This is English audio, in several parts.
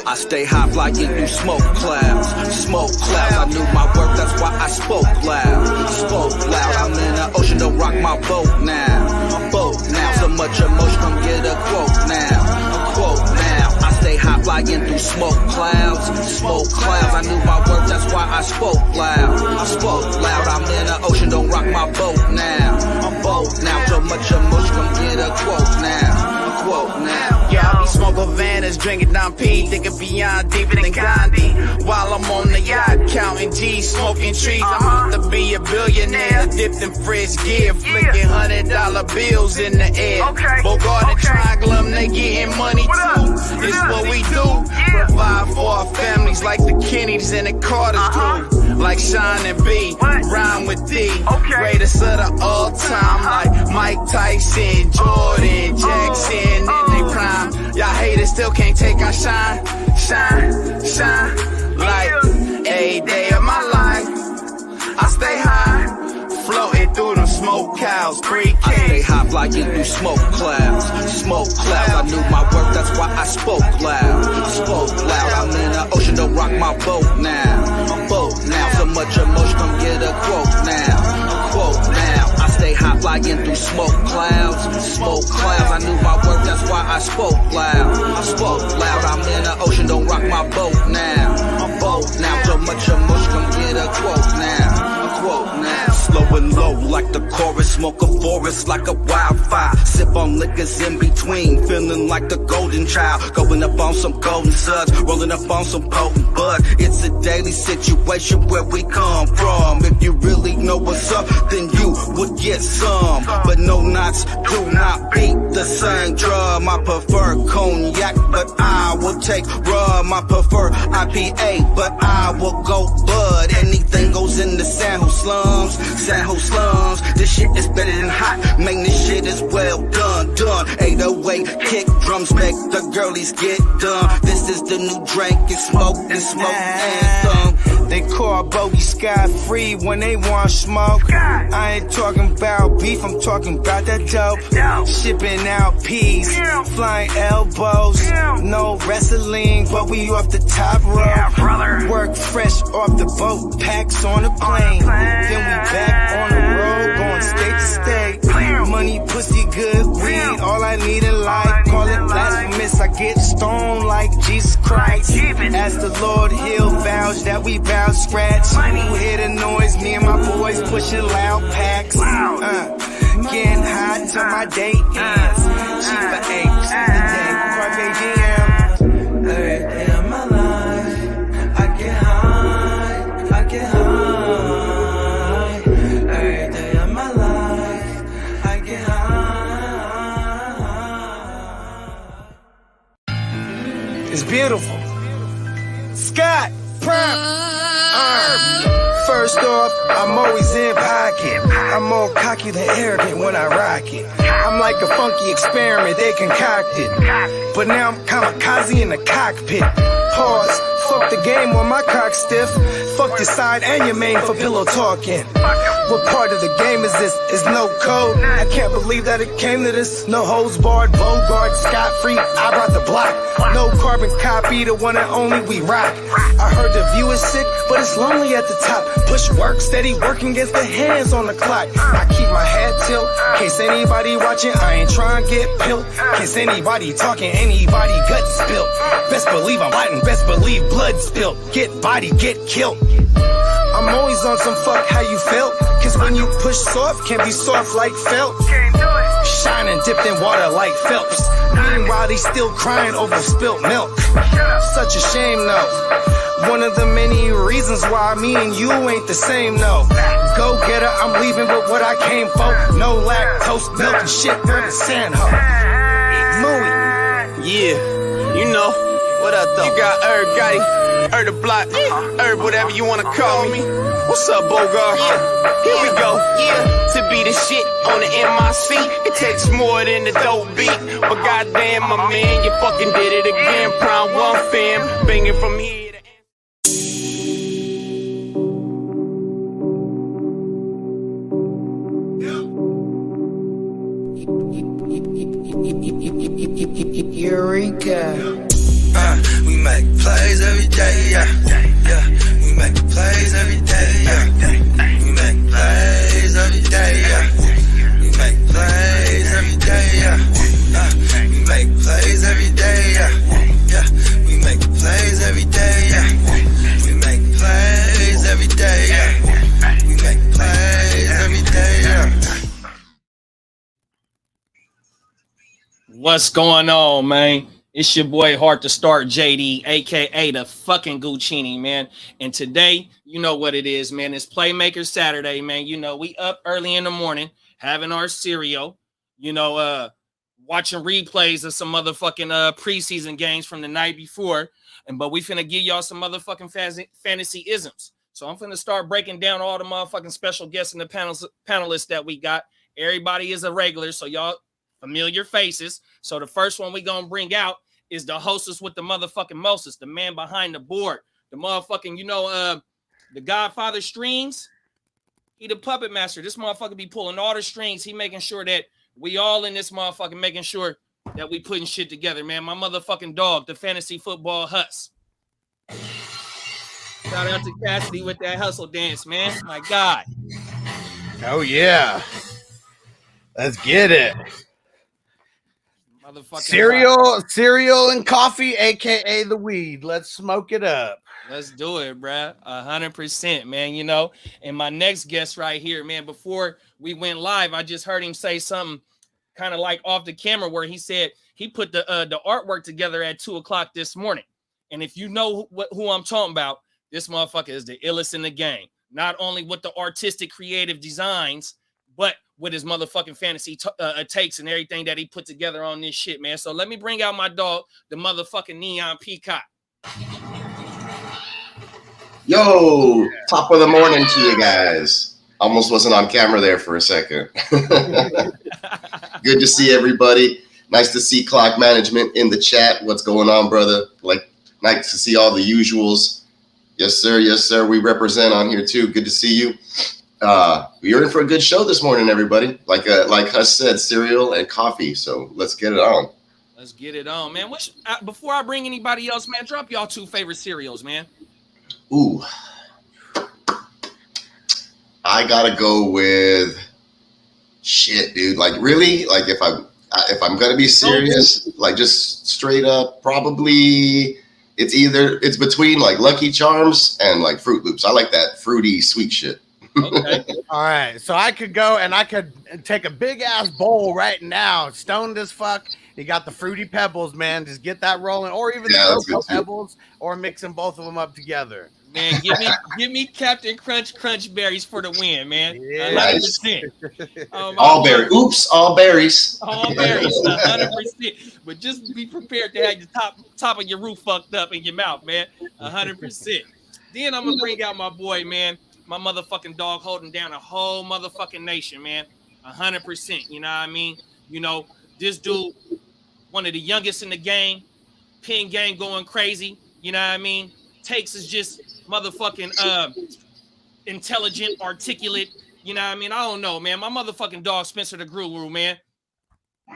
I stay high flying through smoke clouds. I knew my worth, that's why I spoke loud. I'm in the ocean, don't rock my boat now. So much emotion, come get a quote now. I stay high flying through smoke clouds. I knew my worth, that's why I spoke loud. I'm in the ocean, don't rock my boat now. So much emotion, come get a quote now. Yeah, I be smoking Vannas, drinking Dom P, thinking beyond deeper than Gandhi. While I'm on the yacht, counting G's, smoking trees. I'm about to be a billionaire, dipped in fresh gear, flicking $100 bills in the air. Bogard and Triangle, they getting money too. It's what we do. Provide for our families like the Kennedys and the Carters do. Like Sean and B, rhyme with D. Greatest of the all time, like Mike Tyson, Jordan, Jackson in they prime. Y'all haters still can't take our shine. Like every day of my life, I stay high, floating through them smoke clouds. 3K. I stay high flying through smoke clouds. I knew my worth, that's why I spoke loud. I'm in the ocean, don't rock my boat now. So much emotion, come get a quote now. I stay high flying through smoke clouds. I knew my worth, that's why I spoke loud. I'm in the ocean, don't rock my boat now. So much emotion, come get a quote now. Slow and low like the chorus, smoke a forest like a wildfire. Sip on liquors in between, feeling like the golden child. Going up on some golden suds, rolling up on some potent bud. It's a daily situation where we come from. If you really know what's up, then you would get some. But no knots do not beat the same drum. I prefer cognac, but I will take rum. I prefer IPA, but I will go bud. Anything goes in the San Jose slums. This shit is better than hot. Man, this shit is well done. 808 kick drums make the girlies get done. This is the new drink and smoke anthem. They call Bogey Sky free when they want smoke. I ain't talking about beef, I'm talking about that dope. Shipping out peas, flying elbows. No wrestling, but we off the top rope. Work fresh off the boat, packs on the plane. Then we back on the road, going state to state. Money, pussy, good weed, all I need in life. Call it blasphemous, I get stoned like Jesus Christ. As the Lord, he'll vouch that we vouch scratch. Who hear the noise, me and my boys pushing loud packs. Getting high till my day ends. Chief of apes, today, Carpe Diem. Every day of my life, I get high. Every day of my life, I get high. It's beautiful. Scott, Prime. First off, I'm always in pocket. I'm more cocky than arrogant when I rock it. I'm like a funky experiment they concocted. But now I'm kamikaze in the cockpit. Pause. Fuck the game when my cock stiff. Fuck your side and your main for pillow talking. What part of the game is this? Is no code. I can't believe that it came to this. No hose barred, Bogard, scot-free. I brought the block. No carbon copy, the one and only we rock. I heard the view is sick, but it's lonely at the top. Push work, steady working against the hands on the clock. I keep my head tilt, case anybody watching, I ain't trying to get pilled. Case anybody talking, anybody gut spilt. Best believe I'm biting, best believe blood spilt. Get body, get killed. I'm always on some fuck how you felt. Cause when you push soft, can be soft like felt. Shining dipped in water like Phelps. Meanwhile they still crying over spilt milk. Such a shame though. One of the many reasons why me and you ain't the same though. Go getter, I'm leaving with what I came for. No lactose, milk and shit for the sand hoe. Mooey. Yeah, you know. What up though? You got Herb Gotti, Herb the Block, Herb whatever you wanna call me. What's up, Bogard? Here we go. To be the shit on the MIC, it takes more than the dope beat. But goddamn, my man, you fucking did it again. Prime one fam, banging from here. every day, yeah. Yeah, we make plays every day, yeah. We make plays every day, yeah. We make plays every day, yeah. We make plays every day, yeah. Yeah, we make plays every day, yeah. We make plays every day, yeah. We make plays every day, yeah. What's going on, man? It's your boy Hard to Start JD, aka the fucking Guccini, man. And today, you know what it is, man. It's Playmakers Saturday, man. You know, we up early in the morning having our cereal, watching replays of some motherfucking preseason games from the night before. But we finna give y'all some motherfucking fantasy isms. So I'm finna start breaking down all the motherfucking special guests and the panelists that we got. Everybody is a regular, so y'all familiar faces. So the first one we gonna bring out is the hostess with the motherfucking mostest, the man behind the board, the motherfucking, the Godfather strings. He the puppet master. This motherfucker be pulling all the strings. He making sure that we all in this motherfucking making sure that we putting shit together, man. My motherfucking dog, the fantasy football Hus. Shout out to Cassidy with that hustle dance, man. My God. Oh yeah. Let's get it. Cereal and coffee, aka the weed. Let's smoke it up. Let's do it, bruh. 100%, man. You know, and my next guest right here, man, before we went live, I just heard him say something kind of like off the camera where he said he put the artwork together at 2:00 this morning. And if you know who I'm talking about, this motherfucker is the illest in the game. Not only with the artistic, creative designs, but with his motherfucking fantasy takes and everything that he put together on this shit, man. So let me bring out my dog, the motherfucking Neon Peacock. Yo, top of the morning to you guys. Almost wasn't on camera there for a second. Good to see everybody. Nice to see Clock Management in the chat. What's going on, brother? Nice to see all the usuals. Yes, sir. Yes, sir. We represent on here too. Good to see you. You're in for a good show this morning, everybody. Like Hus said, cereal and coffee. So let's get it on. Let's get it on, man. Before I bring anybody else, man, drop y'all 2 favorite cereals, man. Ooh, I gotta go with shit, dude. Like really, like if I'm gonna be serious, like just straight up, probably it's between like Lucky Charms and like Fruit Loops. I like that fruity sweet shit. Okay. All right. So I could go and I could take a big ass bowl right now, stoned as fuck. You got the Fruity Pebbles, man. Just get that rolling, or even the Cocoa Pebbles, or mixing both of them up together. Man, give me Captain Crunch berries for the win, man. Yeah. 100%. All berries. Oops, all berries. All berries, 100%. But just be prepared to have the top of your roof fucked up in your mouth, man. 100%. Then I'm gonna bring out my boy, man. My motherfucking dog holding down a whole motherfucking nation, man. 100%. You know what I mean? You know, this dude, one of the youngest in the game, pin game going crazy. You know what I mean? Takes is just motherfucking intelligent, articulate. You know what I mean? I don't know, man. My motherfucking dog, Spencer the Guru, man. We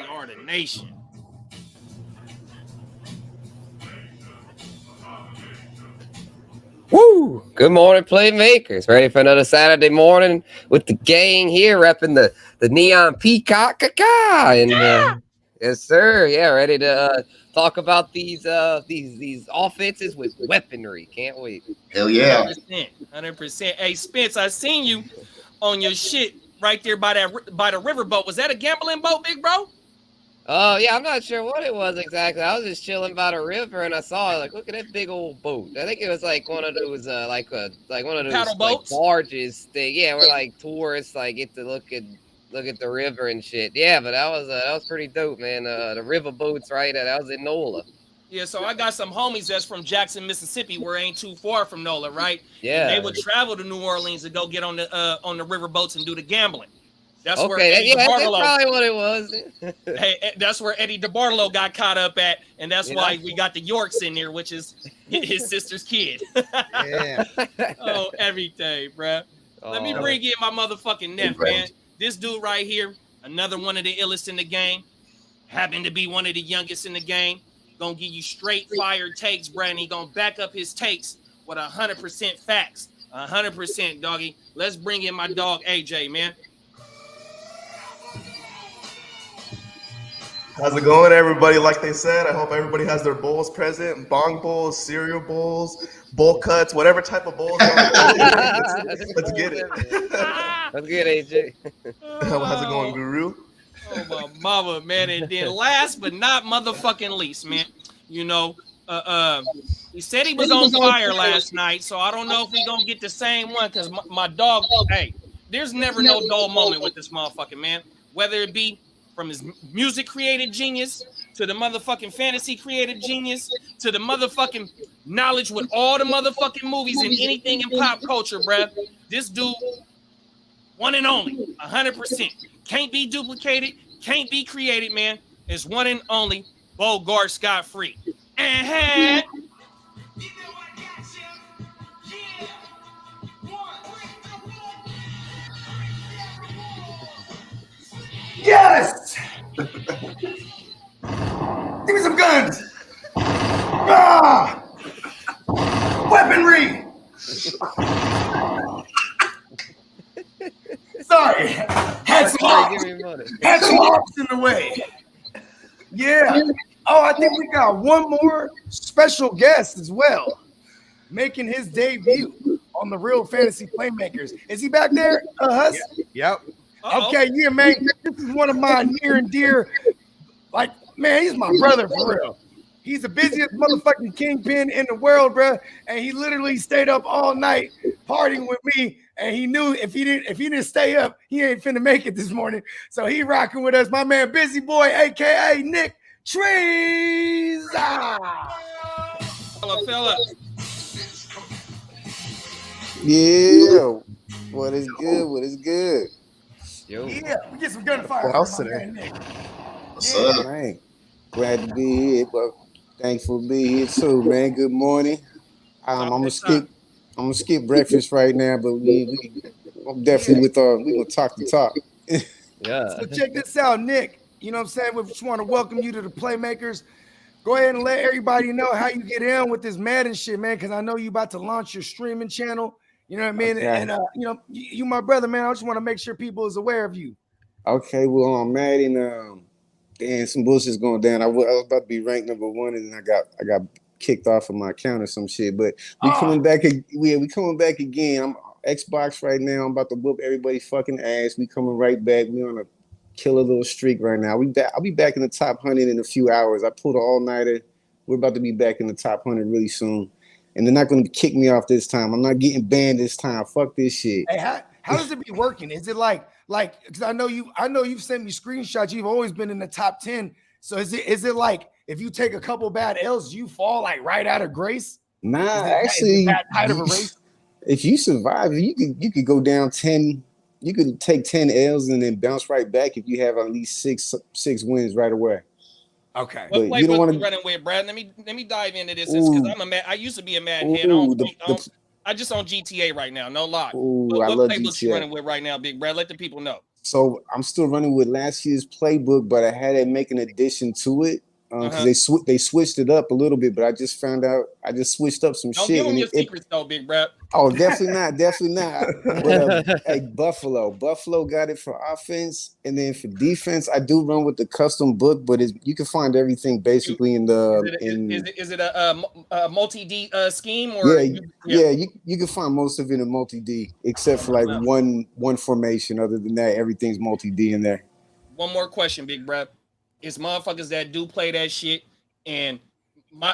are the nation. Woo! Good morning, Playmakers. Ready for another Saturday morning with the gang here, repping the Neon Peacock. And yes, sir. Yeah, ready to talk about these offenses with weaponry. Can't wait. Hell yeah. 100%. Hey, Spence, I seen you on your shit right there by the riverboat. Was that a gambling boat, big bro? Yeah, I'm not sure what it was exactly. I was just chilling by the river and I saw like, look at that big old boat. I think it was like one of those like one of those paddle boats, like, barges thing. Yeah, where like tourists like get to look at the river and shit. Yeah, but that was pretty dope, man. The river boats, right? That was in NOLA. Yeah, so I got some homies that's from Jackson, Mississippi, where it ain't too far from NOLA, right? Yeah. And they would travel to New Orleans to go get on the river boats and do the gambling. That's okay, where Eddie that's DeBartolo, probably what it was. hey, that's where Eddie DeBartolo got caught up at, and that's why we got the Yorks in there, which is his sister's kid. Yeah. Oh, everything, bruh. Let me bring in my motherfucking Neff, man. This dude right here, another one of the illest in the game, happened to be one of the youngest in the game. gonna give you straight fire takes, Brandon. He gonna back up his takes with 100% facts. 100%, doggy. Let's bring in my dog AJ, man. How's it going, everybody? Like they said, I hope everybody has their bowls present. Bong bowls, cereal bowls, bowl cuts, whatever type of bowls. Let's get it. Let's get it, AJ. How's it going, Guru? Oh, my mama, man. And then last but not motherfucking least, man, you know, he said he was on fire last night, so I don't know if we gonna get the same one, because my dog, hey, there's never no dull moment with this motherfucking man, whether it be from his music created genius to the motherfucking fantasy created genius to the motherfucking knowledge with all the motherfucking movies and anything in pop culture, bruh. This dude, one and only, 100%. Can't be duplicated, can't be created, man. It's one and only Bogard Scott-Free. Yes! Give me some guns! Ah! Weaponry! Sorry, had some hops in the way. Yeah. Oh, I think we got one more special guest as well, making his debut on the Real Fantasy Playmakers. Is he back there, Hus? Yep. Okay, yeah, man. This is one of my near and dear, like, man, he's my brother for real. He's the busiest motherfucking kingpin in the world, bro. And he literally stayed up all night partying with me. And he knew if he didn't stay up, he ain't finna make it this morning. So he rocking with us, my man, Busy Boy, aka Nick Trees. Fella. Yeah. What is good? What is good? Yo. Yeah, we get some gunfire. What else today? What's up? Man, glad to be here, but thankful to be here too, man. Good morning. I'm gonna skip breakfast right now, but I'm definitely we gonna talk the talk. Yeah. So check this out, Nick. You know what I'm saying? We just want to welcome you to the Playmakers. Go ahead and let everybody know how you get in with this Madden shit, man, because I know you about to launch your streaming channel. You know what I mean? Okay. And you know, you my brother, man. I just want to make sure people is aware of you. Okay, well, I'm mad and damn, some bullshit's going down. I was about to be ranked number 1, and then I got kicked off of my account or some shit. But we coming back. We coming back again. I'm Xbox right now. I'm about to whoop everybody fucking ass. We coming right back. We on a killer little streak right now. I'll be back in the top 100 in a few hours. I pulled an all-nighter. We're about to be back in the top 100 really soon. And they're not going to kick me off this time. I'm not getting banned this time. Fuck this shit. Hey, how does it be working? Is it like because I know you've sent me screenshots. You've always been in the top 10. So is it like if you take a couple bad L's, you fall like right out of grace? Nah, actually, that tight of a race? If you survive, you could go down 10. You could take 10 L's and then bounce right back if you have at least six wins right away. Okay. What But play you don't book wanna- you running with, Brad? Let me dive into this Ooh. because I used to be a mad head. I just on GTA right now, no lie. Ooh, What I love playbook you GTA. running with right now, Big Brad? Let the people know. So I'm still running with last year's playbook, but I had to make an addition to it because they switched it up a little bit. But I just found out I just switched up some Don't shit. give them and your secrets though, Big Brad. Oh, definitely not. But, hey, Buffalo got it for offense, and then for defense, I do run with the custom book, but you can find everything basically in the Is it a multi-D scheme or you can find most of it in multi-D except for like one formation. Other than that, everything's multi-D in there. One more question, Big Brad. It's motherfuckers that do play that shit, and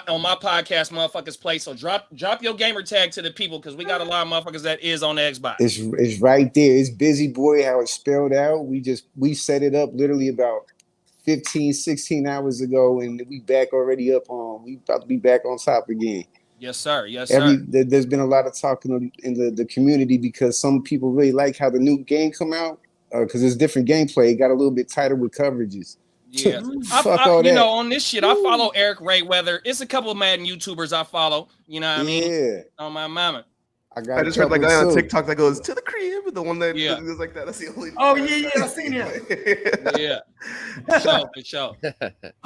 on my podcast, motherfuckers play. So drop your gamer tag to the people because we got a lot of motherfuckers that is on the Xbox. It's right there. It's Busy Boy, how it's spelled out. We set it up literally about 15, 16 hours ago, and we about to be back on top again. Yes, sir. Yes, sir. There's been a lot of talk in the community because some people really like how the new game come out because it's different gameplay. It got a little bit tighter with coverages. Yeah, Fuck all that. On this shit, I follow Eric Rayweather. It's a couple of Madden YouTubers I follow. You know what I mean? Yeah. On my mama. I just heard like a guy on TikTok that goes to the crib. The one that goes like that. That's the only. Oh yeah, I seen him. Yeah, for sure.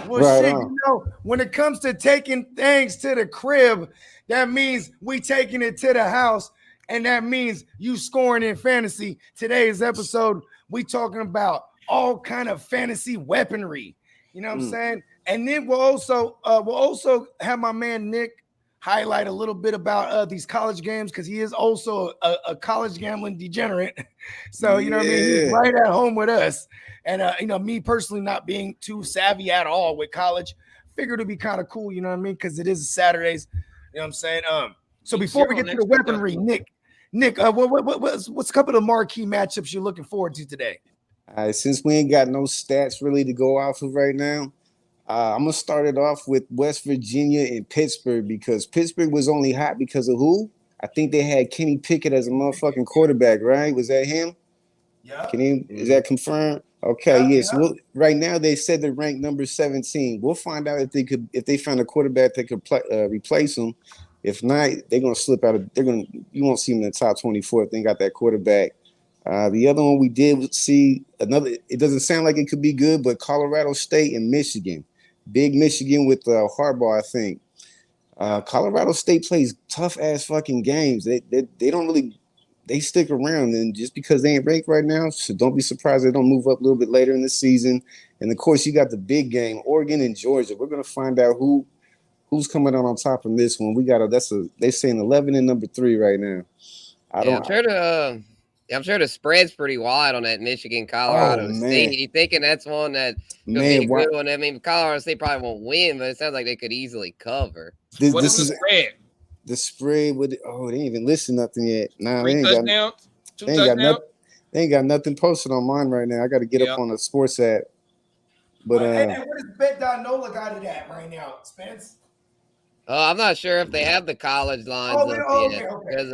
Well, Right shit, on. you know, when it comes to taking things to the crib, that means we taking it to the house, and that means you scoring in fantasy. Today's episode, we talking about all kind of fantasy weaponry. You know what I'm saying? And then we'll also have my man Nick highlight a little bit about these college games, because he is also a college gambling degenerate. So, you know what I mean? He's right at home with us. And, you know, me personally not being too savvy at all with college, figured it'd be kind of cool, you know what I mean? Because it is Saturdays. You know what I'm saying? So before we get to the weaponry, Nick, what's a couple of marquee matchups you're looking forward to today? All right, since we ain't got no stats really to go off of right now, I'm gonna start it off with West Virginia and Pittsburgh, because Pittsburgh was only hot because of who? I think they had Kenny Pickett as a motherfucking quarterback, right? Was that him? Yeah. Is that confirmed? Okay, yes. Well, right now they said they're ranked number 17. We'll find out if they found a quarterback that could replace him. If not, they're gonna slip out of. You won't see them in the top 24 if they got that quarterback. The other one we did see another. It doesn't sound like it could be good, but Colorado State and Michigan. Big Michigan with Harbaugh, I think. Colorado State plays tough ass fucking games. They don't really stick around, and just because they ain't ranked right now, so don't be surprised they don't move up a little bit later in the season. And of course, you got the big game, Oregon and Georgia. We're gonna find out who's coming out on top in this one. We got they're saying 11 and number 3 right now. I'm sure the spread's pretty wide on that Michigan Colorado State. You thinking that's one that could be a good one? I mean, Colorado State probably won't win, but it sounds like they could easily cover. What is the spread? The spread with they ain't even listed nothing yet. Nah, 3 touchdowns, 2 touchdowns. They ain't got nothing posted on mine right now. I got to get up on the sports app. But and what is Bet.Nola got it at right now, Spence? I'm not sure if they have the college lines up yet. Because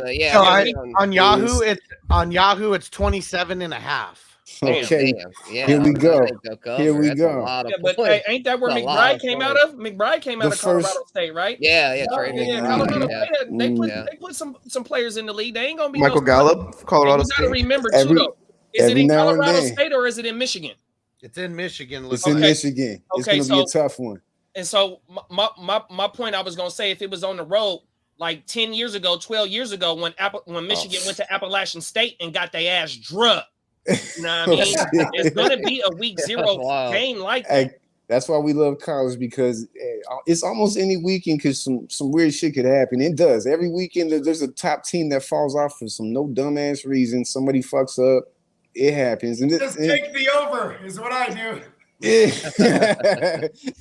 on Yahoo, it's 27.5. Okay. Yeah, here we go. Here we That's go. But ain't that where McBride came out of? McBride came out of Colorado State, right? Yeah. Colorado State. They put some players in the league. They ain't gonna be Michael Gallup, Colorado State. You gotta remember too, though. Is it in Colorado State or is it in Michigan? It's in Michigan. It's in Michigan. It's gonna be a tough one. And so my point I was gonna say, if it was on the road like 10 years ago, 12 years ago, when Michigan went to Appalachian State and got their ass drugged, you know what I mean? It's gonna be a week 0 game like that. Hey, that's why we love college, because it's almost any weekend because some weird shit could happen. It does. Every weekend there's a top team that falls off for some no dumbass reason. Somebody fucks up. It happens. And just take the over is what I do. Yeah.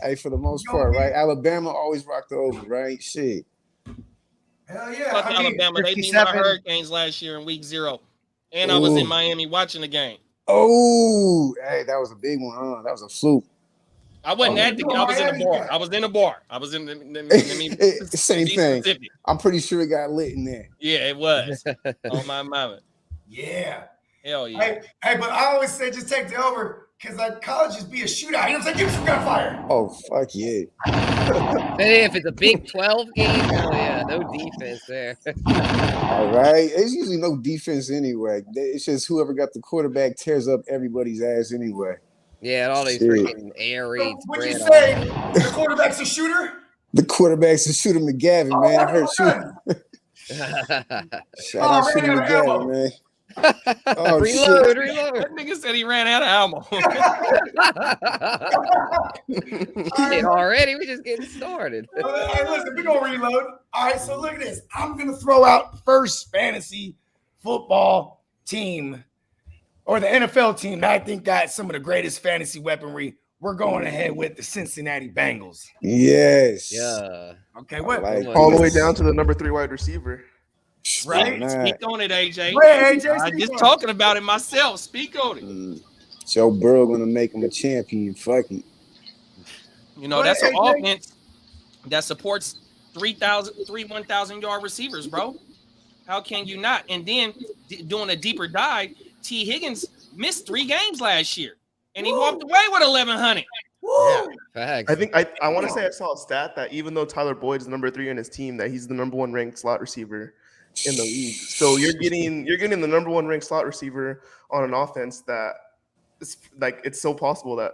Hey, for the most part, right? Alabama always rock the over, right? Shit. Hell yeah. Fuck Alabama. They beat my Hurricanes last year in week 0. And I was in Miami watching the game. Oh, hey, that was a big one, huh? That was a fluke. I wasn't at the game. I was in the bar. I was in the same thing. Specific. I'm pretty sure it got lit in there. Yeah, it was. On my mama. Yeah. Hell yeah. Hey, but I always say just take the over, because college just be a shootout. You know what I'm saying? Give me some gunfire. Oh, fuck yeah. Hey, if it's a Big 12 game, hell yeah, no defense there. All right. It's usually no defense anyway. It's just whoever got the quarterback tears up everybody's ass anyway. Yeah, and all these freaking air raids. What'd you say? The quarterback's a shooter? The quarterback's a shooter, McGavin, man. I heard shooter. Shout out Shooter McGavin, man. Oh, reload. That nigga said he ran out of ammo. Shit, already, we just getting started. Hey, listen, we're gonna reload. All right, so look at this. I'm gonna throw out first fantasy football team, or the NFL team that I think got some of the greatest fantasy weaponry. We're going ahead with the Cincinnati Bengals. Yes. Yeah. Okay, what? All the way down to the number 3 wide receiver. Right. Speak on it, AJ. I'm just talking about it myself. Speak on it. Joe Burrow gonna make him a champion. Fuck it. You know, that's an offense that supports 1,000-yard receivers, bro. How can you not? And then doing a deeper dive, T. Higgins missed 3 games last year, and he walked away with 1,100. Yeah, facts. I think I want to say I saw a stat that even though Tyler Boyd is number 3 on his team, that he's the number 1 ranked slot receiver. in the league. So you're getting the number one ranked slot receiver on an offense that it's so possible that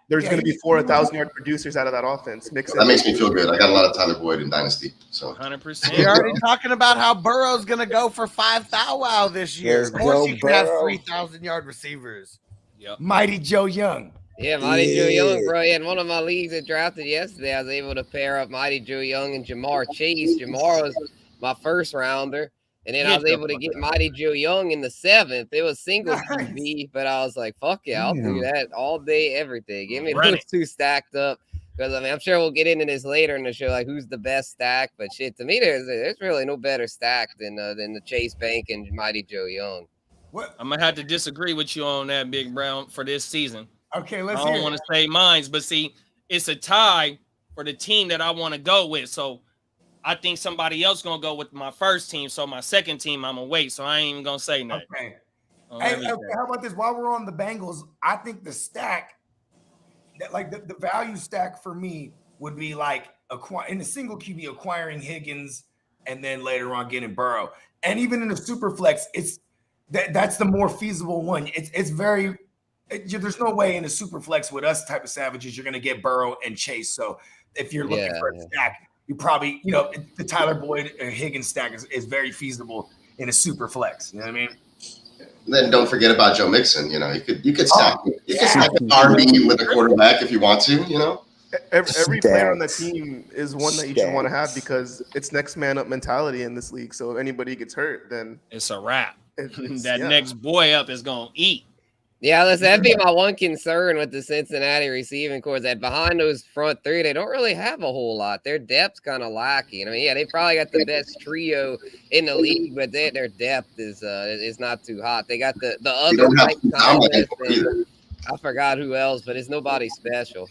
there's going to be 4,000-yard producers out of that offense. That makes me feel good. I got a lot of Tyler Boyd in Dynasty. So 100%. You're already talking about how Burrow's going to go for 5,000 this year. Of course, you can have 3,000-yard receivers. Yep. Mighty Joe Young. Yeah, Mighty Joe Young, bro. Yeah, in one of my leagues that drafted yesterday, I was able to pair up Mighty Joe Young and Jamar Chase. Jamar was my first rounder. And then I was able to get Mighty Joe Young in the 7th. It was single QB, but I was like, fuck yeah, I'll do that all day, every day. Give me those two stacked up. Because, I mean, I'm sure we'll get into this later in the show, like who's the best stack. But shit, to me, there's really no better stack than the Chase Bank and Mighty Joe Young. What? I'm going to have to disagree with you on that, Big Brown, for this season. Okay, let's I don't want to say mines, but see, it's a tie for the team that I want to go with. So I think somebody else going to go with my first team. So my second team, I'm going to wait. So I ain't even going to say nothing. Okay. Hey, how about this? While we're on the Bengals, I think the stack, that like the value stack for me would be like in a single QB acquiring Higgins and then later on getting Burrow. And even in a super flex, that's the more feasible one. It's very there's no way in a super flex with us type of savages you're going to get Burrow and Chase. So if you're looking for a stack, you probably, the Tyler Boyd and Higgins stack is very feasible in a super flex. You know what I mean? Then don't forget about Joe Mixon. You could stack an RB with a quarterback if you want to. Every player on the team is one that you should want to have because it's next man up mentality in this league. So if anybody gets hurt, then it's a wrap. That next boy up is gonna eat. Yeah, listen, that'd be my one concern with the Cincinnati receiving corps, that behind those front three, they don't really have a whole lot. Their depth's kind of lacking. I mean, they probably got the best trio in the league, but their depth is not too hot. They got the other Mike Thomas, and I forgot who else, but it's nobody special.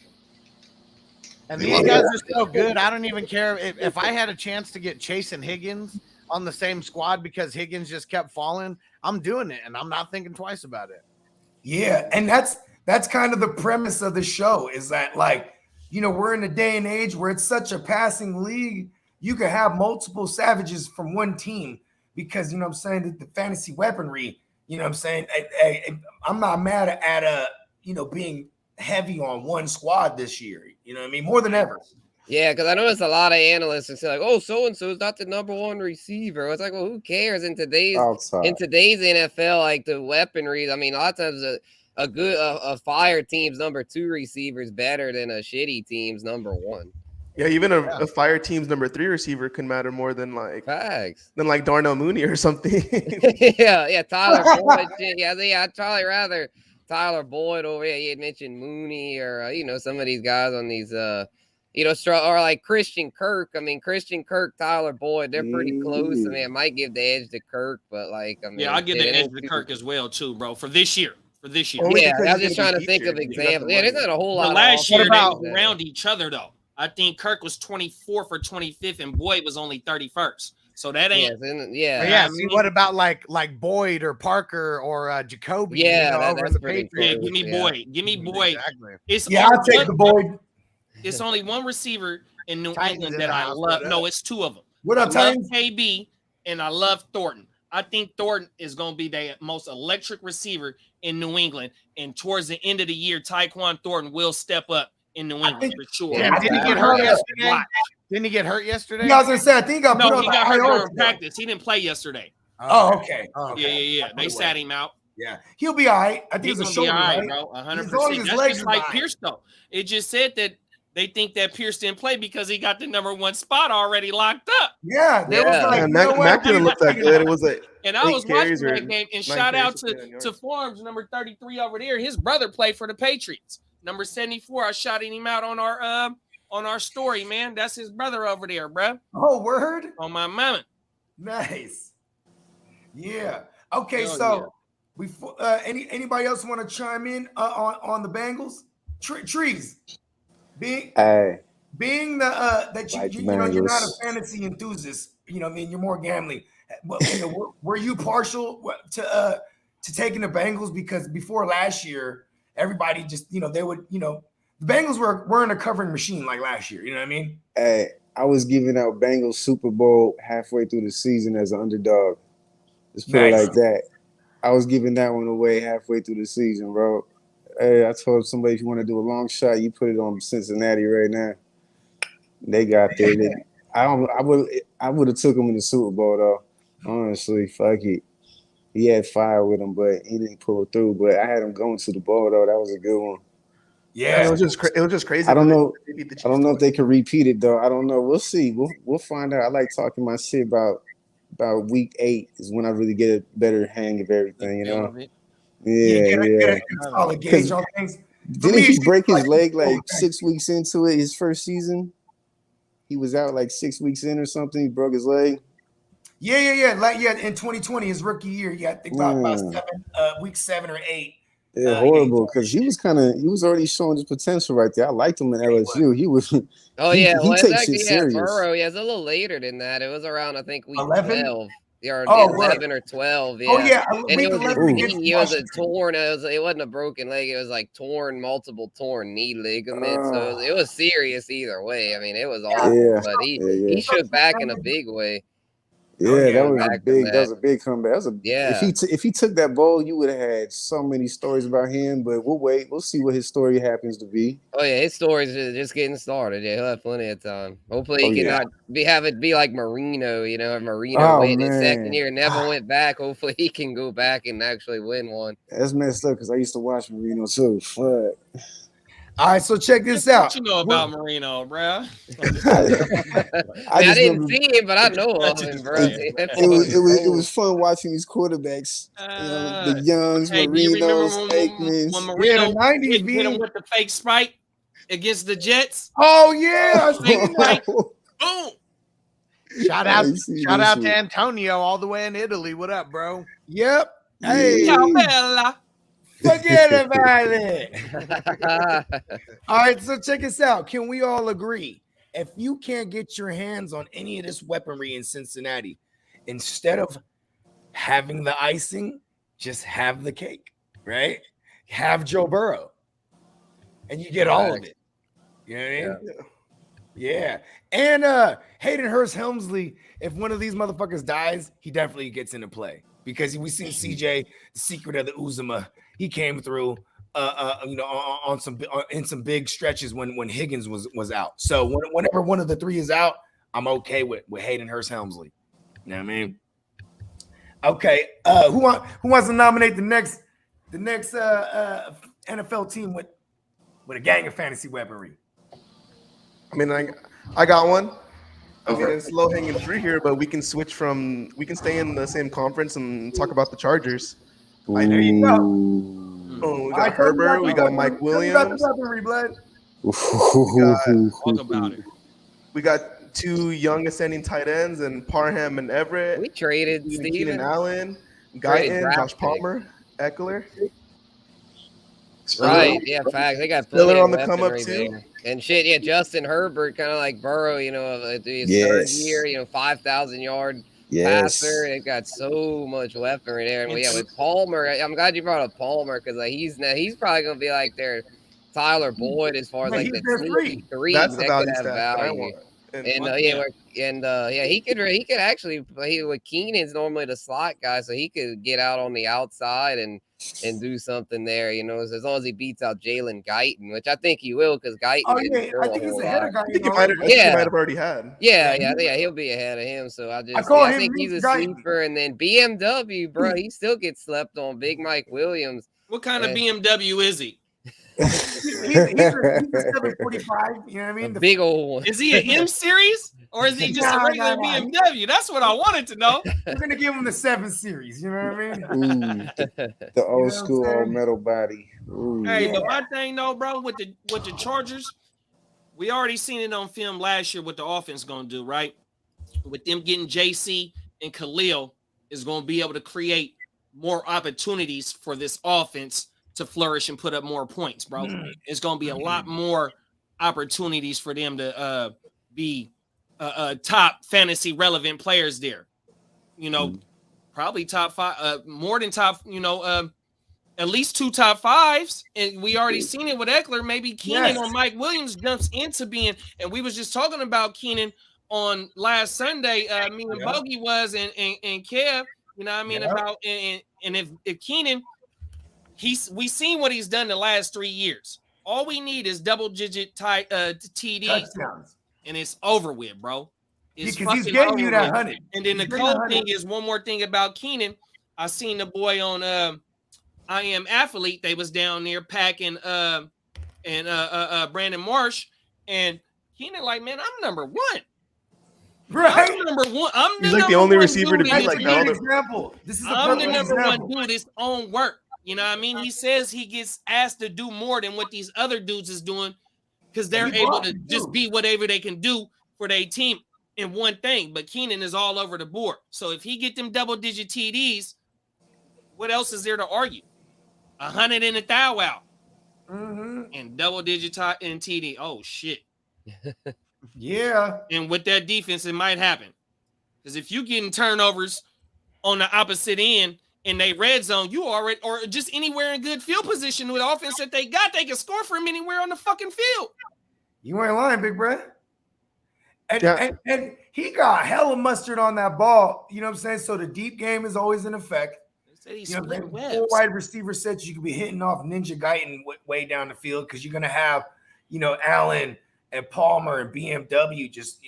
And these guys are so good. I don't even care if I had a chance to get Chase and Higgins on the same squad because Higgins just kept falling. I'm doing it, and I'm not thinking twice about it. Yeah, and that's kind of the premise of the show is that, we're in a day and age where it's such a passing league. You could have multiple savages from one team because, that the fantasy weaponry, I'm not mad at being heavy on one squad this year. More than ever. Yeah, because I noticed a lot of analysts are saying, like, oh, so-and-so is not the number one receiver. It's like, well, who cares? In today's NFL, like the weaponry, I mean, a lot of times a fire team's number 2 receiver is better than a shitty team's number 1. Yeah, even a fire team's number 3 receiver can matter more than facts. Than Darnell Mooney or something. yeah, Tyler Boyd. I'd probably rather Tyler Boyd over here. You had mentioned Mooney or some of these guys on these or like Christian Kirk. I mean, Christian Kirk, Tyler Boyd, they're pretty close. I mean, I might give the edge to Kirk, but I'll give the edge to Kirk as well too, bro. For this year. Yeah, I'm just trying to think of examples. Yeah, there's not a whole lot. But last year they were around each other though. I think Kirk was 24th or 25th, and Boyd was only 31st. So that ain't. I mean, what about like Boyd or Parker or Jacoby? Over the Patriots. Yeah, give me Boyd. Give me Boyd. Exactly. I'll take the Boyd. It's only one receiver in New England that I love. No, it's 2 of them. What up, Titans? I love KB and I love Thornton. I think Thornton is going to be the most electric receiver in New England. And towards the end of the year, Tyquan Thornton will step up in New England for sure. Yeah, didn't he get hurt yesterday? Didn't he get hurt yesterday? I was going to say, I think he got hurt during practice. He didn't play yesterday. Oh, okay. Yeah. They sat him out. Yeah, he'll be all right. I think it's a shoulder, right, bro. 100%. That's just like Pierce, though. It just said that they think that Pierce didn't play because he got the number 1 spot already locked up. Yeah, there was like, Mac didn't look that good. It was and I was watching that game. And shout out to Forms, number 33 over there. His brother played for the Patriots. Number 74. I shouted him out on our story, man. That's his brother over there, bro. Oh, word on my mama. Nice. Yeah. Okay. Before anybody else want to chime in on the Bengals? Trees. Being the that you're not a fantasy enthusiast, you're more gambling. But were you partial to taking the Bengals because before last year, everybody just they would the Bengals weren't a covering machine like last year. You know what I mean? Hey, I was giving out Bengals Super Bowl halfway through the season as an underdog. Let's put it like that. I was giving that one away halfway through the season, bro. Hey, I told somebody if you want to do a long shot, you put it on Cincinnati right now. They got there. I would have took him in the Super Bowl though. Honestly, fuck it. He had fire with him, but he didn't pull through. But I had him going to the ball though. That was a good one. Yeah, it was just crazy. I don't know if they could repeat it though. I don't know. We'll see. We'll find out. I like talking my shit about week 8 is when I really get a better hang of everything. You know. Yeah. Solid gauge on things. Didn't he break his leg like 6 weeks into it? His first season, he was out like 6 weeks in or something. He broke his leg. Yeah. Like in 2020, his rookie year. Yeah, I think about week 7 or 8. Yeah, horrible because he was already showing his potential right there. I liked him in LSU. He was. Oh he takes actually, shit serious. Burrow. Yeah, it's a little later than that. It was around I think week 11? 12. Or 11 or 12. Yeah. Oh yeah, and it was a torn. It wasn't a broken leg. It was like multiple torn knee ligaments. So it was serious either way. I mean, it was awful. But he shook back in a big way. Yeah, that was a big comeback. If he took that bowl, you would have had so many stories about him. But we'll wait. We'll see what his story happens to be. Oh yeah, his story's just getting started. Yeah, he'll have plenty of time. Hopefully he can have it be like Marino. You know, Marino went his second year, never went back. Hopefully he can go back and actually win one. That's messed up because I used to watch Marino too. Fuck. All right, so check this out. What you know about Marino, bro? I didn't see him, but I know of him, bro. It was fun watching these quarterbacks. The Youngs, Marinos, Aikmans. When Marino hit him with the fake spike against the Jets. Oh yeah, boom. Shout out to Antonio all the way in Italy. What up, bro? Yep. Hey. Ciao, Bella. Forget about it. All right, so check us out. Can we all agree? If you can't get your hands on any of this weaponry in Cincinnati, instead of having the icing, just have the cake, right? Have Joe Burrow, and you get all of it. You know what I mean? Yeah. And Hayden Hurst Helmsley, if one of these motherfuckers dies, he definitely gets into play because we seen CJ, the secret of the Uzuma. He came through, in some big stretches when Higgins was out. So whenever one of the three is out, I'm okay with Hayden Hurst Helmsley. You know what I mean? Okay. Who wants to nominate the next NFL team with a gang of fantasy weaponry? I mean, I got one. I mean, it's low hanging fruit here, but we can stay in the same conference and talk about the Chargers. Right, there you go. Oh, we got Herbert. We got Mike Williams. We got two young ascending tight ends and Parham and Everett. We traded Steven Allen, Guyton, Josh Palmer, Eckler. Right, yeah, fact. They got Spiller on the come up too. There. And shit, yeah, Justin Herbert, kind of like Burrow, his third year, 5,000 yard passer. They got so much weaponry there. And with Palmer, I'm glad you brought up Palmer because he's probably gonna be like their Tyler Boyd as far as like the three. That's the value stat I want. He could actually play with Keenan's normally the slot guy, so he could get out on the outside and do something there, as long as he beats out Jalen Guyton, which I think he will because Guyton. I think he's ahead of Guyton. He might have already had. Yeah, he'll be ahead of him. So I think he's a sleeper. And then BMW, bro, he still gets slept on. Big Mike Williams. What kind of BMW is he? he's a 745, you know what I mean? The big old one. Is he an M series or is he just a regular BMW? That's what I wanted to know. We're gonna give him the 7 series, you know what I mean? The old school old metal body. But my thing though, bro, with the Chargers, we already seen it on film last year what the offense gonna do, right? With them getting JC and Khalil is gonna be able to create more opportunities for this offense to flourish and put up more points, bro. It's going to be a lot more opportunities for them to be top fantasy relevant players there. Probably top 5, more than top, at least 2 top 5s, and we already seen it with Eckler. Maybe Keenan or Mike Williams jumps into being, and we was just talking about Keenan on last Sunday. Me and Bogey was and Kev, you know what I mean, about and if Keenan, we seen what he's done the last 3 years. All we need is double-digit TDs, touchdowns, and it's over with, bro. Because he's getting you that 100. And then the cold thing is, one more thing about Keenan. I seen the boy on I Am Athlete. They was down there packing Brandon Marsh, and Keenan like, man, I'm number 1. Right. I'm number 1. He's like the only receiver to be like that. Example. This is I'm the number 1 doing his own work. You know what I mean? He says he gets asked to do more than what these other dudes is doing because they're able to just be whatever they can do for their team in one thing. But Keenan is all over the board. So if he get them double-digit TDs, what else is there to argue? 100 in a thou out. And double-digit in TD. Oh, shit. Yeah. And with that defense, it might happen. Because if you getting turnovers on the opposite end in they red zone, you already, or just anywhere in good field position with offense that they got, they can score from anywhere on the fucking field. You ain't lying, big bro. And he got hella mustard on that ball. You know what I'm saying? So the deep game is always in effect. You know, 4 wide receiver sets you could be hitting off Ninja Guyton way down the field because you're gonna have, you know, Allen and Palmer and BMW. Just,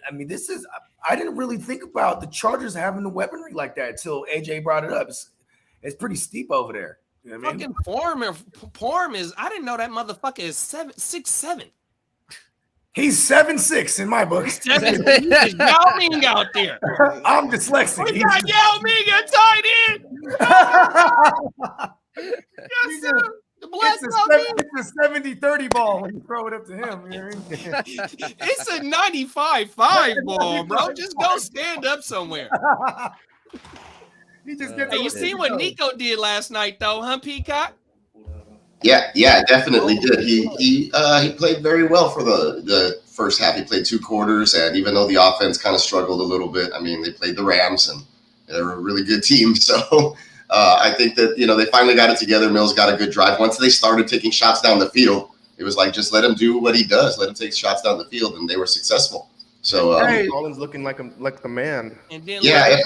I mean, this is. I didn't really think about the Chargers having the weaponry like that until AJ brought it up. It's pretty steep over there. You know what I mean? Fucking Form is. I didn't know that motherfucker is 6'7". He's 7'6" in my book. 7'6". Yao Ming out there. I'm dyslexic. We got Yao Ming at tight end. Yes, sir. It's a 70-30 ball when you throw it up to him. You know what I mean? It's a 95-5 ball, bro. Just go stand up somewhere. He just you see what Nico did last night, though, huh, Peacock? Yeah, definitely did. He played very well for the first half. He played 2 quarters, and even though the offense kind of struggled a little bit, I mean, they played the Rams, and they were a really good team. So I think that, you know, they finally got it together. Mills got a good drive. Once they started taking shots down the field, it was like, just let him do what he does. Let him take shots down the field, and they were successful. So Collins looking like the man. And then I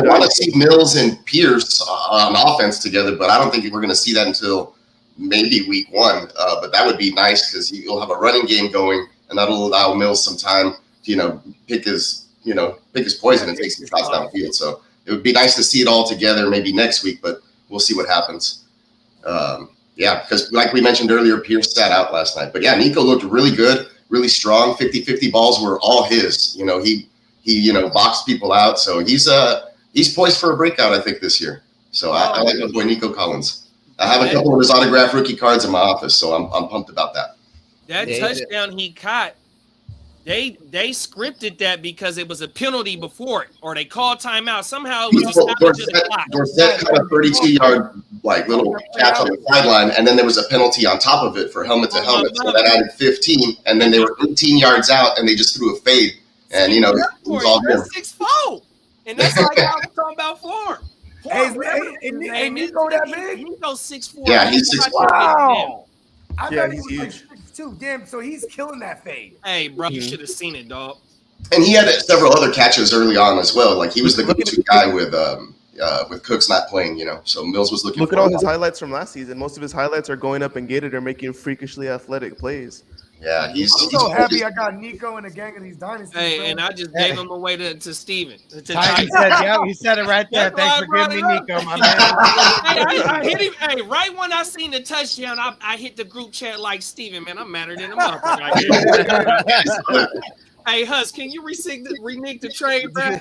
want to see Mills and Pierce on offense together, but I don't think we're going to see that until maybe week 1. But that would be nice because you'll have a running game going, and that'll allow Mills some time to, you know, pick his poison and take some shots downfield. So it would be nice to see it all together maybe next week, but we'll see what happens. Because like we mentioned earlier, Pierce sat out last night. But yeah, Nico looked really good, really strong. 50-50 balls were all his. You know, he boxed people out. So he's poised for a breakout, I think, this year. So I like my boy Nico Collins. I have a couple of his autographed rookie cards in my office, so I'm pumped about that. That touchdown he caught, they scripted that because it was a penalty before it, or they called timeout. Somehow it was Dorsett caught a 32-yard like little catch on the sideline, and then there was a penalty on top of it for helmet to helmet. So that added 15, and then they were 18 yards out, and they just threw a fade, and it was all good. 6'4", and that's like I was talking about Form. Hey, Nico that big? Nico's 6'4". Yeah, he's 6'4". Wow. I thought he was huge. like 6'2". Damn, so he's killing that fade. Hey, bro, you should have seen it, dog. And he had several other catches early on as well. Like, he was the go-to guy with Cooks not playing, you know. So Mills was looking. Look at all his highlights from last season. Most of his highlights are going up and getting or making freakishly athletic plays. Yeah, he's so happy I got Nico in a gang of these dynasties. Hey, and I just gave him away to Steven. He said it right there. Thanks for giving me Nico, my man. I hit him. Hey, right when I seen the touchdown, I hit the group chat like Steven, man. I'm madder than a motherfucker. Hey, Hus, can you renege the trade, bro?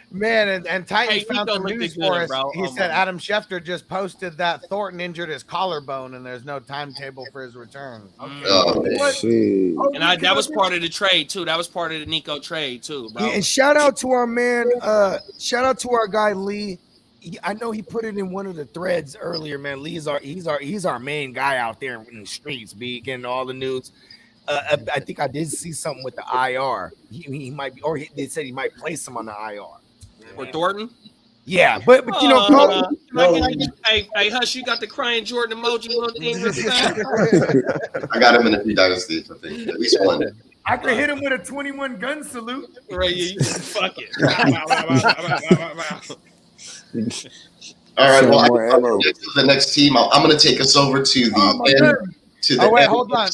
Man, and Titans found some news for us. Bro. He said Adam Schefter just posted that Thornton injured his collarbone and there's no timetable for his return. Okay. Oh, shit. And that was part of the trade too. That was part of the Nico trade too, bro. Yeah, and shout out to our man, shout out to our guy Lee. I know he put it in one of the threads earlier, man. He's our main guy out there in the streets, getting all the news. I think I did see something with the IR. He might be, or they said he might place him on the IR. For Thornton? Yeah, but you know, Hey, Hush, you got the crying Jordan emoji on thing. I got him in a few dynasties, I think. At least one. I could hit him with a 21 gun salute. Right, you fuck it. All right, well, I get to the next team. I'm going to take us over to the end. Hold on.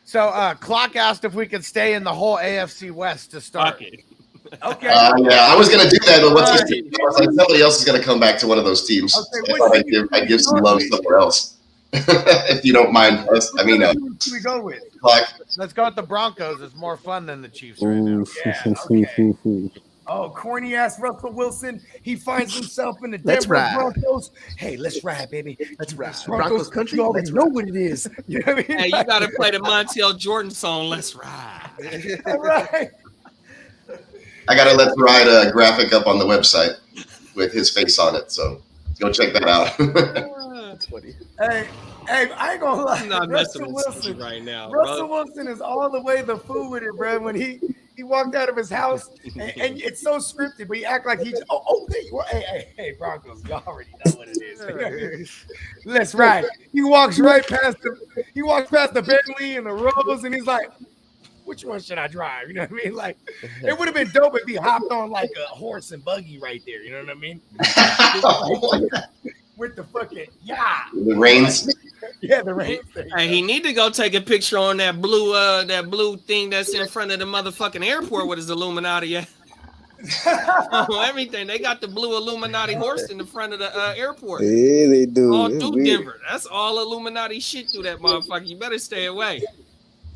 So, Clock asked if we could stay in the whole AFC West to start. Okay. Yeah, I was going to do that, but once somebody else is going to come back to one of those teams. Okay, I thought I'd give some love somewhere else, if you don't mind. I mean, who we go with? Clock. Let's go with the Broncos. It's more fun than the Chiefs right now. Yeah, okay. Oh, corny ass Russell Wilson. He finds himself in the Denver Broncos. Hey, let's ride, baby. Let's ride. Broncos country. You already know what it is. You know what I mean? Hey, you got to play the Montel Jordan song. Let's ride. All right. I got a Let's Ride graphic up on the website with his face on it, so go check that out. That's funny. Hey, I ain't gonna lie. I'm not Russell messing with Wilson you right now, Russell bro. Wilson is all the way the fool with it, bro. When he walked out of his house, and it's so scripted, but he act like he's there you are. Hey, Broncos, you already know what it is. Let's ride. He walks past the Bentley and the Rose, and he's like, which one should I drive? You know what I mean? Like, it would have been dope if he hopped on like a horse and buggy right there. You know what I mean? With the fucking the reins. Yeah, the reins. Hey, he need to go take a picture on that blue thing that's in front of the motherfucking airport with his Illuminati. Everything. They got the blue Illuminati horse in the front of the airport. Yeah, they do. All It's through weird. Denver. That's all Illuminati shit through that motherfucker. You better stay away.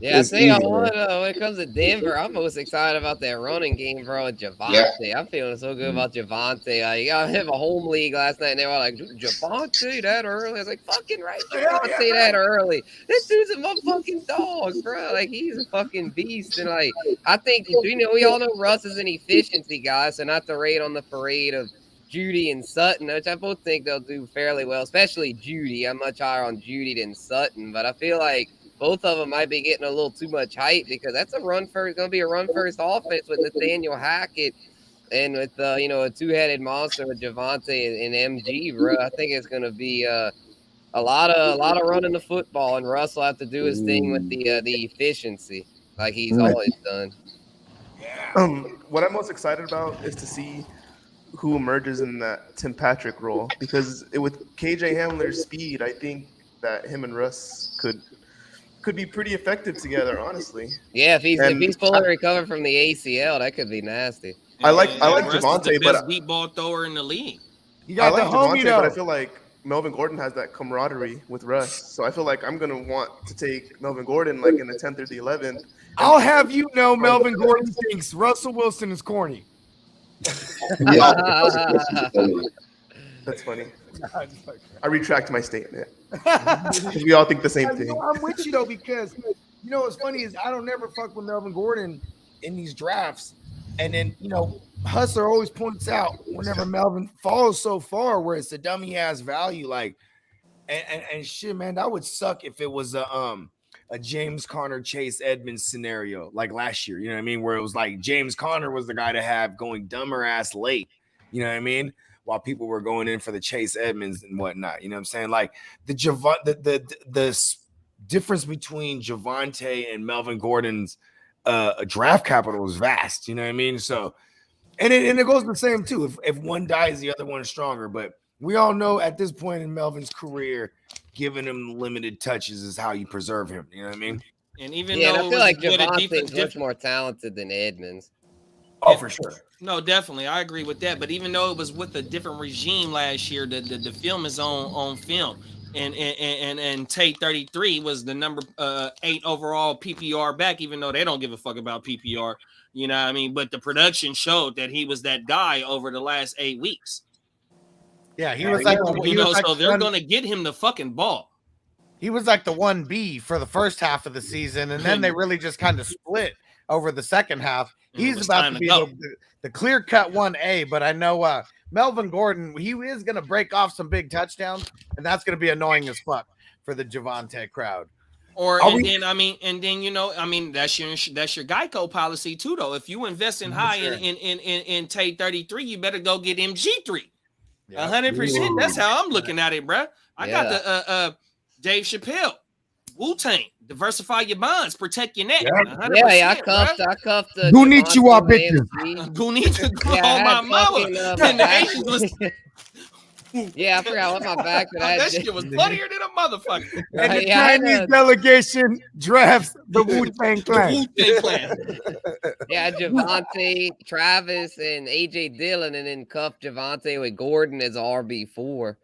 Yeah, I It's think easy, when it comes to Denver, I'm most excited about that running game, bro, with Javonte. Yeah. I'm feeling so good about Javonte. You got him a home league last night, and they were like, Javonte that early? I was like, fucking right, Javonte that early. This dude's a motherfucking dog, bro. Like, he's a fucking beast. And, like, I think, we all know Russ is an efficiency guy, so not to rate on the parade of Judy and Sutton, which I both think they'll do fairly well, especially Judy. I'm much higher on Judy than Sutton, but I feel like both of them might be getting a little too much hype because that's going to be a run first offense with Nathaniel Hackett and with a two-headed monster with Javonte and MG, bro. I think it's going to be a lot of running the football, and Russ will have to do his thing with the efficiency like he's always done. What I'm most excited about is to see who emerges in that Tim Patrick role, because with KJ Hamler's speed, I think that him and Russ could be pretty effective together, honestly. Yeah, if he's fully recovered from the ACL, that could be nasty. I like Javonte, but deep ball thrower in the league. You got the homie though. But I feel like Melvin Gordon has that camaraderie with Russ, so I feel like I'm gonna want to take Melvin Gordon like in the 10th or the 11th. I'll have you know, Melvin Gordon thinks Russell Wilson is corny. That's funny. I retract my statement. We all think the same thing. I'm with you though, because what's funny is I don't never fuck with Melvin Gordon in these drafts, and then Hustler always points out whenever Melvin falls so far where it's a dummy ass value, like and shit, man, that would suck if it was a James Conner Chase Edmonds scenario like last year. You know what I mean? Where it was like James Conner was the guy to have going dumber ass late. You know what I mean? While people were going in for the Chase Edmonds and whatnot. You know what I'm saying? Like the difference between Javonte and Melvin Gordon's draft capital is vast. You know what I mean? So, and it goes the same too. If one dies, the other one is stronger. But we all know at this point in Melvin's career, giving him limited touches is how you preserve him. You know what I mean? And even Yeah, though I feel like Javonte is much more talented than Edmonds. Oh, for sure. No, definitely. I agree with that. But even though it was with a different regime last year, the film is on film. And Tate 33 was the number 8 overall PPR back, even though they don't give a fuck about PPR. You know what I mean? But the production showed that he was that guy over the last 8 weeks. Yeah, he was like so they're going to get him the fucking ball. He was like the 1B for the first half of the season, and then they really just kind of split over the second half. He's about to be the clear-cut 1A, but I know Melvin Gordon, he is going to break off some big touchdowns, and that's going to be annoying as fuck for the Javonte crowd. That's your Geico policy too, though. If you invest in high in Tate 33, you better go get MG3. 100%. That's how I'm looking at it, bro. I got the Dave Chappelle, Wu-Tang. Diversify your bonds, protect your neck. I cuffed. Konnichiwa, bitches. Konnichiwa, my mama. And the Asians was. Yeah, I forgot what my back. That shit was funnier than a motherfucker. And the Chinese delegation drafts the Wu-Tang Clan. Yeah, Javonte, Travis, and AJ Dillon, and then cuffed Javonte with Gordon as RB4.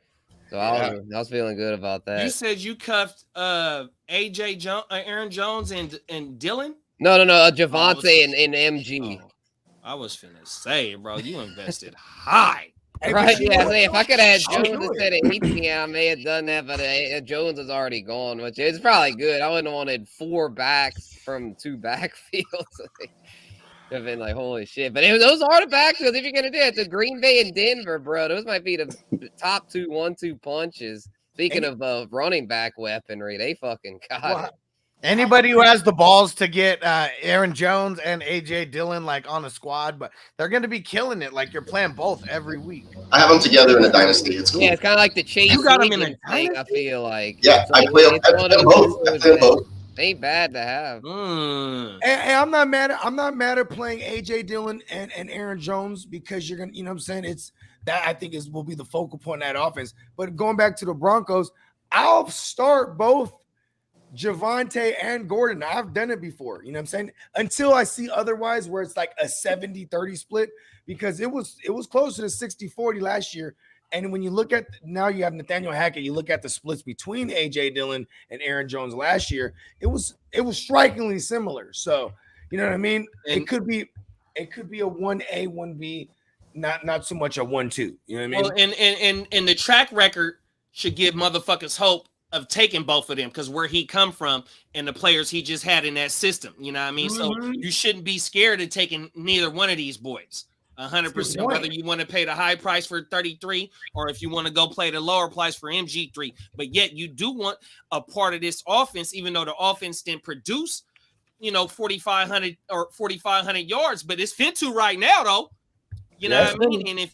So I was feeling good about that. You said you cuffed AJ Jones, Aaron Jones, and Dillon? No, Javonte and MG. I was finna say, bro, you invested high. Right, yeah. If I could have had Jones instead of Ethan, I may have done that, but Jones is already gone, which is probably good. I wouldn't have wanted 4 backs from 2 backfields. Have been like, holy shit. But those are the backfields. If you're going to do it, the Green Bay and Denver, bro, those might be the top 2 1-2 punches. Speaking of running back weaponry, they fucking got it. Anybody who has the balls to get Aaron Jones and AJ Dillon like on a squad, but they're going to be killing it. Like you're playing both every week. I have them together in a dynasty. It's cool. Yeah, it's kind of like the Chase. You got them in a thing, I feel like. Yeah, I play them both. Ain't bad to have. Hey, I'm not mad at playing AJ Dillon and Aaron Jones because you're gonna, you know what I'm saying? It's that I think will be the focal point of that offense. But going back to the Broncos, I'll start both Javonte and Gordon. I've done it before, you know what I'm saying? Until I see otherwise, where it's like a 70-30 split, because it was closer to 60-40 last year. And when you look at now, you have Nathaniel Hackett. You look at the splits between AJ Dillon and Aaron Jones last year. It was strikingly similar. So you know what I mean. And it could be a 1A, 1B, not so much a 1-2. You know what I mean? Well, and the track record should give motherfuckers hope of taking both of them because where he come from and the players he just had in that system. You know what I mean? So you shouldn't be scared of taking neither one of these boys. 100%, whether you want to pay the high price for 33 or if you want to go play the lower price for MG3, but yet you do want a part of this offense, even though the offense didn't produce, 4,500 or 4,500 yards, but it's fit to right now though. You know what I mean? And if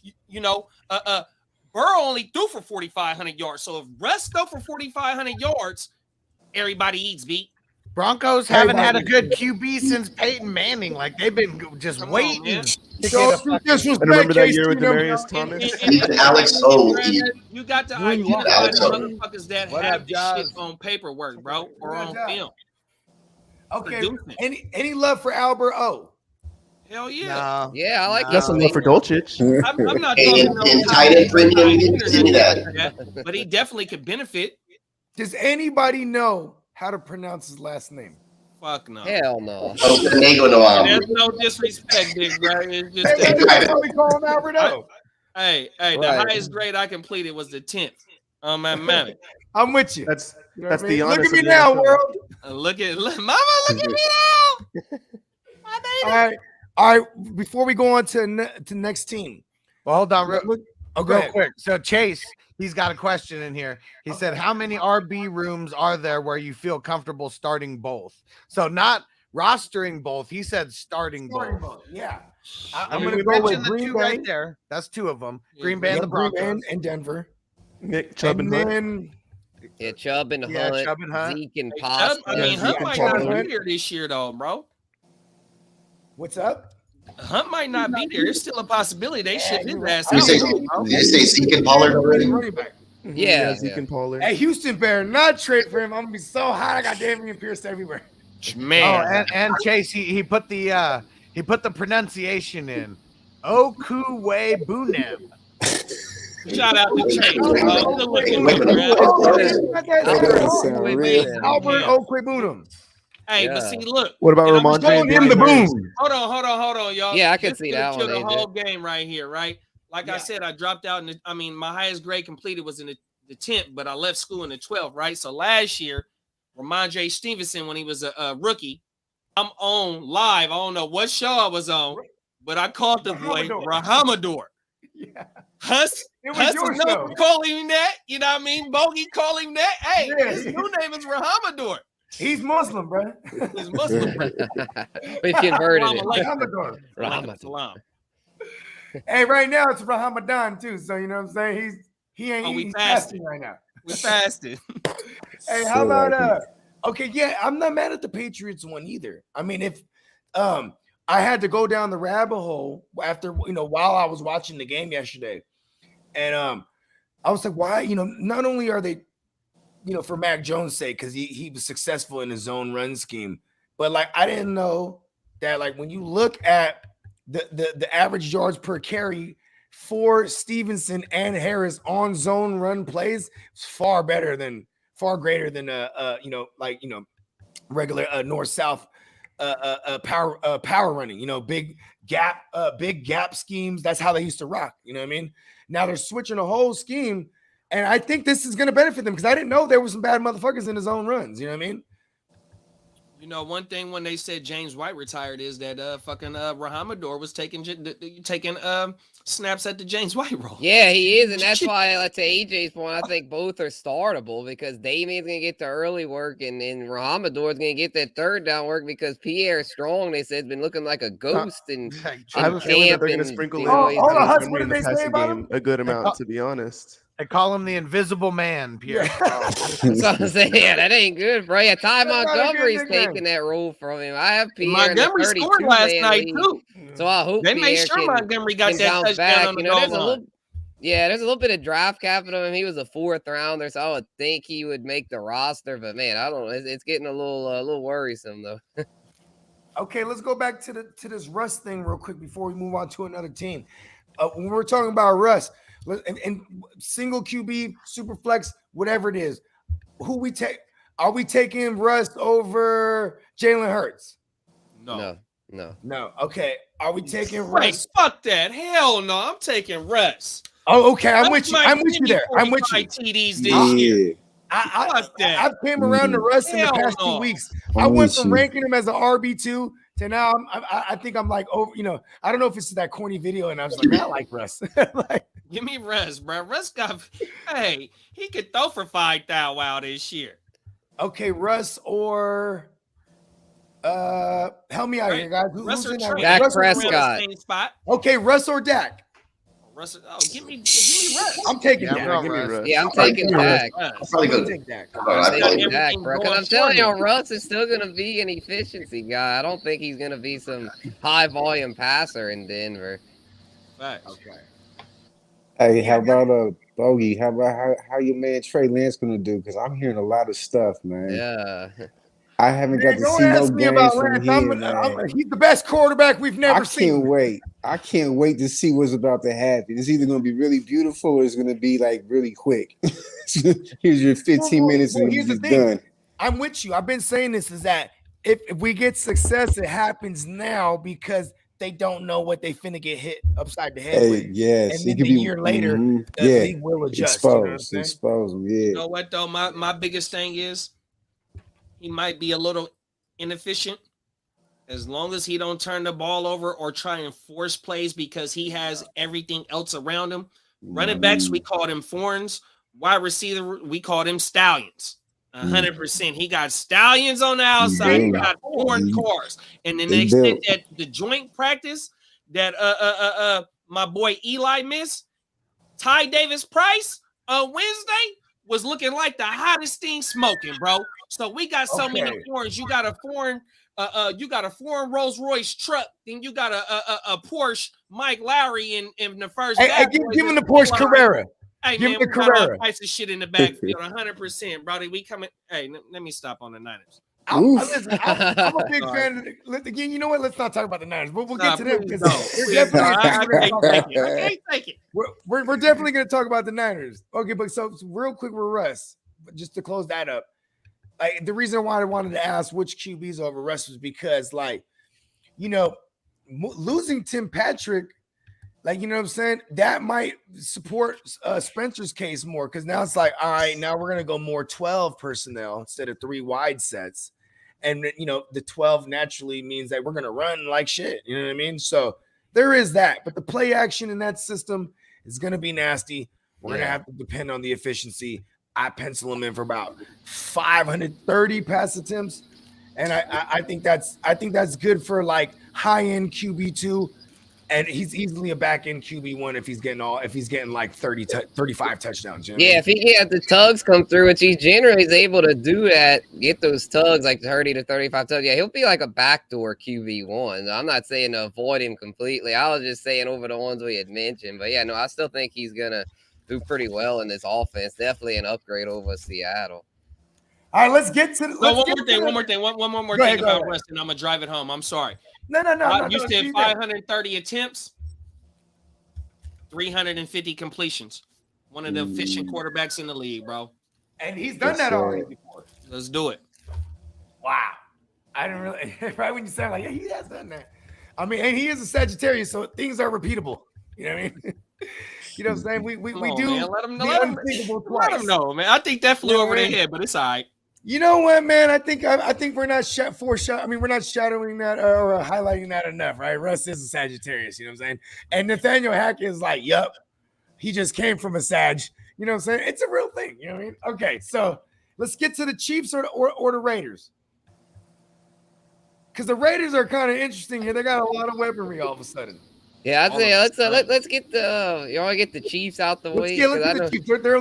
Burrow only threw for 4,500 yards, so if Russ threw for 4,500 yards, everybody eats beat. Broncos haven't had a good QB since Peyton Manning. Like they've been just waiting. I remember that year with Demaryius Thomas. Alex You got to identify the motherfuckers that have this shit on paperwork, bro, or on film. Okay. Any love for Albert O? Hell yeah. No, yeah, I like that's some love for Dolchich. I'm not talking tight end premium, but he definitely could benefit. Does anybody know how to pronounce his last name? Fuck no. Hell no. There's no disrespect, big bro. It's just that's why we call him Albert O. Hey, the highest grade I completed was the 10th on mathematics. I'm with you. That's you know the Look at me now, world. Mama, look at me now. All right. Before we go on to next team. Well, hold on real ahead. quick. So Chase, he's got a question in here. He said, how many RB rooms are there where you feel comfortable starting both? So not rostering both. He said starting both. Yeah. I'm going to go with Green Bay right there. That's 2 of them. Green Bay and the Broncos. And Denver. Nick, Chubb, and then Chubb and Hunt. Zeke and Pasta. Hunt might not be here this year though, bro. What's up? Hunt might not be there. There's still a possibility they ship his ass out. Did you say Zeke and Pollard already? Yeah, Zeke and Pollard. Hey, Houston better not trade for him. I'm gonna be so hot. I got Dameon Pierce everywhere. Man. And Chase, he put the pronunciation in. Okuwe Bunem. Shout out to Chase. Albert Okwebunam. Hey, but see, look. What about Ramondre? Him the boom. Hold on, y'all. Yeah, I can see that one. The whole game right here, right? Like I said, I dropped out. My highest grade completed was in the 10th, but I left school in the 12th, right? So last year, Ramondre Stevenson, when he was a rookie, I'm on live. I don't know what show I was on, but I called the boy Rahamador. Yeah. Hus was known calling him that. You know what I mean? Bogey call him that. Hey, his new name is Rahamador. He's Muslim, bro. He's Muslim. We converted it. Rahamador. Salam. Hey, right now it's Ramadan too, so you know what I'm saying. He's fasting right now. We fasted. Hey, how about okay, yeah, I'm not mad at the Patriots one either. I mean, if I had to go down the rabbit hole after while I was watching the game yesterday, and I was like, why? Not only are they, for Mac Jones' sake, because he was successful in his zone run scheme, but like I didn't know that like when you look at the average yards per carry for Stevenson and Harris on zone run plays, it's far greater than regular north-south power running, big gap schemes. That's how they used to rock. You know what I mean? Now they're switching a whole scheme, and I think this is going to benefit them because I didn't know there were some bad motherfuckers in his own runs. You know what I mean? One thing when they said James White retired is that fucking Rahamador was taking snaps at the James White role. Yeah, he is, and that's why, to AJ's point, I think both are startable because Damien's gonna get the early work, and Rahamador's gonna get that third down work because Pierre Strong, they said, has been looking like a ghost. And I have a feeling that they're gonna sprinkle in the passing game a good amount, to be honest. They call him the Invisible Man, Pierre. That's what I'm saying. Yeah, that ain't good, bro. Yeah, Ty Montgomery's taking that role from him. I have Pierre. Montgomery scored last night too. So I hope they made sure Montgomery got that touchdown on the goal line. There's a little bit of draft capital, and he was a 4th rounder, so I would think he would make the roster. But man, I don't know. It's getting a little worrisome though. Okay, let's go back to this Russ thing real quick before we move on to another team. When we're talking about Russ. And single QB, super flex, whatever it is, who we take? Are we taking Russ over Jalen Hurts? No. Okay. Are we taking Russ? Fuck that. Hell no. I'm taking Russ. Oh, okay. I'm with you. I'm with you there. I'm with you. TDs this year. I've came around to Russ in the past 2 weeks. I went from ranking him as an RB2 to now I think I'm like over. I don't know if it's that corny video, and I was like, I like Russ. Give me Russ, bro. Russ he could throw for 5,000 wow this year. Okay, Russ or help me out here, guys. Russ or Dak Prescott. Okay, Russ or Dak. Russ, give me Russ. I'm taking Dak. I'm taking Dak. I'm probably going to take Dak, bro. Because I'm telling you, Russ is still going to be an efficiency guy. I don't think he's going to be some high volume passer in Denver. Facts. Okay. Hey, how about Bogey? How about how your man Trey Lance gonna do? Because I'm hearing a lot of stuff, man. Yeah. I haven't got to see no games from him, man. He's the best quarterback we've never seen. I can't wait to see what's about to happen. It's either going to be really beautiful or it's going to be like really quick. Here's your 15 minutes and he's done. I'm with you. I've been saying this is that if we get success, it happens now because they don't know what they finna get hit upside the head with. Yes, and then a year later, they will adjust. Expose them. Yeah. You know what though? My biggest thing is he might be a little inefficient as long as he don't turn the ball over or try and force plays because he has everything else around him. Running backs, we called him Forns. Wide receiver, we called him Stallions. 100%. He got Stallions on the outside. He got foreign cars. And then they said that the joint practice that my boy Eli missed, Ty Davis Price on Wednesday was looking like the hottest thing smoking, bro. So we got so many foreigns. You got a foreign Rolls Royce truck, then you got a Porsche Mike Lowry in the first. Hey, give him the Porsche Carrera. Hey, give man, him the Carrera. All types of shit in the backfield, 100%, brother. We coming. Hey, let me stop on the Niners. I'm a big fan of it. Again, you know what? Let's not talk about the Niners. We'll get to them because we're definitely going to talk about the Niners. Okay, but so real quick with Russ, just to close that up. Like the reason why I wanted to ask which QBs over Russ was because, losing Tim Patrick, you know what I'm saying? That might support Spencer's case more because now it's like, all right, now we're going to go more 12 personnel instead of 3 wide sets. And, the 12 naturally means that we're going to run like shit. You know what I mean? So there is that. But the play action in that system is going to be nasty. We're going to have to depend on the efficiency. I pencil him in for about 530 pass attempts. And I think that's good for high-end QB2. And he's easily a back end QB1 if he's getting like 35 touchdowns. You know yeah, if he had the tugs come through, which he generally is able to do that, get those tugs like 30 to 35 tugs. Yeah, he'll be like a backdoor QB1. I'm not saying to avoid him completely. I was just saying over the ones we had mentioned. But yeah, no, I still think he's gonna do pretty well in this offense. Definitely an upgrade over Seattle. All right, let's get to. One more thing about Russ, and I'm gonna drive it home. I'm sorry. No. You said 530 attempts, 350 completions. One of the efficient quarterbacks in the league, bro. And he's done that already before. Let's do it. Wow. I didn't really right when you sound like, yeah, he has done that. I mean, and he is a Sagittarius, so things are repeatable. You know what I mean? You know what I'm saying? We do man. Let him know, man. I think that flew over their head, but it's all right. You know what, man? I think we're not we're not shadowing that or highlighting that enough, right? Russ is a Sagittarius, you know what I'm saying? And Nathaniel Hackett is like, yup, he just came from a Sag. You know what I'm saying? It's a real thing. You know what I mean? Okay, so let's get to the Chiefs or the Raiders. Because the Raiders are kind of interesting here. They got a lot of weaponry all of a sudden. Yeah, I'd say let's get the you want to get the Chiefs out the way. They're a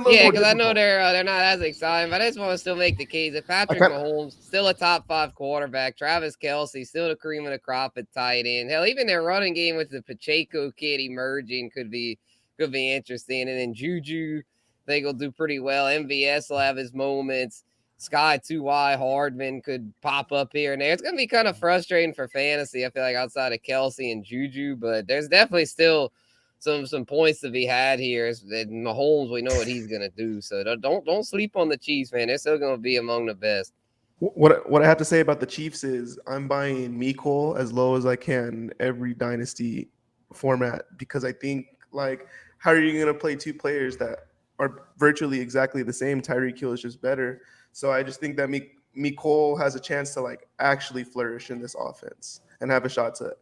little more because I know they're not as exciting, but I just want to still make the case that Patrick Mahomes still a top 5 quarterback, Travis Kelce still the cream of the crop at tight end. Hell, even their running game with the Pacheco kid emerging could be interesting, and then Juju I think he'll do pretty well. MVS will have his moments. Sky 2Y Hardman could pop up here and there. It's going to be kind of frustrating for fantasy, I feel like, outside of Kelce and Juju, but there's definitely still some points to be had here. And Mahomes, we know what he's going to do. So don't sleep on the Chiefs, man. They're still going to be among the best. What I have to say about the Chiefs is I'm buying Mecole as low as I can every dynasty format because I think, like, how are you going to play two players that are virtually exactly the same? Tyreek Hill is just better. So I just think that Mecole has a chance to like actually flourish in this offense and have a shot to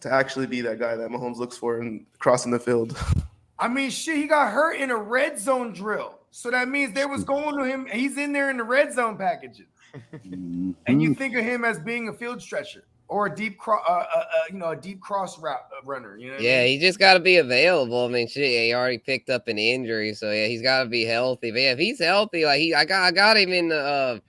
actually be that guy that Mahomes looks for and crossing the field. I mean, shit, he got hurt in a red zone drill. So that means they was going to him. He's in there in the red zone packages. And you think of him as being a field stretcher or a deep cross route runner. You know what I mean? He just got to be available. I mean, shit, he already picked up an injury, so yeah, he's got to be healthy. But yeah, if he's healthy, like I got him in the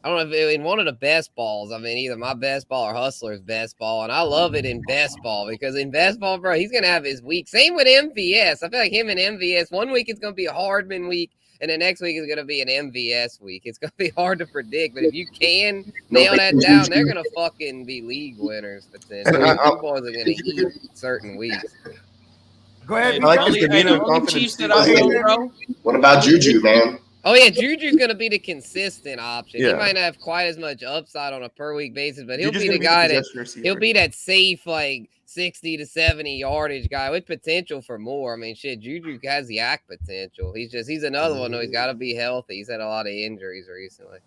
I don't know if in one of the best balls. I mean, either my best ball or Hustler's best ball, and I love it in best ball because in best ball, bro, he's gonna have his week. Same with MVS. I feel like him and MVS. 1 week it's gonna be a Hardman week. And the next week is going to be an MVS week. It's going to be hard to predict, but if you can nail that down, they're going to fucking be league winners. Potentially, two boys are going to eat certain weeks. Go ahead. What about Juju, man? Oh yeah, Juju's going to be the consistent option. Yeah. He might not have quite as much upside on a per week basis, but he'll be the guy he'll be that safe like 60 to 70 yardage guy with potential for more. I mean, shit, Juju has yak potential. He's another one though. He's got to be healthy. He's had a lot of injuries recently.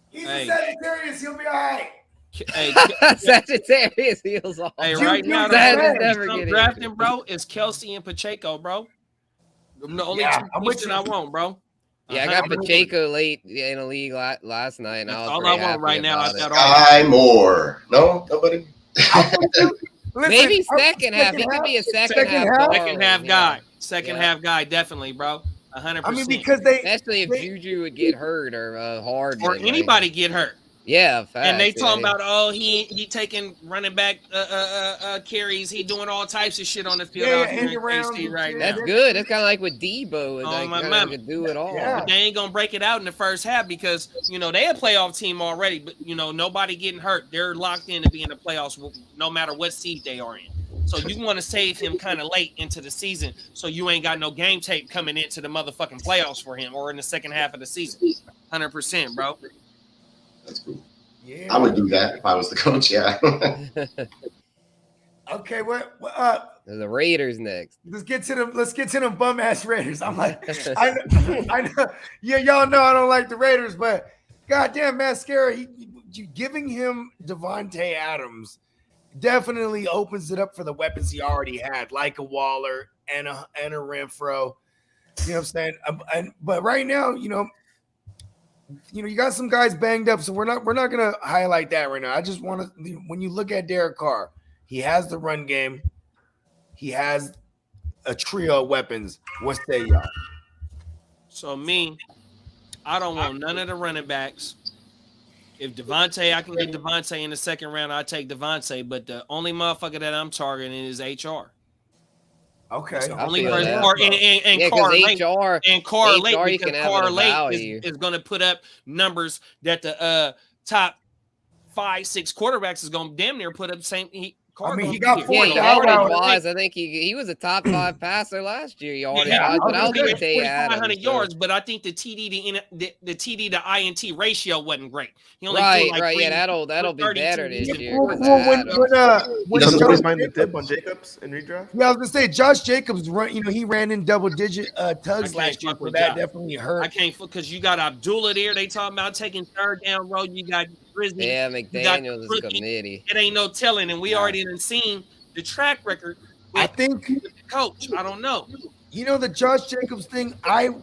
He's a Sagittarius. He'll be all right. Hey, Sagittarius heals off. Hey, right now, I'm drafting, bro, is Kelce and Pacheco, bro. The only two pieces I want, bro. Yeah, I got Pacheco late in the league last night. And that's all I want right now. More. No, nobody. Maybe second half. He could be a second half guy. Second half guy, definitely, bro. 100%. I mean, because especially if Juju would get hurt or hard or anybody get hurt. Yeah, facts, and they talking about he taking running back carries, he doing all types of shit on the field out here in KC right now. That's good. That's kind of like with Debo. Could do it all. Yeah. But they ain't gonna break it out in the first half because they a playoff team already, but nobody getting hurt. They're locked in to be in the playoffs no matter what seed they are in. So you want to save him kind of late into the season, so you ain't got no game tape coming into the motherfucking playoffs for him or in the second half of the season. 100%, bro. That's cool. Yeah, I would do that if I was the coach. Yeah. Okay, what? The Raiders next. Let's get to them bum ass Raiders. I'm like, I know. Yeah, y'all know I don't like the Raiders, but goddamn Mascara, you giving him Devontae Adams definitely opens it up for the weapons he already had, like a Waller and a Renfro. You know what I'm saying? But right now, you got some guys banged up, so we're not gonna highlight that right now. I just want to, when you look at Derek Carr, he has the run game. he has a trio of weapons. What say y'all? So I don't want none of the running backs. If I can get Devontae in the second round, I take Devontae. But the only motherfucker that I'm targeting is HR. Okay. Only person, and correlate because correlate is going to put up numbers that the top 5-6 quarterbacks is going to damn near put up the same. He got 4,000 wise. I think he was a top 5 passer last year. Yardage wise, but I'll give it to 4,500 yards. But I think the TD to INT ratio wasn't great. He only that'll be better this year. When Josh mind the dip on Jacobs in redraft? Yeah, I was gonna say Josh Jacobs he ran in double-digit tugs last year, so that definitely hurt. I can't because you got Abdullah there. They talking about taking third down road. You got Grizzly. Yeah, McDaniels is committee. It ain't no telling, and we already done seen the track record. I think the coach. I don't know. You know the Josh Jacobs thing. I've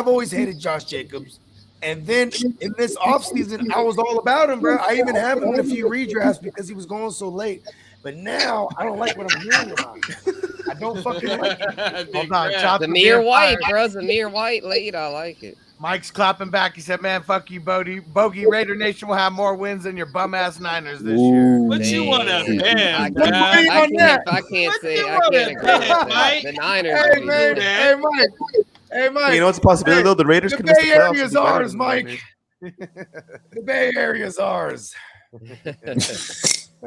always hated Josh Jacobs, and then in this offseason, I was all about him, bro. I even have him in a few redrafts because he was going so late. But now I don't like what I'm hearing about him. I don't fucking like it. Hold on, Zamir White, bro. Zamir White late. I like it. Mike's clapping back. He said, "Man, fuck you, Bogey. Raider Nation will have more wins than your bum ass Niners this year." What you want to bet? I can't agree with that. The Niners. Hey, Mike. You know what's a possibility though? The Raiders could miss the Bay playoffs. Area is ours, Mike. The Bay Area is ours.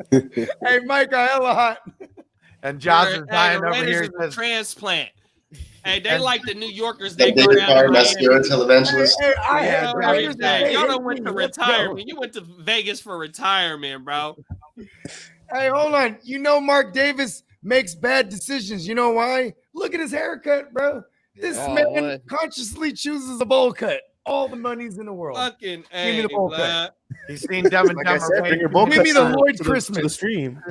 Hey, Mike, I hella hot. And Josh is dying over Raiders here. Is a transplant. Hey, they like the New Yorkers. They They go down mascara televangelist. Y'all don't went to retirement. You went to Vegas for retirement, bro. Hey, hold on. You know Mark Davis makes bad decisions. You know why? Look at his haircut, bro. This man consciously chooses a bowl cut. All the money's in the world. Fucking give me the bowl cut. He's seen Dumb and Dumber. Give me the Lloyd Christmas. To the stream.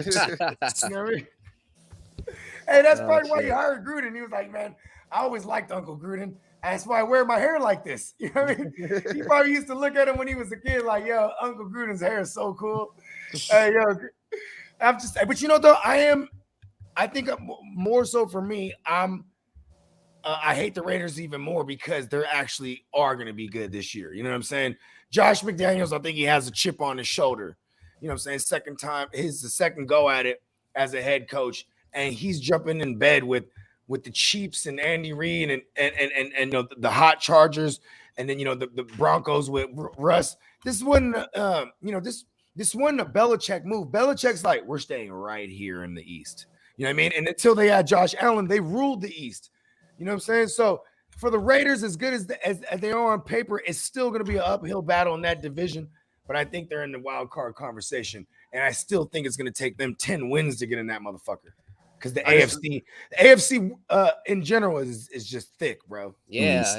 Hey, that's probably why you hired Gruden. He was like, man, I always liked Uncle Gruden. That's why I wear my hair like this. You know what I mean? He probably used to look at him when he was a kid like, yo, Uncle Gruden's hair is so cool. Hey, yo, I'm just, but you know, though, I think more so for me, I hate the Raiders even more because they're actually are going to be good this year. You know what I'm saying? Josh McDaniels, I think he has a chip on his shoulder. You know what I'm saying? The second go at it as a head coach. And he's jumping in bed with the Chiefs and Andy Reid and you know, the hot Chargers, and then you know the Broncos with Russ. This wasn't this wasn't a Belichick move. Belichick's like, we're staying right here in the East. You know what I mean? And until they had Josh Allen, they ruled the East. You know what I'm saying? So for the Raiders, as good as they are on paper, it's still going to be an uphill battle in that division. But I think they're in the wild card conversation, and I still think it's going to take them 10 wins to get in that motherfucker. Because the AFC in general is just thick, bro. Yeah, it's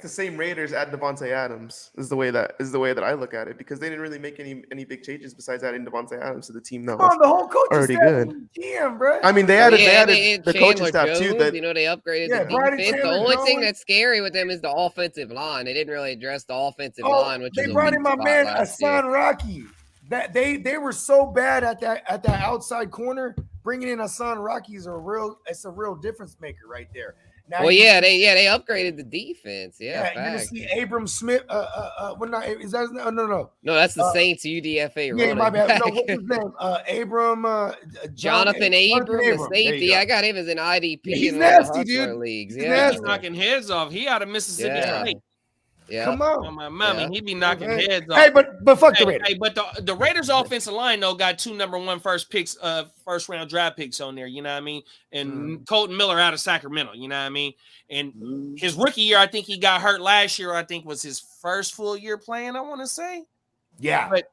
the same Raiders at Devontae Adams is the way that I look at it, because they didn't really make any big changes besides adding Devontae Adams to the team. No, the whole coach already good. Damn, bro. I mean, they added the coaching staff too. That, you know, they upgraded the defense. The only thing that's scary with them is the offensive line. They didn't really address the offensive line, which they brought in my man Hassan Rocky. That they were so bad at that outside corner. Bringing in Hassan Rocky is a real difference maker right there. Now they upgraded the defense. Yeah, you're gonna see Abram Smith. No, that's the Saints UDFA. Yeah, my bad. No, what's his name? Abram. Jonathan Abram, the safety. I got him as an IDP. He's nasty, dude. Leagues. He's knocking heads off. He out of Mississippi State. Yeah. Come on. My mommy, he be knocking heads off. Hey, but fuck the Raiders. Hey, but the Raiders offensive line though got 2 number 1 first round draft picks on there, you know what I mean? And Colton Miller out of Sacramento, you know what I mean? And his rookie year, I think he got hurt last year. I think was his first full year playing, I want to say. Yeah. But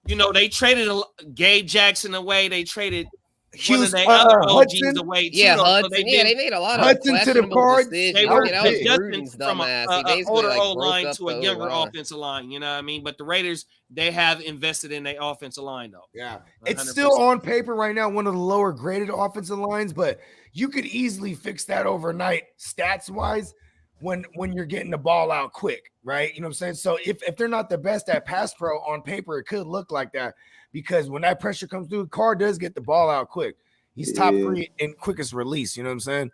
you know, they traded Gabe Jackson away. They traded Hughes, Hudson away too. Yeah, Hudson. So they made a lot of Hudson to the Cards. They were adjusting from an older O-line to a younger offensive line. You know what I mean? But the Raiders, they have invested in their offensive line, though. Yeah, 100%. It's still on paper right now one of the lower graded offensive lines, but you could easily fix that overnight stats wise when you're getting the ball out quick, right? You know what I'm saying? So if they're not the best at pass pro on paper, it could look like that. Because when that pressure comes through, Carr does get the ball out quick. He's top 3 in quickest release. You know what I'm saying?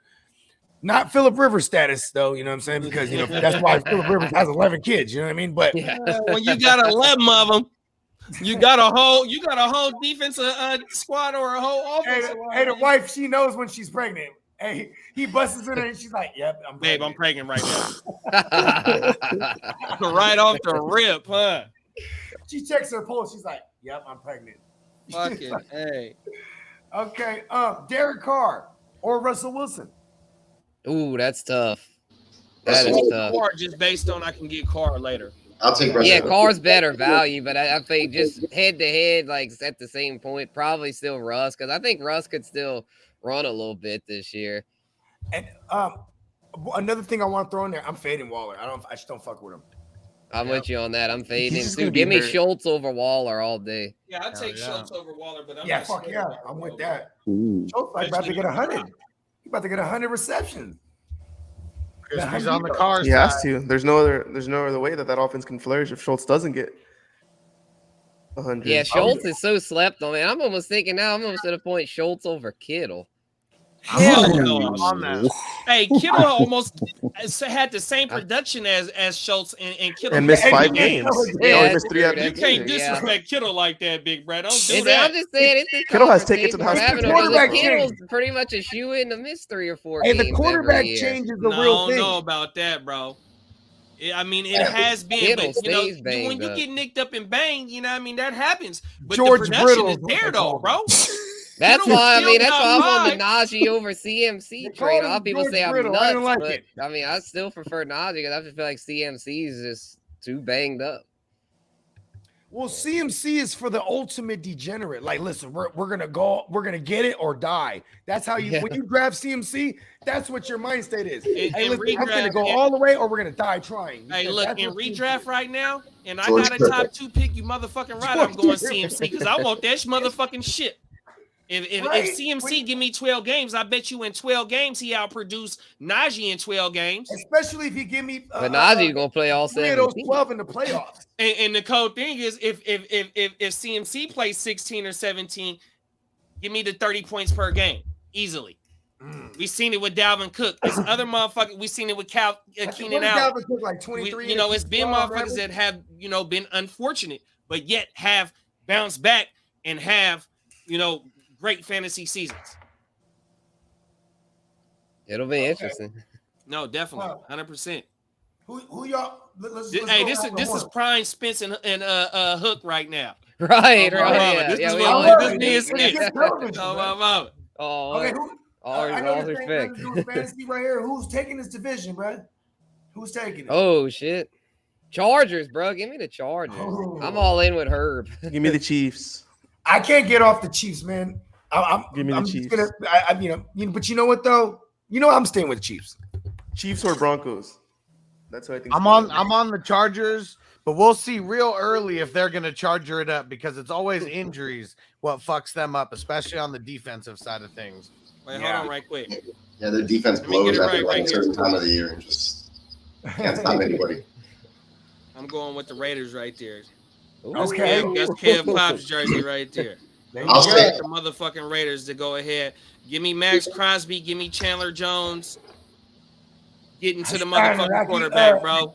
Not Phillip Rivers status, though. You know what I'm saying? Because that's why Phillip Rivers has 11 kids. You know what I mean? But when you got 11 of them, you got a whole defensive squad or a whole offensive. Hey, the wife, she knows when she's pregnant. Hey, he busts in her and she's like, "Yep, I'm pregnant. Babe, I'm pregnant right now." Right off the rip, huh? She checks her pulse. She's like, "Yep, I'm pregnant." Fucking hey. Okay, Derek Carr or Russell Wilson. Ooh, that's tough. That is tough. Carr just based on I can get Carr later. I'll take Russell. Yeah, Carr's better value, but I think just head to head, like at the same point, probably still Russ, because I think Russ could still run a little bit this year. And another thing I want to throw in there, I'm fading Waller. I just don't fuck with him. I'm with you on that. I'm fading too. Give me Schultz over Waller all day. Yeah, I'd take Schultz over Waller, but I'm with that. Schultz like about to get 100. He's about to get 100 receptions. He's on the cars. He has to. There's no other way that offense can flourish if Schultz doesn't get 100. Yeah, Schultz is so slept on. Man, I'm almost thinking now. I'm almost at a point Schultz over Kittle. Hell no. On that. Hey, Kittle almost had the same production as Schultz and Kittle. And missed 5 games. Yeah, missed 3 out of 8. You can't disrespect Kittle like that, big bro. Don't do that. I'm just saying, Kittle has tickets to the hospital. Kittle's pretty much a shoe-in to miss 3 or 4 Hey, games. the quarterback change is the real thing. I don't know about that, bro. I mean, it has been, but when you get nicked up and banged, you know what I mean? That happens. But George the production Brittle is there, though, bro. That's why I'm on the Najee over CMC train. A lot of people say I'm nuts, but I mean, I still prefer Najee because I just feel like CMC is just too banged up. Well, CMC is for the ultimate degenerate. Like, listen, we're gonna get it or die. That's how you when you draft CMC, that's what your mind state is. Hey, listen, I'm gonna go all the way or we're gonna die trying. Hey, look, in redraft right now, and I got a top 2 pick, you motherfucking right. I'm going CMC because I want that motherfucking shit. If CMC give me 12 games, I bet you in 12 games he outproduced Najee in 12 games. Especially if you give me but Najee's gonna play all 7 of those 12 in the playoffs. And the cold thing is if CMC plays 16 or 17, give me the 30 points per game easily. We seen it with Dalvin Cook. This other motherfucker, we seen it with Keenan Allen. Dalvin Cook like 23. It's been motherfuckers that have been unfortunate, but yet have bounced back and have great fantasy seasons. It'll be interesting. No, definitely, 100%. Who y'all? Hey, this is prime Spence and Hook right now. Right. This is what this is. Okay, all respect. Fantasy right here. Who's taking this division, bro? Who's taking it? Oh shit, Chargers, bro. Give me the Chargers. I'm all in with Herb. Give me the Chiefs. I can't get off the Chiefs, man. Give me the Chiefs. But you know what though? I'm staying with the Chiefs. Chiefs or Broncos. That's what I think. I'm on the Chargers, but we'll see real early if they're gonna charger it up because it's always injuries what fucks them up, especially on the defensive side of things. Wait, hold on right quick. Yeah, their defense blows after a certain time of the year and just can't stop anybody. I'm going with the Raiders right there. Okay. That's Kev Pop's jersey right there. I'll say the motherfucking Raiders to go ahead. Give me Max Crosby. Give me Chandler Jones. Getting to the motherfucking quarterback, bro.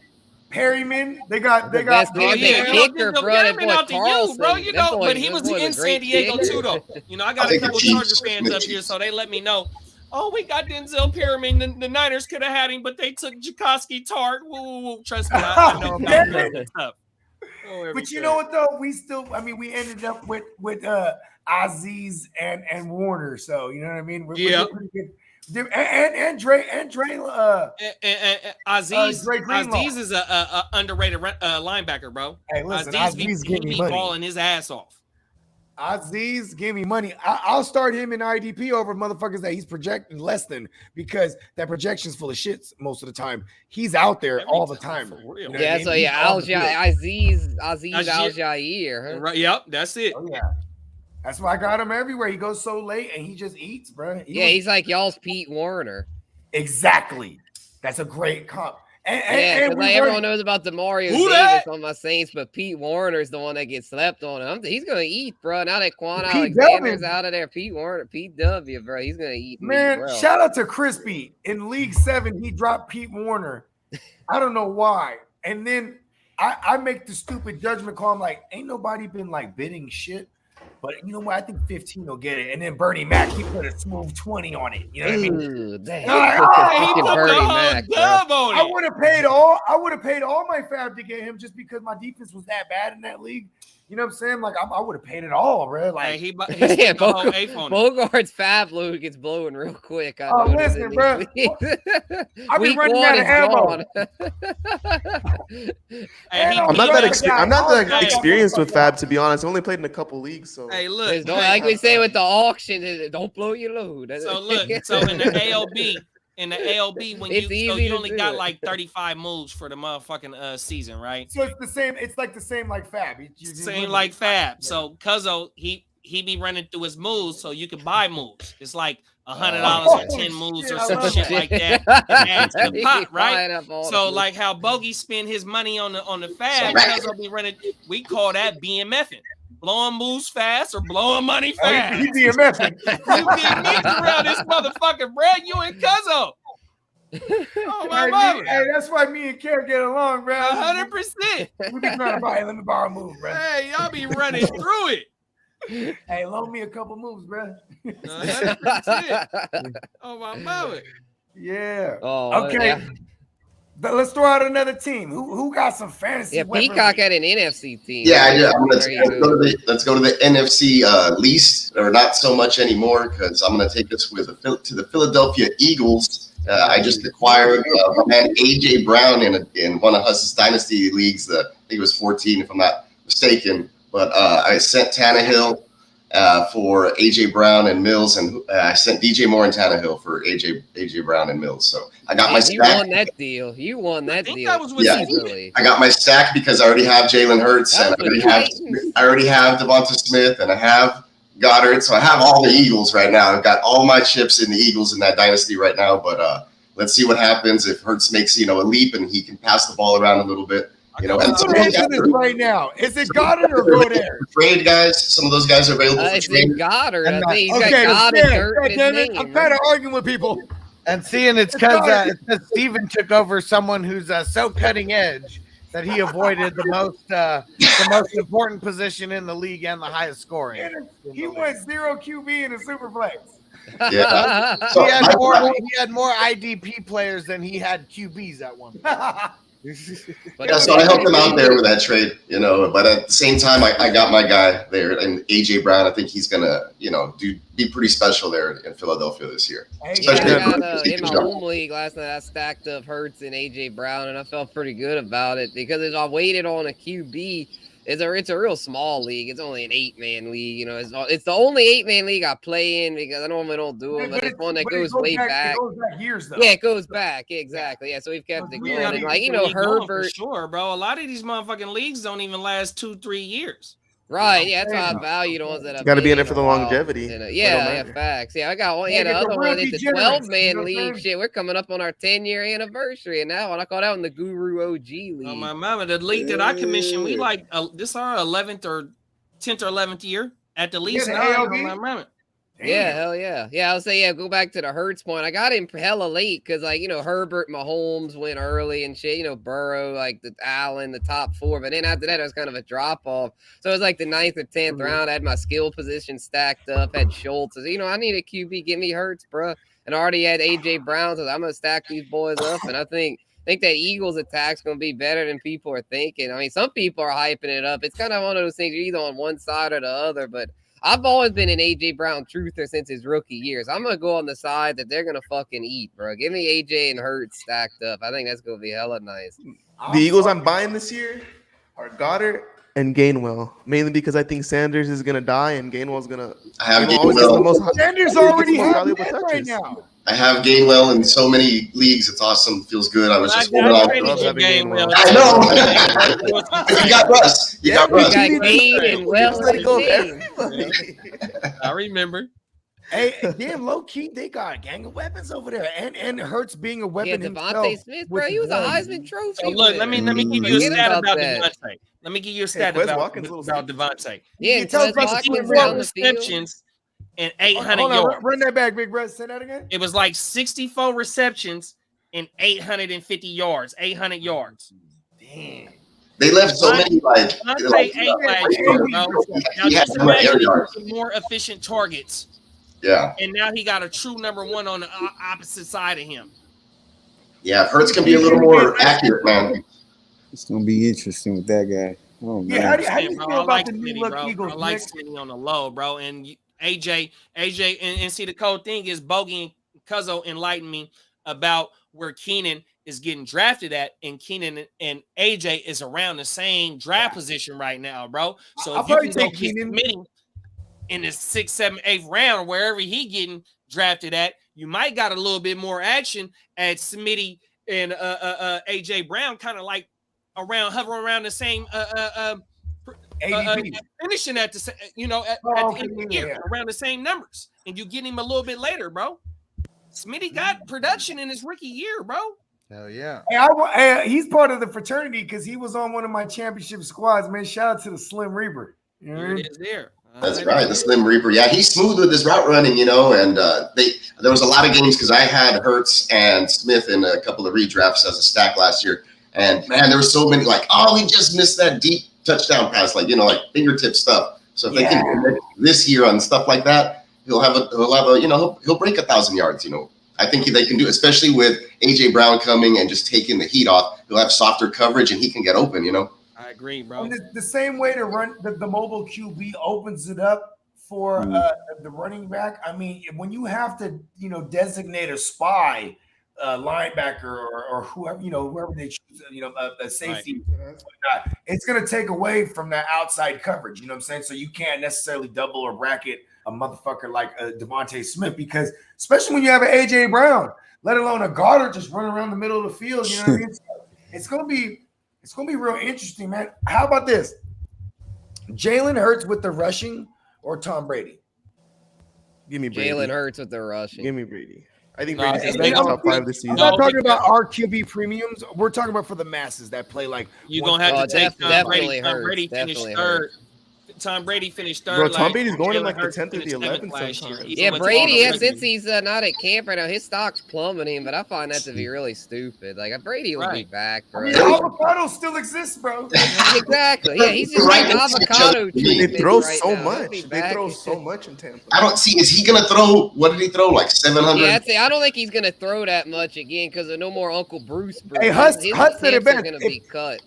Perryman. They got kicker, bro. Perryman out to you, bro. But he was in San Diego too, though. I got a couple Charger fans up here, so they let me know. Oh, we got Denzel Perryman. The Niners could have had him, but they took Jacoski Tart. Woo. Trust me, I know about that. But you know what though? We ended up with Aziz and Warner. So you know what I mean? We're pretty good. And Dre Aziz is a underrated linebacker, bro. Hey, listen, Aziz give me balling his ass off. Aziz, give me money. I'll start him in IDP over motherfuckers that he's projecting less than because that projection's full of shits most of the time. He's out there all the time. You know yeah, so Aziz Al-Jair. Huh? Right, yep, that's it. Oh, yeah. That's why I got him everywhere. He goes so late and he just eats, bro. He's like y'all's Pete Warner. Exactly. That's a great comp. Yeah, because like everyone knows about the Mario Davis on my Saints, but Pete Warner's the one that gets slept on. He's gonna eat, bro. Now that Quan Alexander's out of there, Pete W, bro, he's gonna eat. Man, shout out to Crispy in League 7. He dropped Pete Warner. I don't know why. And then I make the stupid judgment call. I'm like, ain't nobody been like bidding shit. But you know what? I think 15 will get it. And then Bernie Mac, he put a smooth 20 on it. You know what I mean? Damn. Like, He put Bernie Mac, I would have paid all my fab to get him just because my defense was that bad in that league. You know what I'm saying? Like I would have paid it all, bro. Like Bogard's fab load gets blowing real quick. Listen, bro. I've been running out of ammo. I'm not that experienced with fab, to be honest. I only played in a couple leagues. So hey, look, like we say with the auction, don't blow your load. So look, so in the ALB, when you only got like 35 moves for the motherfucking season, right? So it's the same. It's like the same like fab. Same like fab. So Cuzzo, he be running through his moves, so you can buy moves. It's like $100 for 10 moves or some shit like that. And adds to the pot, right? So like how Bogey spend his money on the fab, Cuzzo be running. We call that BMFing. Blowing moves fast or blowing money fast. You BMFing. You BMFing around this motherfucker, Brad. You and Cuzzo. Oh my mother. Hey, that's why me and Kerr get along, bro. 100%. We be trying to buy it. Let me borrow a move, bro. Hey, y'all be running through it. Hey, loan me a couple moves, bro. 100%. Oh my mother. Yeah. Oh, okay. Yeah. But let's throw out another team. Who got some fantasy? Yeah, Peacock had an NFC team. Yeah. Let's go to the NFC least, or not so much anymore, because I'm going to take this to the Philadelphia Eagles. I just acquired my man AJ Brown in one of Huss's dynasty leagues. I think it was 14, if I'm not mistaken. But I sent Tannehill for AJ Brown and Mills, and I sent DJ Moore and Tannehill for AJ Brown and Mills. So I got my stack. You won that deal. That was with easily. I got my stack because I already have Jalen Hurts, and I already have Devonta Smith, and I have Goddard. So I have all the Eagles right now. I've got all my chips in the Eagles in that dynasty right now. But let's see what happens if Hurts makes a leap and he can pass the ball around a little bit. And right now, is it Goddard or Bogard? Trade guys. Some of those guys are available for trade. Goddard. I think he's got Goddard. I'm kind of arguing with people. And seeing it's because Steven took over someone who's so cutting edge that he avoided the most important position in the league and the highest scoring. He went 0 QB in a Superflex. Yeah. So he had more IDP players than he had QBs at one point. So I helped him out there with that trade, but at the same time, I got my guy there, and AJ Brown. I think he's gonna, be pretty special there in Philadelphia this year. In my home league last night, I stacked up Hurts and AJ Brown, and I felt pretty good about it because as I waited on a QB. It's a real small league. It's only an 8-man league. It's the only 8-man league I play in because I normally don't do them. But it's one that goes way back. It goes back years, though. Yeah, it goes back. Exactly. Yeah, so we've kept it going. And Herbert. For sure, bro. A lot of these motherfucking leagues don't even last 2-3 years. Right. Yeah, that's why I value the ones that I've got to be in it for the longevity. Yeah, facts. Yeah, I got one. Yeah, the other one. It's a 12-man league. Shit, we're coming up on our 10-year anniversary, and now I call that one the Guru OG league. Oh my mama, the league that I commissioned, we this our 11th or 10th or 11th year at the least. My mama. Yeah, hell yeah. Yeah, I'll say, go back to the Hurts point. I got him hella late because, Herbert, Mahomes went early and shit. Burrow, the Allen, the top 4. But then after that, it was kind of a drop-off. So it was like the 9th or 10th round. I had my skill position stacked up, had Schultz. I need a QB. Give me Hurts, bro. And I already had A.J. Brown, so I'm going to stack these boys up. And I think that Eagles attack's going to be better than people are thinking. I mean, some people are hyping it up. It's kind of one of those things you're either on one side or the other, but I've always been an A.J. Brown truther since his rookie years. I'm going to go on the side that they're going to fucking eat, bro. Give me A.J. and Hurts stacked up. I think that's going to be hella nice. The Eagles I'm buying this year are Goddard and Gainwell, mainly because I think Sanders is going to die and Gainwell's going to – I have Gainwell. Sanders already has right now. I have Gainwell in so many leagues. It's awesome. Feels good. I was just holding on. I know. You got Russ. You got Russ. I remember. Hey, damn, low key, they got a gang of weapons over there, and Hurts being a weapon himself. Devontae Smith, bro, he was a Heisman Trophy. So look, let me give you a stat about Devontae. Let me give you a stat about Devontae. Yeah, tell us about 64 receptions and 800 yards. Run that back, big bro. Say that again. It was like 64 receptions and 850 yards, 800 yards. Damn. They left so many like now just imagine more efficient targets. Yeah. And now he got a true number one on the opposite side of him. Yeah, Hurts can be a little more accurate, man. It's gonna be interesting with that guy. Oh, man. How do you feel about the Smitty, new look bro. Eagles? I like Smitty on the low, bro. And AJ, and see the cold thing is Bogey and Cuzzo enlightened me about where Keenan is getting drafted at, and Keenan and AJ is around the same draft position right now, bro. So if you can go get Smitty in the 6th, 7th, 8th round, wherever he getting drafted at, you might got a little bit more action at Smitty and AJ Brown, kind of like hovering around the same finishing at the same, at the end of the year, around the same numbers, and you get him a little bit later, bro. Smitty got production in his rookie year, bro. Hell yeah. Hey, he's part of the fraternity because he was on one of my championship squads, man. Shout out to the Slim Reaper. You know it is there. That's right, the Slim Reaper. Yeah, he's smooth with his route running, and there was a lot of games because I had Hurts and Smith in a couple of redrafts as a stack last year. And man, there were so many like, he just missed that deep touchdown pass, like fingertip stuff. So if they can connect this year on stuff like that, he'll break 1,000 yards. I think they can do, especially with AJ Brown coming and just taking the heat off. He'll have softer coverage and he can get open. I agree, bro. And the same way to run the mobile QB opens it up for the running back. I mean, when you have to, designate a spy, linebacker or whoever, whoever they choose, a safety, it's going to take away from that outside coverage. You know what I'm saying? So you can't necessarily double or bracket a motherfucker like Devontae Smith, because especially when you have an AJ Brown, let alone a Goddard just running around the middle of the field. You know what I mean? It's gonna be real interesting, man. How about this? Jalen Hurts with the rushing or Tom Brady? Give me Brady. Jalen Hurts with the rushing. Give me Brady. I think Brady's top 5 this season. I'm not talking about our QB premiums. We're talking about for the masses that play like. You're gonna have to take Tom Brady. Tom Brady finished third. Tom Brady finished third. Bro, Tom Brady's going in like the 10th or the 11th last year. Yeah, Brady, since he's not at camp right now, his stock's plummeting, but I find that to be really stupid. Like, Brady will be back, bro. Avocado still exists, bro. Exactly. Yeah, he's just like avocado. They throw so much. They throw so much in Tampa. I don't see. Is he going to throw? What did he throw? Like 700? Yeah, I don't think he's going to throw that much again because of no more Uncle Bruce. Hey, Hus said it best. Going to be cut.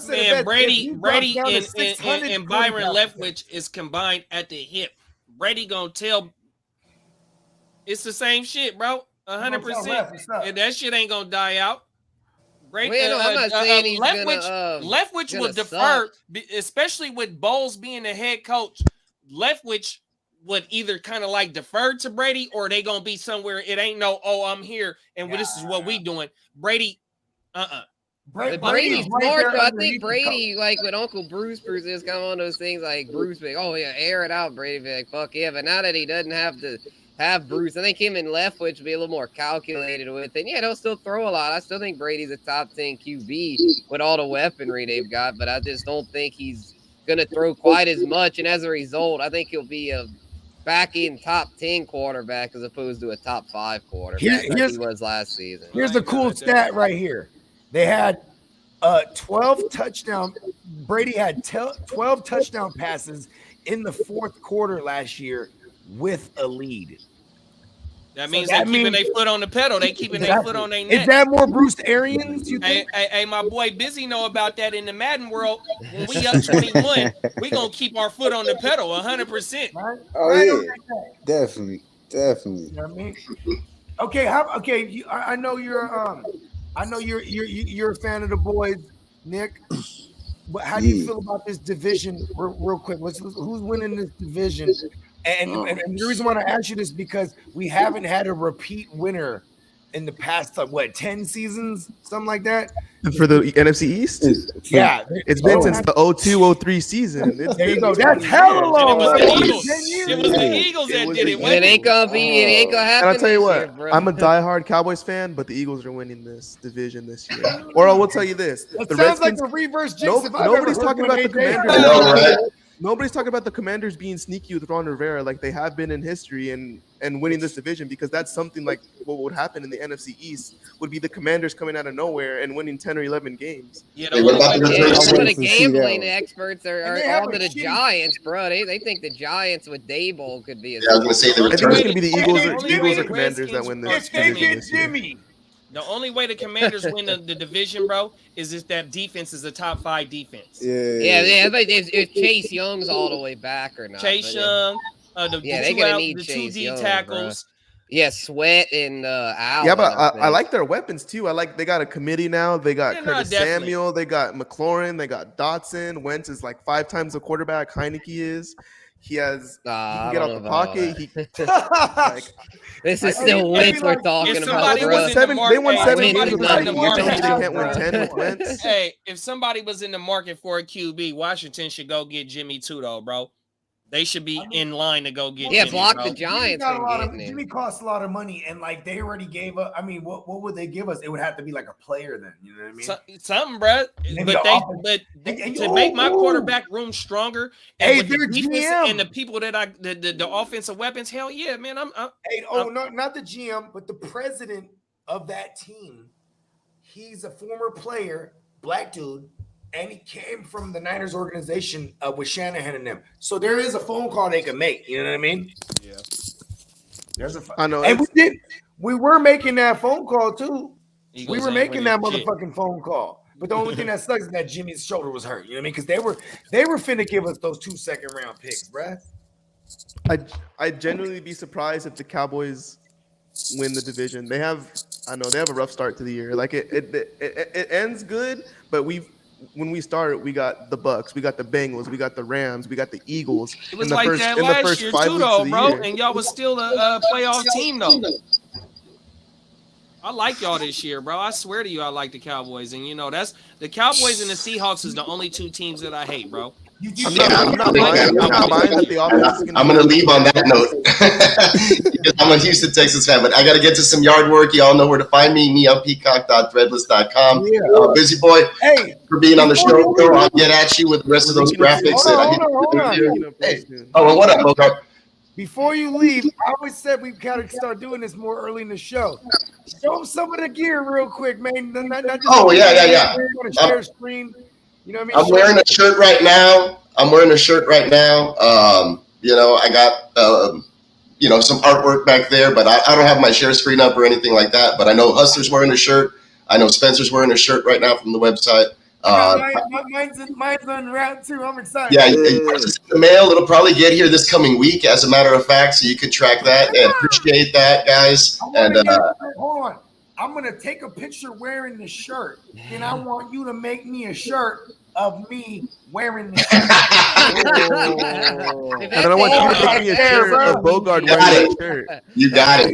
Man, Brady and Byron Leftwich is combined at the hip. Brady gonna tell it's the same shit, bro. 100%. And that shit ain't gonna die out. Brady, I'm not saying he's Leftwich will defer, especially with Bowles being the head coach. Leftwich would either kind of like defer to Brady, or they gonna be somewhere. It ain't no, I'm here and this is what we doing. Brady, Brady's smart, though. I think Brady, like with Uncle Bruce is kind of one of those things like Bruce, like, air it out, Brady, be like, fuck yeah. But now that he doesn't have to have Bruce, I think him and Leftwich be a little more calculated with it. And yeah, they'll still throw a lot. I still think Brady's a top 10 QB with all the weaponry they've got, but I just don't think he's going to throw quite as much. And as a result, I think he'll be a back-end top 10 quarterback as opposed to a top 5 quarterback like he was last season. Here's the cool stat right here. They had 12 touchdown. Brady had 12 touchdown passes in the fourth quarter last year with a lead. That means they're keeping their foot on the pedal. They keeping their foot on their neck. Is that more Bruce Arians? You think? Hey, my boy Busy know about that in the Madden world. When we up 21, we gonna keep our foot on the pedal 100%. Right? Oh yeah, definitely. You know what I mean? Okay, I know you're you're a fan of the boys, Nick. But how do you feel about this division, real quick? Who's winning this division? And the reason why I ask you this is because we haven't had a repeat winner in the past, like, 10 seasons, something like that. For the NFC East? Yeah. It's been since the 02-03 season. There you go. That's hella long. It was the Eagles. 10 years. It was the Eagles that did it. It ain't gonna be. It ain't gonna happen. And I'll tell you this what, year, bro. I'm a diehard Cowboys fan, but the Eagles are winning this division this year. Or I will tell you this: That the sounds Redskins. like a reverse jinx. Nobody's talking about the Commanders. I know, right? Nobody's talking about the Commanders being sneaky with Ron Rivera like they have been in history and winning this division, because that's something like what would happen in the NFC East would be the Commanders coming out of nowhere and winning 10 or 11 games. Yeah, Hey, what about the Yeah, some of the Redskins? gambling experts are And they have on to a the shitty- Giants, bro. They think the Giants with Daboll could be a Yeah, I was gonna say the I think return. it's going to be the Eagles or Redskins Commanders that win this If they division get this year. Jimmy. The only way the Commanders win the division, bro, is if that defense is a top 5 defense. Yeah. But if Chase Young's all the way back or not. Chase but Young, they're gonna need the Chase 2D Young, tackles. yeah, Sweat and Allen. Yeah, but I think. like their weapons too. They got a committee now. They got Yeah, Curtis no, definitely. Samuel. They got McLaurin. They got Dotson. Wentz is like 5 times the quarterback Heineke is. He has. He I can get don't out the know about pocket. that. Like, This is I still mean, Wentz we're like, talking if about, somebody bro. was in the market, they won hey, 7 if games somebody with was in the Heineke. You're telling me market, they can't win 10 with Wentz? hey, if somebody was in the market for a QB, Washington should go get Jimmy too, though, bro. They should be in line to go get Yeah, Jimmy, block bro. the Giants Got a from lot of, getting him. Jimmy costs a lot of money, and like they already gave up. I mean, what would they give us? It would have to be like a player, then. You know what I mean? Something, bro. Maybe But the to make my quarterback room stronger, and Hey, with the their defense GM. and the people that the offensive weapons, hell yeah, man. Hey, not the GM, but the president of that team. He's a former player, black dude, and he came from the Niners organization with Shanahan and them. So there is a phone call they can make. You know what I mean? Yeah. There's a. I know. And we were making that phone call too. Eagles We were ain't making that winning shit. motherfucking phone call. But the only thing that sucks is that Jimmy's shoulder was hurt. You know what I mean? Because they were finna give us those 2 second-round picks, bruh. I'd genuinely be surprised if the Cowboys win the division. They have a rough start to the year. Like it ends good, but when we started, we got the Bucks, we got the Bengals, we got the Rams, we got the Eagles. It was like that last year too, though, bro. And y'all was still a playoff team, though. I like y'all this year, bro. I swear to you, I like the Cowboys, and you know that's the Cowboys and the Seahawks is the only 2 teams that I hate, bro. I'm not buying that the offense is gonna I'm going to leave on that note. Because I'm a Houston Texans fan, but I got to get to some yard work. Y'all know where to find me, neonpeacock.threadless.com. Busy boy, Hey, for being on the show. I'll get at you with the rest of those graphics. Hold on. Hey. Oh, and what up, Bogard? Before you leave, I always said we gotta start doing this more early in the show. Show them some of the gear real quick, man. Not just Oh, yeah. On a share screen. You know what I mean? I'm wearing a shirt right now. You know, I got, some artwork back there, but I don't have my share screen up or anything like that. But I know Hustler's wearing a shirt. I know Spencer's wearing a shirt right now from the website. Mine's on route too. I'm excited. Yeah, it's in the mail. It'll probably get here this coming week, as a matter of fact, so you can track that and appreciate that, guys. And hold on. I'm gonna take a picture wearing the shirt, and I want you to make me a shirt of me wearing the shirt. And then I want you to make me a shirt of Bogard wearing that shirt. You got it.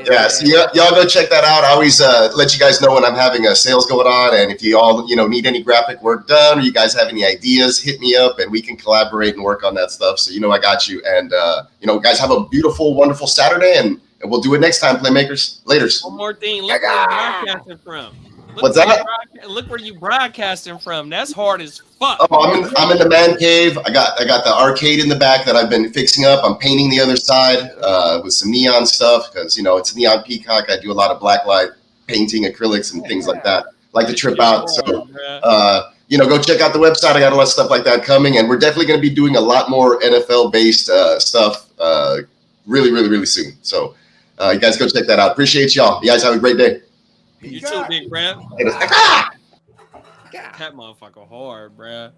Yeah, so y'all go check that out. I always let you guys know when I'm having sales going on, and if you all need any graphic work done, or you guys have any ideas, hit me up, and we can collaborate and work on that stuff. So I got you. And guys, have a beautiful, wonderful Saturday, and we'll do it next time, Playmakers. Laters. One more thing. Look where you're broadcasting from. What's that? Look where you broadcasting from. That's hard as fuck. Oh, I'm in the man cave. I got the arcade in the back that I've been fixing up. I'm painting the other side with some neon stuff because it's neon Peacock. I do a lot of blacklight painting, acrylics, and things like that. Like to trip out. So go check out the website. I got a lot of stuff like that coming, and we're definitely going to be doing a lot more NFL based stuff really, really, really soon. So you guys go check that out. Appreciate y'all. You guys have a great day. You too, big Brad. That motherfucker hard, bruh.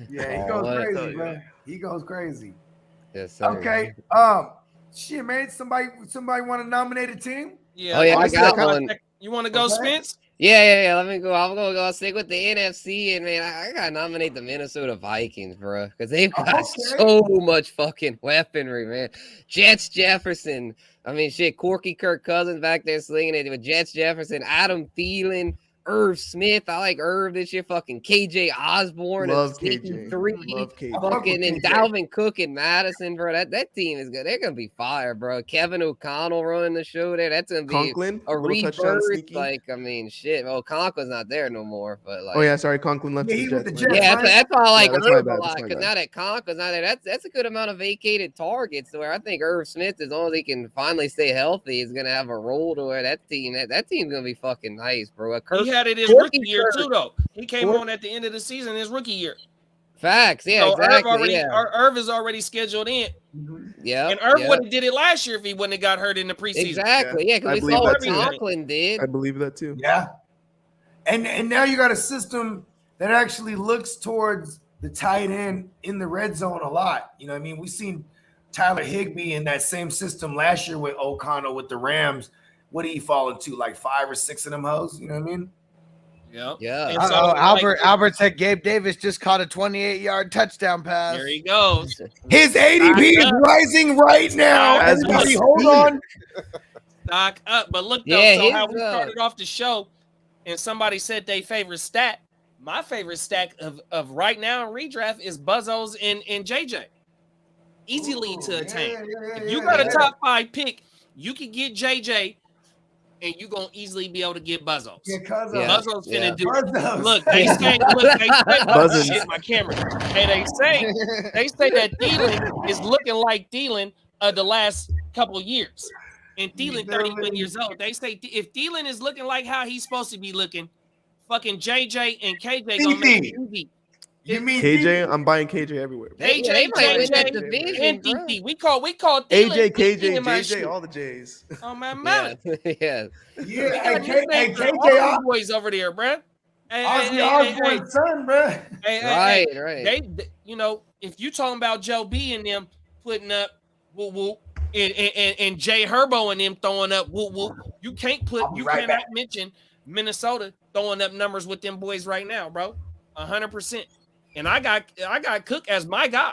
Yeah, he goes crazy, man. He goes crazy. Yes, sir. Okay. Shit, man. Somebody want to nominate a team? Yeah. Oh, yeah, I got one. You want to go, Spence? Yeah. Let me go. I'm gonna go stick with the NFC, and man, I gotta nominate the Minnesota Vikings, bro, because they've got so much fucking weaponry, man. Jets Jefferson. I mean, shit. Corky Kirk Cousins back there slinging it with Jets Jefferson, Adam Thielen, Irv Smith. I like Irv this year. Fucking KJ Osborne, Love sneaky KJ. three. Love KJ. Fucking and Dalvin Cook and Madison, bro. That team is good. They're gonna be fire, bro. Kevin O'Connell running the show there. That's gonna be Conklin, a little touchdown rebirth. sneaky. Like, I mean, shit. Well, Conklin's not there no more, but like, Oh yeah, sorry, Conklin left Yeah, to he the with Jets. the my Jets. bad. yeah, that's why I like that's my Irv bad, a that's lot, my because bad. now that Conklin's not there, that's a good amount of vacated targets. To where I think Irv Smith, as long as he can finally stay healthy, is gonna have a role to where that team's gonna be fucking nice, bro. He had it his Corky rookie year Kirk. too, though. He came on at the end of the season his rookie year. Facts, yeah, So exactly. Irv is already scheduled in. Yeah, And Irv would have did it last year if he wouldn't have got hurt in the preseason. exactly. Yeah, I because we believe saw what that too. Conklin did. I believe that too. Yeah. And now you got a system that actually looks towards the tight end in the red zone a lot. You know what I mean? We've seen Tyler Higbee in that same system last year with O'Connell with the Rams. What did he fall into? Like 5 or 6 of them hoes? You know what I mean? Yep. Yeah. And so, Albert said Gabe Davis just caught a 28-yard touchdown pass. there he goes. His ADP is rising right now. As we Everybody, speak. hold on. Stock up. But look, though, Yeah, so how his, we started off the show, and somebody said their favorite stat. My favorite stat of right now in redraft is Buzzos and JJ. Easily to attain. If you got a top 5 pick, you can get JJ, and you're going to easily be able to get Buzzos. Yeah, cuz Yeah. Buzzos finna do it. Buzzos. Look, they say, Buzzins. shit, my camera. Hey, they say that Thielen is looking like Thielen of the last couple of years. And Thielen, 31 years old. They say if Thielen is looking like how he's supposed to be looking, fucking JJ and KJ gonna make it easy. You mean KJ, I'm buying KJ everywhere. Bro. AJ, they might win that JJ, division, and bro. DT. We call Thielen AJ, KJ, DT in my JJ, shit. all the J's. Oh my Yeah, man. yeah. Yeah, Hey, KJ, KJ boys over there, bruh. Hey, Ozzy Osbourne's son, bro. hey, Right. They, you know, if you talking about Joe B and them putting up whoop whoop, and Jay Herbo and them throwing up whoop whoop, you cannot mention Minnesota throwing up numbers with them boys right now, bro. 100%. And I got Cook as my guy.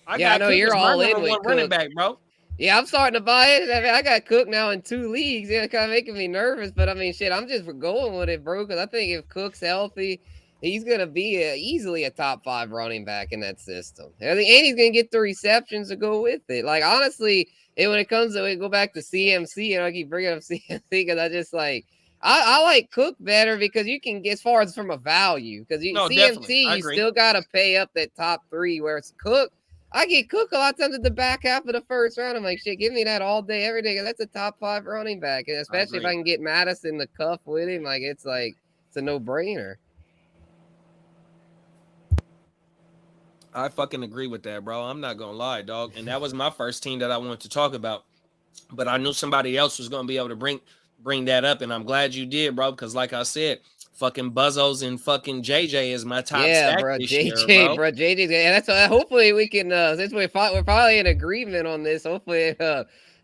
I know Cook you're as my all in number with one running Cook. back, bro. Yeah, I'm starting to buy it. I mean, I got Cook now in 2 leagues. Yeah, kind of making me nervous, but I mean, shit, I'm just going with it, bro. Because I think if Cook's healthy, he's gonna be easily a top 5 running back in that system. And he's gonna get the receptions to go with it. Like honestly, when it comes to go back to CMC, and I keep bringing up CMC because I just like. I like Cook better because you can get as far as from a value because CMC you still got to pay up that top 3. Where it's Cook, I get Cook a lot of times at the back half of the first round. I'm like, shit, give me that all day, every day. That's a top 5 running back, and especially if I can get Madison the cuff with him, like it's a no brainer. I fucking agree with that, bro. I'm not gonna lie, dog. And that was my first team that I wanted to talk about, but I knew somebody else was gonna be able to bring that up, and I'm glad you did, bro, because like I said, fucking Buzzos and fucking JJ is my top stack bro. this JJ, year, bro. JJ, and that's hopefully we can since we're probably in agreement on this, hopefully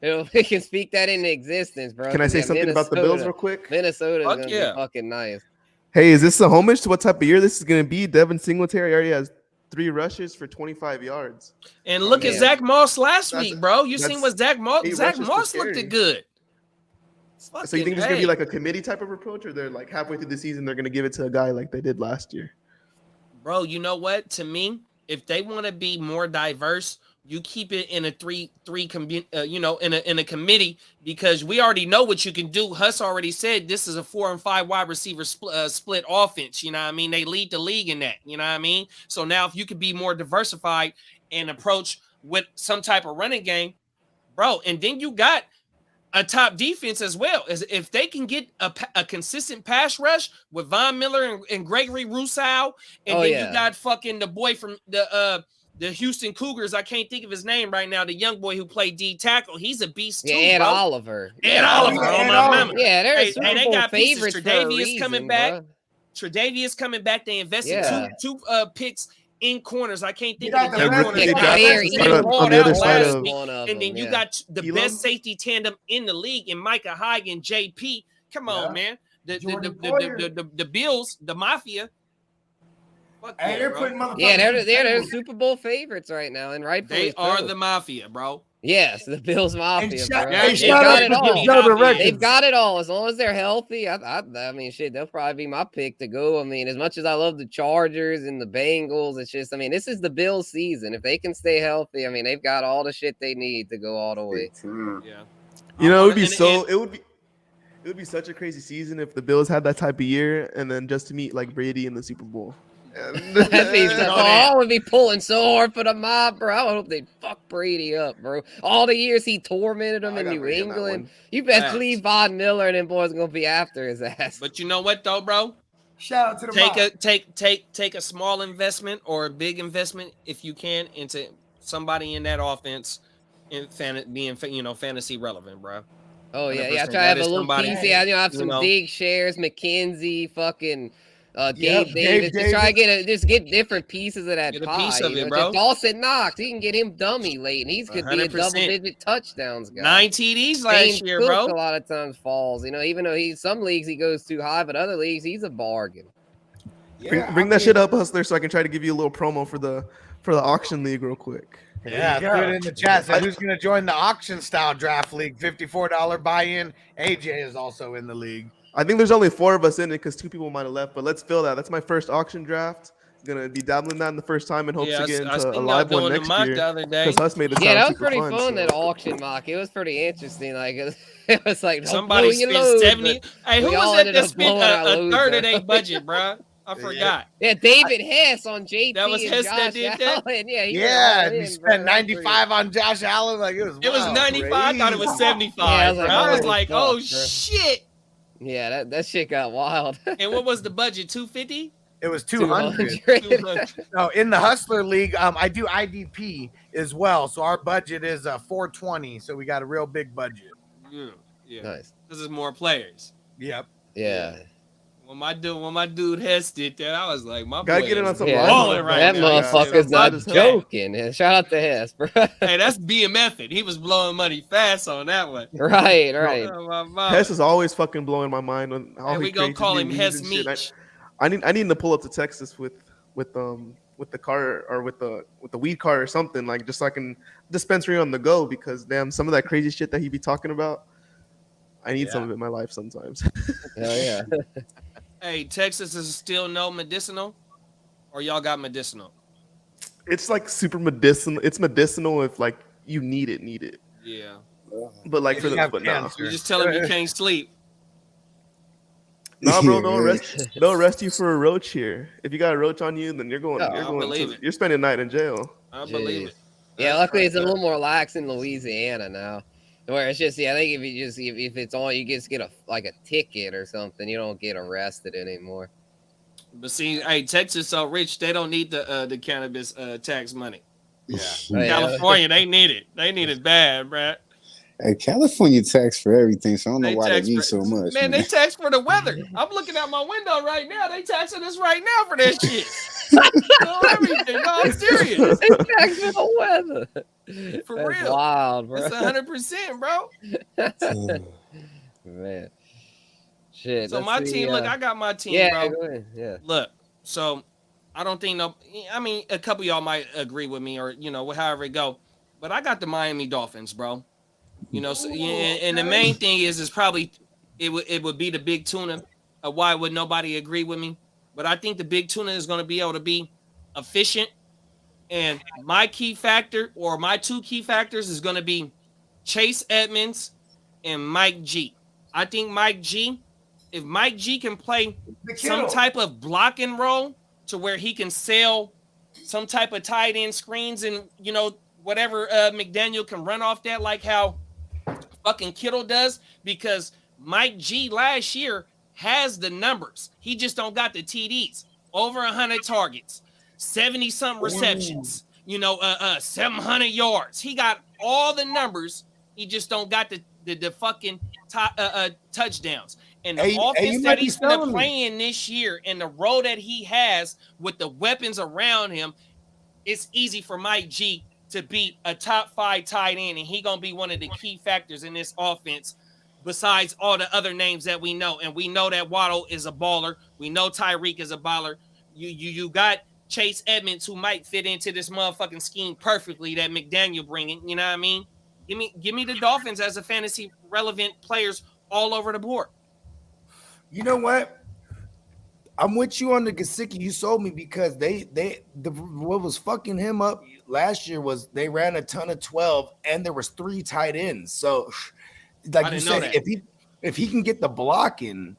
we can speak that into existence, bro. Can I say something about the Bills real quick? Minnesota's gonna be fucking nice. Hey, is this a homage to what type of year this is gonna be? Devin Singletary already has 3 rushes for 25 yards. And look at Zach Moss last week, bro. You seen what Zach Moss looked good. So you think there's gonna be like a committee type of approach, or they're like halfway through the season they're gonna give it to a guy like they did last year? Bro, you know what? To me, if they want to be more diverse, you keep it in a in a committee, because we already know what you can do. Huss already said this is a 4 and 5 wide receiver split offense. You know what I mean? They lead the league in that. You know what I mean? So now if you could be more diversified and approach with some type of running game, bro, and then you got a top defense as well. As if they can get a consistent pass rush with Von Miller and Gregory Rousseau, and you got fucking the boy from the Houston Cougars. I can't think of his name right now. The young boy who played D tackle. He's a beast too, Ed bro. Oliver. Ed Oliver. Oh my memory. Yeah, they're they got pieces. favorites for a Tre'Davious reason, coming back. bro. Tre'Davious coming back. They invested two picks in corners. I can't think of the on the other side of and then you got the best safety tandem in the league in Micah Hyde and JP. Come on, man. The Bills, the Mafia. Fuck Hey, yeah, they're bro. putting motherfuckers. Yeah, they're Super Bowl favorites right now, and rightfully They are so. the Mafia, bro. Yes, the Bills Mafia, bro. Hey, They've got it all. Mafia. They've got it all. As long as they're healthy, I mean, shit, they'll probably be my pick to go. I mean, as much as I love the Chargers and the Bengals, it's just, I mean, this is the Bills season. If they can stay healthy, I mean, they've got all the shit they need to go all the way. Yeah. You know, it would be such a crazy season if the Bills had that type of year, and then just to meet like Brady in the Super Bowl. That'd be so, I would be pulling so hard for the mob, bro. I hope they fuck Brady up, bro. All the years he tormented them in New England. You best believe Von Miller and them boys are gonna be after his ass. But you know what though, bro? Shout out to the take a small investment or a big investment if you can into somebody in that offense in being fantasy relevant, bro. Oh yeah, 100%. yeah. I try to have a little piece. Yeah, I have you some know. big shares, McKenzie, fucking. Gabe Davis. To try to get different pieces of that Get a pie. piece of you it, know? bro. Dawson Knox, he can get him dummy late, and he's could be a 100%. double-digit touchdowns guy. 9 TDs last year, bro. A lot of times falls. You know, even though some leagues he goes too high, but other leagues he's a bargain. Bring that shit up, Hustler, so I can try to give you a little promo for the auction league real quick. Yeah, put it in the chat. So who's going to join the auction style draft league? $54 buy-in. AJ is also in the league. I think there's only 4 of us in it because 2 people might have left, but let's fill that. That's my first auction draft. Gonna be dabbling that in the first time and hopes to get into a live one next year. Because Huss made it that was super pretty fun. fun. That auction mock, it was pretty interesting. Like it was like somebody spent 70. Hey, who was that spent a third of their budget, bro? I forgot. Yeah, David Hess on JT. That was Hess that did that. Allen. He spent 95 on Josh Allen. Like it was 95. I thought it was 75. Yeah, I was like, oh shit. Yeah, that shit got wild. And what was the budget? 250? It was 200. No, in the Hustler League, I do IDP as well. So our budget is 420. So we got a real big budget. Yeah. Nice. This is more players. Yep. Yeah. When my dude Hess did that, I was like, my gotta boy get in on some balling right that now. motherfucker's not joking. Yeah, shout out to Hess, bro. Hey, that's BMF it. He was blowing money fast on that one. Right. Hess is always fucking blowing my mind on how we gonna call him Hess Meach. I need to pull up to Texas with the car or with the weed car or something, like just so I can dispensary on the go, because damn, some of that crazy shit that he be talking about, I need some of it in my life sometimes. Hell yeah. Hey, Texas is still no medicinal, or y'all got medicinal? It's like super medicinal. It's medicinal if like you need it. Yeah. But like for the no. You just tell him you can't sleep. No, bro, don't arrest you for a roach here. If you got a roach on you, then you're spending a night in jail. I believe it. Yeah, luckily it's a little more lax in Louisiana now. Where it's just, I think if it's on, you just get a ticket or something. You don't get arrested anymore. But see, hey, Texas so rich, they don't need the cannabis tax money. Yeah. California, they need it. They need it bad, bro. Hey, California tax for everything, so I don't know why they need so much. Man, they tax for the weather. I'm looking out my window right now. They taxing us right now for that shit. Everything. No, I'm serious. They tax for the weather. For That's real. Wild, bro. It's 100%, bro. Man. Shit. So my team, look, I got my team, yeah, bro. Go ahead. Yeah. Look, so I don't think a couple of y'all might agree with me, or however it go. But I got the Miami Dolphins, bro. So, and the main thing is probably it would be the big tuna. Why would nobody agree with me? But I think the big tuna is going to be able to be efficient. And my key factor, or my 2 key factors, is going to be Chase Edmonds and Mike G. I think if Mike G can play some type of block and roll to where he can sell some type of tight end screens and, whatever McDaniel can run off that, like how fucking Kittle does, because Mike G last year has the numbers. He just don't got the TDs. Over 100 targets, 70-something receptions, 700 yards. He got all the numbers. He just don't got the fucking touchdowns. And the offense that he's going to play in this year and the role that he has with the weapons around him, it's easy for Mike G to be a top 5 tight end, and he going to be one of the key factors in this offense besides all the other names that we know. And we know that Waddle is a baller. We know Tyreek is a baller. You got Chase Edmonds, who might fit into this motherfucking scheme perfectly that McDaniel bringing. You know what I mean? Give me the Dolphins as a fantasy relevant players all over the board. You know what? I'm with you on the Guccini. You sold me because what was fucking him up last year was they ran a ton of 12 and there was 3 tight ends. So, like you said, if he can get the blocking,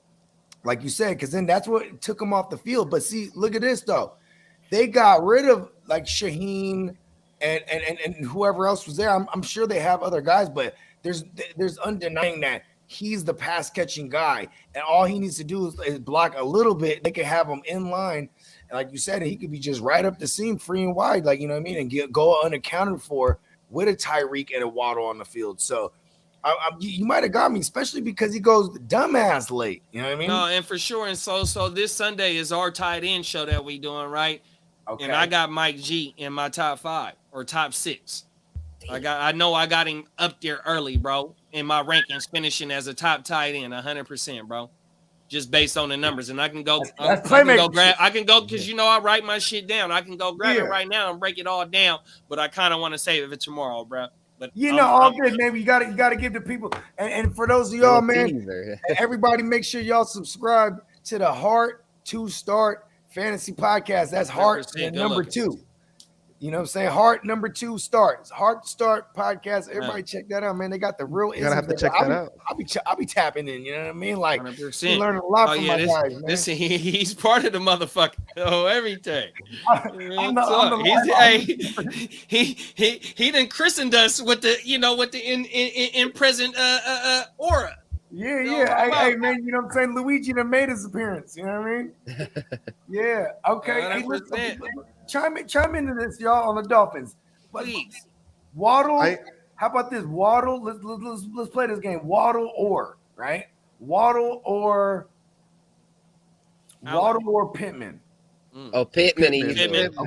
like you said, because then that's what took him off the field. But see, look at this though. They got rid of like Shaheen and whoever else was there. I'm sure they have other guys, but there's undenying that he's the pass catching guy, and all he needs to do is block a little bit. They can have him in line, and like you said, he could be just right up the seam, free and wide, like you know what I mean, and go unaccounted for with a Tyreek and a Waddle on the field. So you might have got me, especially because he goes dumbass late. You know what I mean? No, and for sure. And so this Sunday is our tight end show that we doing, right? Okay. And I got Mike G in my top 5 or top 6. I know I got him up there early, bro, in my rankings, finishing as a top tight end, 100%, bro. Just based on the numbers, and I can go. I can go because you know I write my shit down. I can go grab it right now and break it all down, but I kind of want to save it tomorrow, bro. But all good, man. You gotta give the people, and for those of y'all, man, everybody, make sure y'all subscribe to the Heart to Start Fantasy Podcast. That's Heart and number 2. You know what I'm saying? Heart number 2 starts. Heart Start Podcast. Everybody check that out, man. They got the real. You gotta have to check that out. I'll be tapping in. You know what I mean? Like 100%. Learning a lot from my guys, man. He's part of the motherfucker. Oh, everything. He done christened us with the in present aura. Yeah. Hey, man, you know what I'm saying? Luigi done made his appearance. You know what I mean? Yeah. Okay. Hey, listen, chime into this, y'all, on the Dolphins. Please. Waddle. How about this? Waddle. Let's play this game. Waddle or Pittman. Oh, Pittman.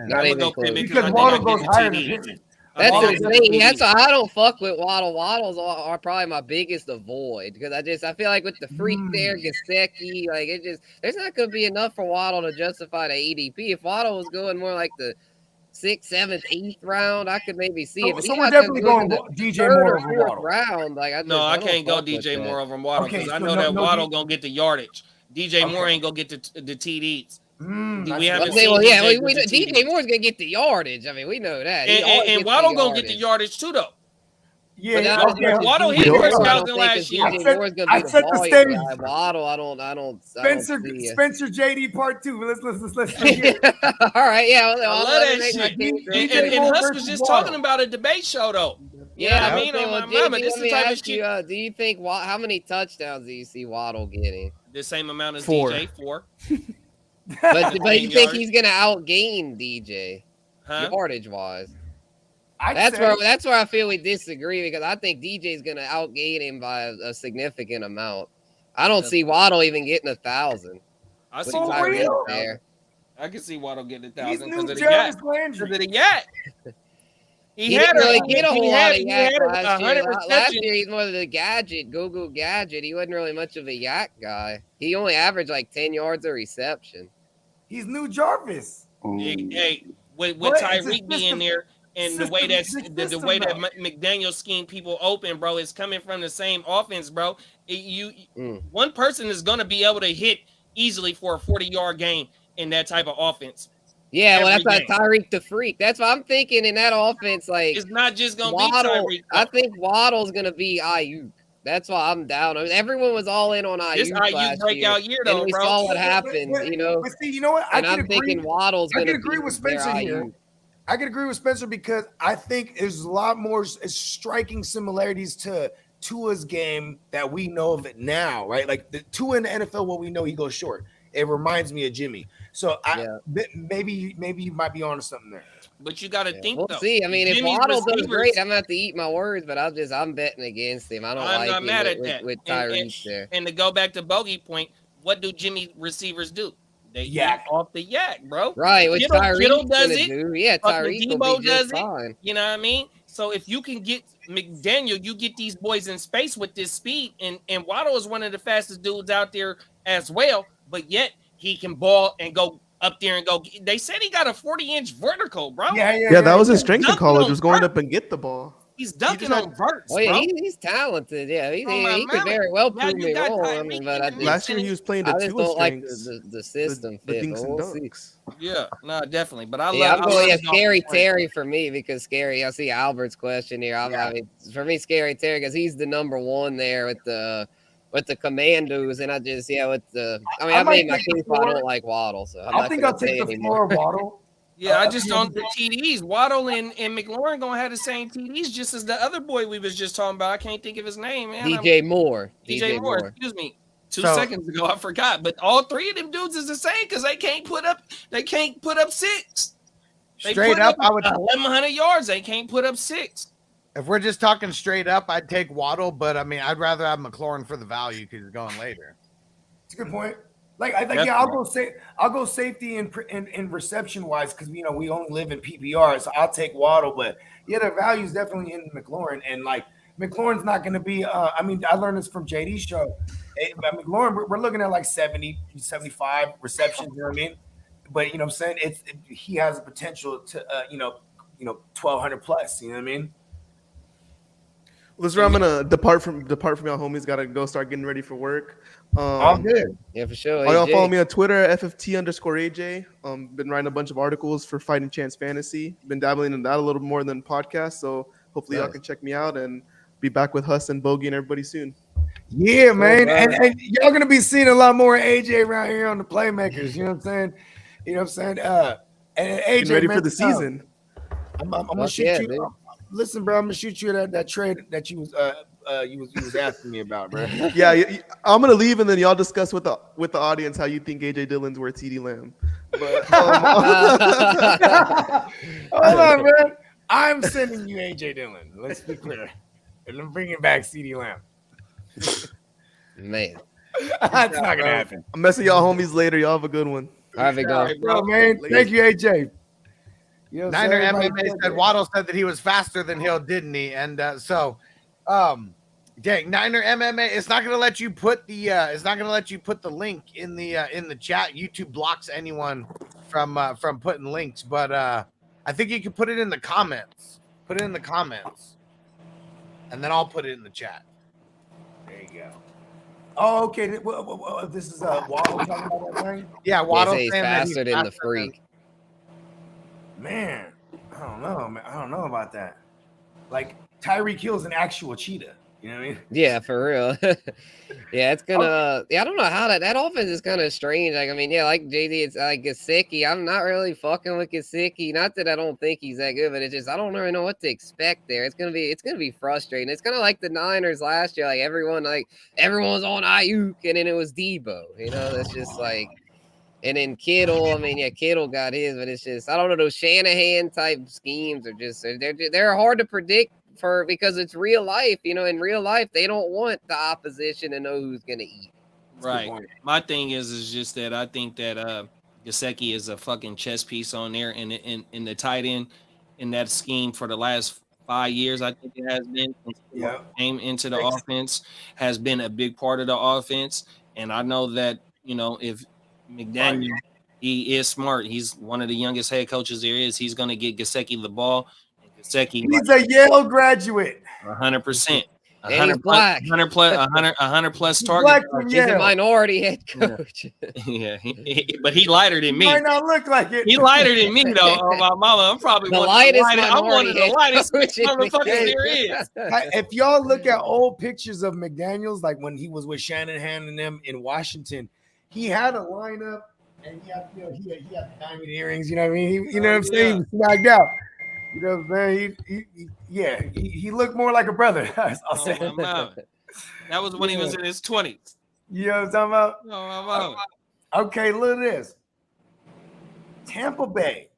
Not even close. Because Waddle goes higher than Pittman. That's insane. That's why I don't fuck with Waddle. Waddles are probably my biggest avoid because I feel like with the freak there, Guccini, like there's not gonna be enough for Waddle to justify the ADP. If Waddle was going more like the 6th, 7th, 8th round, I could maybe see it. But so we're definitely going DJ Moore over Waddle. Round, like I can't go DJ Moore over Waddle because I know that Waddle gonna get the yardage. DJ Moore ain't gonna get the TDs. DJ Moore's gonna get the yardage. I mean, we know that. And Waddle gonna get the yardage too, though. Yeah, Waddle hit first thousand last year. I set the stage. Waddle, I don't. Spencer JD part 2. Let's All right, yeah. I love that shit. And Hurst was just talking about a debate show, though. Yeah, I mean, on my mama, this is the type of shit. Do you think how many touchdowns do you see Waddle getting? The same amount as DJ, 4. But you think he's gonna outgain DJ yardage wise? That's where I feel we disagree because I think DJ's gonna outgain him by a significant amount. I don't see Waddle even getting 1,000. I see Waddle there. I can see Waddle getting 1,000 because of the yak. He didn't really get a whole lot of yak last year. He's more of the Google gadget. He wasn't really much of a yak guy. He only averaged like 10 yards a reception. He's new Jarvis. Hey, with Tyreek being there and the way that McDaniel scheme people open, bro, is coming from the same offense, bro. One person is gonna be able to hit easily for a 40-yard gain in that type of offense. Yeah, well, that's like Tyreek the freak. That's what I'm thinking in that offense. Like it's not just gonna Waddle, be Tyreek. I think Waddle's gonna be Ayuk. That's why I'm down. I mean, everyone was all in on Ayuk. This Ayuk breakout year, though, and we bro. saw what happened, you know. But see, you know what? I'm thinking Waddle's going to agree with Spencer here. I can agree with Spencer because I think there's a lot more striking similarities to Tua's game that we know of it now, right? Like the Tua in the NFL, what we know, he goes short. It reminds me of Jimmy. So maybe you might be onto something there. But you got to think, we'll though. See. I mean, if Waddle does great, I'm going to have to eat my words, but I'm betting against him. I'm not mad at that. With Tyreek there. And to go back to Bogey point, what do Jimmy receivers do? They yak off the yak, bro. Right, which Tyreek does it. Yeah, Tyreek Debo will be does fine. You know what I mean? So if you can get McDaniel, you get these boys in space with this speed, and Waddle is one of the fastest dudes out there as well, but yet he can ball and go up there and go. They said he got a 40-inch vertical, bro. Yeah, that was his strength in college, was going up and get the ball. He's dunking on verts. Oh, yeah, bro. he's talented. Yeah, he Oh, could very well Now prove you me got wrong. Tyreek But I Hill. Last year he was playing the I just two don't like strengths. the system the fit. dinks But and we'll see. dunks. Yeah, no, definitely. But I love. Yeah, I'm going love Scary Dolphins. Terry for me because Scary. I see Albert's question here. I mean, for me, Scary Terry because he's the number one there with the Commandos, and I just with the. I mean, I made my case. I don't like Waddle, so I think I'll take the floor Waddle. Yeah, I just don't the TDs. Waddle and McLaurin gonna have the same TDs just as the other boy we was just talking about. I can't think of his name, man. DJ Moore. DJ Moore. Excuse me. 2 seconds ago, I forgot. But all three of them dudes is the same because they can't put up 6. Straight up, I would 1,100 yards. They can't put up 6. If we're just talking straight up, I'd take Waddle, but I mean, I'd rather have McLaurin for the value because he's going later. It's a good point. Like I think, I'll go safety and reception wise because we only live in PPR, so I'll take Waddle. But the value is definitely in McLaurin, and like McLaurin's not going to be. I mean, I learned this from JD's show. McLaurin, we're looking at like 70, 75 receptions. You know what I mean? But you know what I'm saying? He has the potential to 1,200 plus. You know what I mean? Listen, I'm gonna depart from y'all homies. Gotta go start getting ready for work. I'm good. Yeah, for sure. Y'all follow me on Twitter, FFT_AJ. Been writing a bunch of articles for Fighting Chance Fantasy. Been dabbling in that a little more than podcasts. So hopefully y'all can check me out and be back with Hus and Bogey and everybody soon. Yeah, man. And y'all gonna be seeing a lot more AJ around here on the Playmakers. You know what I'm saying? You know what I'm saying? And AJ, getting ready for the season. I'm gonna shoot you. Dude. Listen, bro, I'm gonna shoot you that trade that you was asking me about, bro. Yeah, I'm gonna leave and then y'all discuss with the audience how you think AJ Dillon's worth TD Lamb. But hold on, man. I'm sending you AJ Dillon. Let's be clear, and I'm bringing back CeeDee Lamb. Man, that's not gonna happen. I'm messing y'all homies later. Y'all have a good one. All right, go, bro, man. Thank you, AJ. Niner MMA said Waddle said that he was faster than Hill, didn't he? And dang, Niner MMA, it's not gonna let you put the link in the chat. YouTube blocks anyone from putting links, but I think you can put it in the comments. Put it in the comments, and then I'll put it in the chat. There you go. Oh, okay. This is Waddle talking about that thing. Yeah, Waddle saying faster than the freak. Man, I don't know, man. I don't know about that. Like Tyreek Hill's an actual cheetah. You know what I mean? Yeah, for real. Yeah, it's gonna. Yeah, I don't know how that offense is kind of strange. Like, I mean, yeah, like JD, it's like Guccini. I'm not really fucking with Guccini. Not that I don't think he's that good, but it's just I don't really know what to expect there. It's gonna be frustrating. It's kind of like the Niners last year. Like everyone was on Ayuk, and then it was Debo. You know, that's just like. And then Kittle, I mean, yeah, Kittle got his, but it's just I don't know, those Shanahan type schemes are just they're hard to predict because it's real life. You know, in real life, they don't want the opposition to know who's gonna eat. Right. My thing is just that I think that Guccini is a fucking chess piece on there in the tight end in that scheme for the last 5 years. I think it has been came into the offense, has been a big part of the offense. And I know that, if McDaniel, he is smart. He's one of the youngest head coaches there is. He's going to get Guccini the ball. Guccini, he's a Yale graduate. 100%. And he's black. 100 plus targets. He's a minority head coach. Yeah, but he lighter than me. He might not look like it. He lighter than me though. Oh, my mama, I'm probably the lightest. I'm one of the lightest motherfuckers there is. If y'all look at old pictures of McDaniels, like when he was with Shanahan and them in Washington, he had a lineup and he had diamond earrings. You know what I mean? You know what I'm saying? He was smacked out. You know what I'm saying? He looked more like a brother. I'll say. That was when he was in his 20s. You know what I'm talking about? Okay, look at this. Tampa Bay.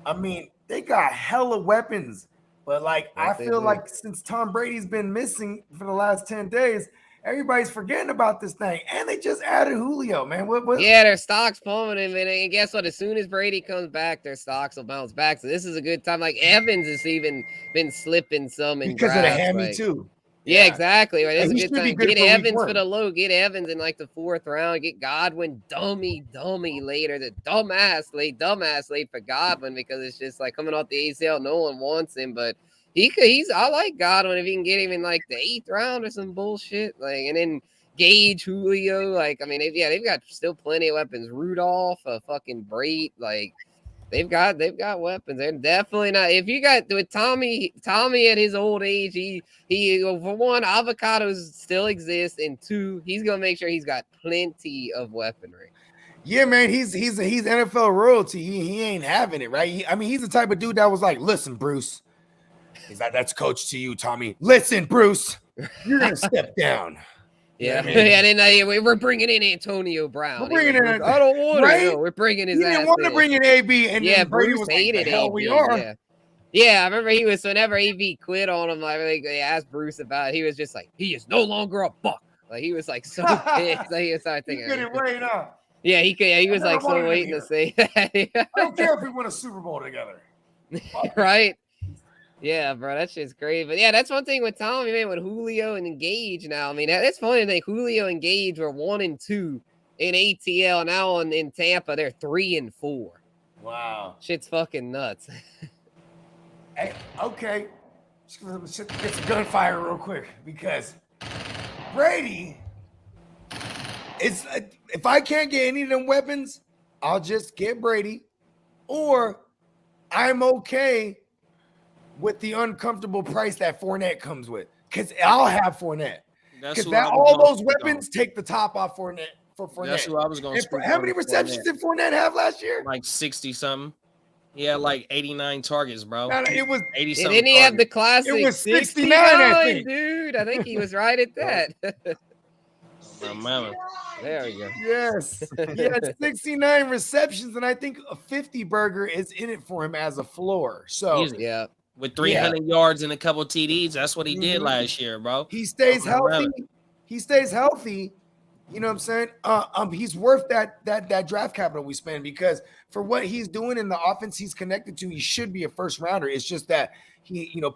I mean, they got hella weapons, but I feel like since Tom Brady's been missing for the last 10 days, Everybody's forgetting about this thing, and they just added Julio, man. What? Yeah, their stocks plummeting, and guess what? As soon as Brady comes back, their stocks will bounce back. So this is a good time. Like Evans has even been slipping some in Because of the drafts, hammy like, too. Yeah, exactly. Right. This is He a good should be time. good Get for week Evans one. for the low. Get Evans in like the 4th round. Get Godwin, dummy later. The dumbass late for Godwin because it's just like coming off the ACL. No one wants him, but I like Godwin if you can get him in like the 8th round or some bullshit. Like, and then Gage, Julio. Like, I mean, they've got still plenty of weapons. Rudolph, fucking Brait, like. They've got weapons. They're definitely not. If you got with Tommy at his old age, he for one, avocados still exist, and 2, he's gonna make sure he's got plenty of weaponry. Yeah, man, he's NFL royalty. He ain't having it, right? He's the type of dude that was like, listen, Bruce. He's like, that's coach to you, Tommy. Listen, Bruce, you're gonna step down. Yeah, You know what I and then we're bringing in Antonio Brown. We're bringing in. I don't want right? it. No, we're bringing his. He didn't want to bring in AB, and yeah, then Brady Bruce was hated like, the hell AB. we are. Yeah. Yeah, I remember he was whenever AB quit on him. Like they asked Bruce about it, he was just like, he is no longer a buck. Like he was like so pissed. Like, he started He thinking, couldn't wait up. yeah, he could. Yeah, he was like so waiting to say that. I don't care if we win a Super Bowl together. Right? Yeah, bro, that shit's great. But yeah, that's one thing with Tommy, man, with Julio and Gage now. I mean, that's funny. Like Julio and Gage were 1 and 2 in ATL. Now in Tampa, they're 3 and 4. Wow. Shit's fucking nuts. Hey, okay. Let's get some gunfire real quick because Brady is. If I can't get any of them weapons, I'll just get Brady, or I'm okay with the uncomfortable price that Fournette comes with, because I'll have Fournette. Because all those weapons take the top off Fournette. For Fournette. That's who I was going to. How many receptions did Fournette have last year? Like 60 something. He had like 89 targets, bro. No, it was 80 And something. then he had the classic. It was 69, 69, I think. dude. I think he was right at that. Remember. There we go. Yes. He had 69 receptions, and I think a 50 burger is in it for him as a floor. So Easy. Yeah. With 300 yards and a couple TDs, that's what he did Mhm. last year, bro. he stays Remember. healthy. He stays healthy. You know what I'm saying? He's worth that draft capital we spend, because for what he's doing in the offense he's connected to, he should be a first rounder. It's just that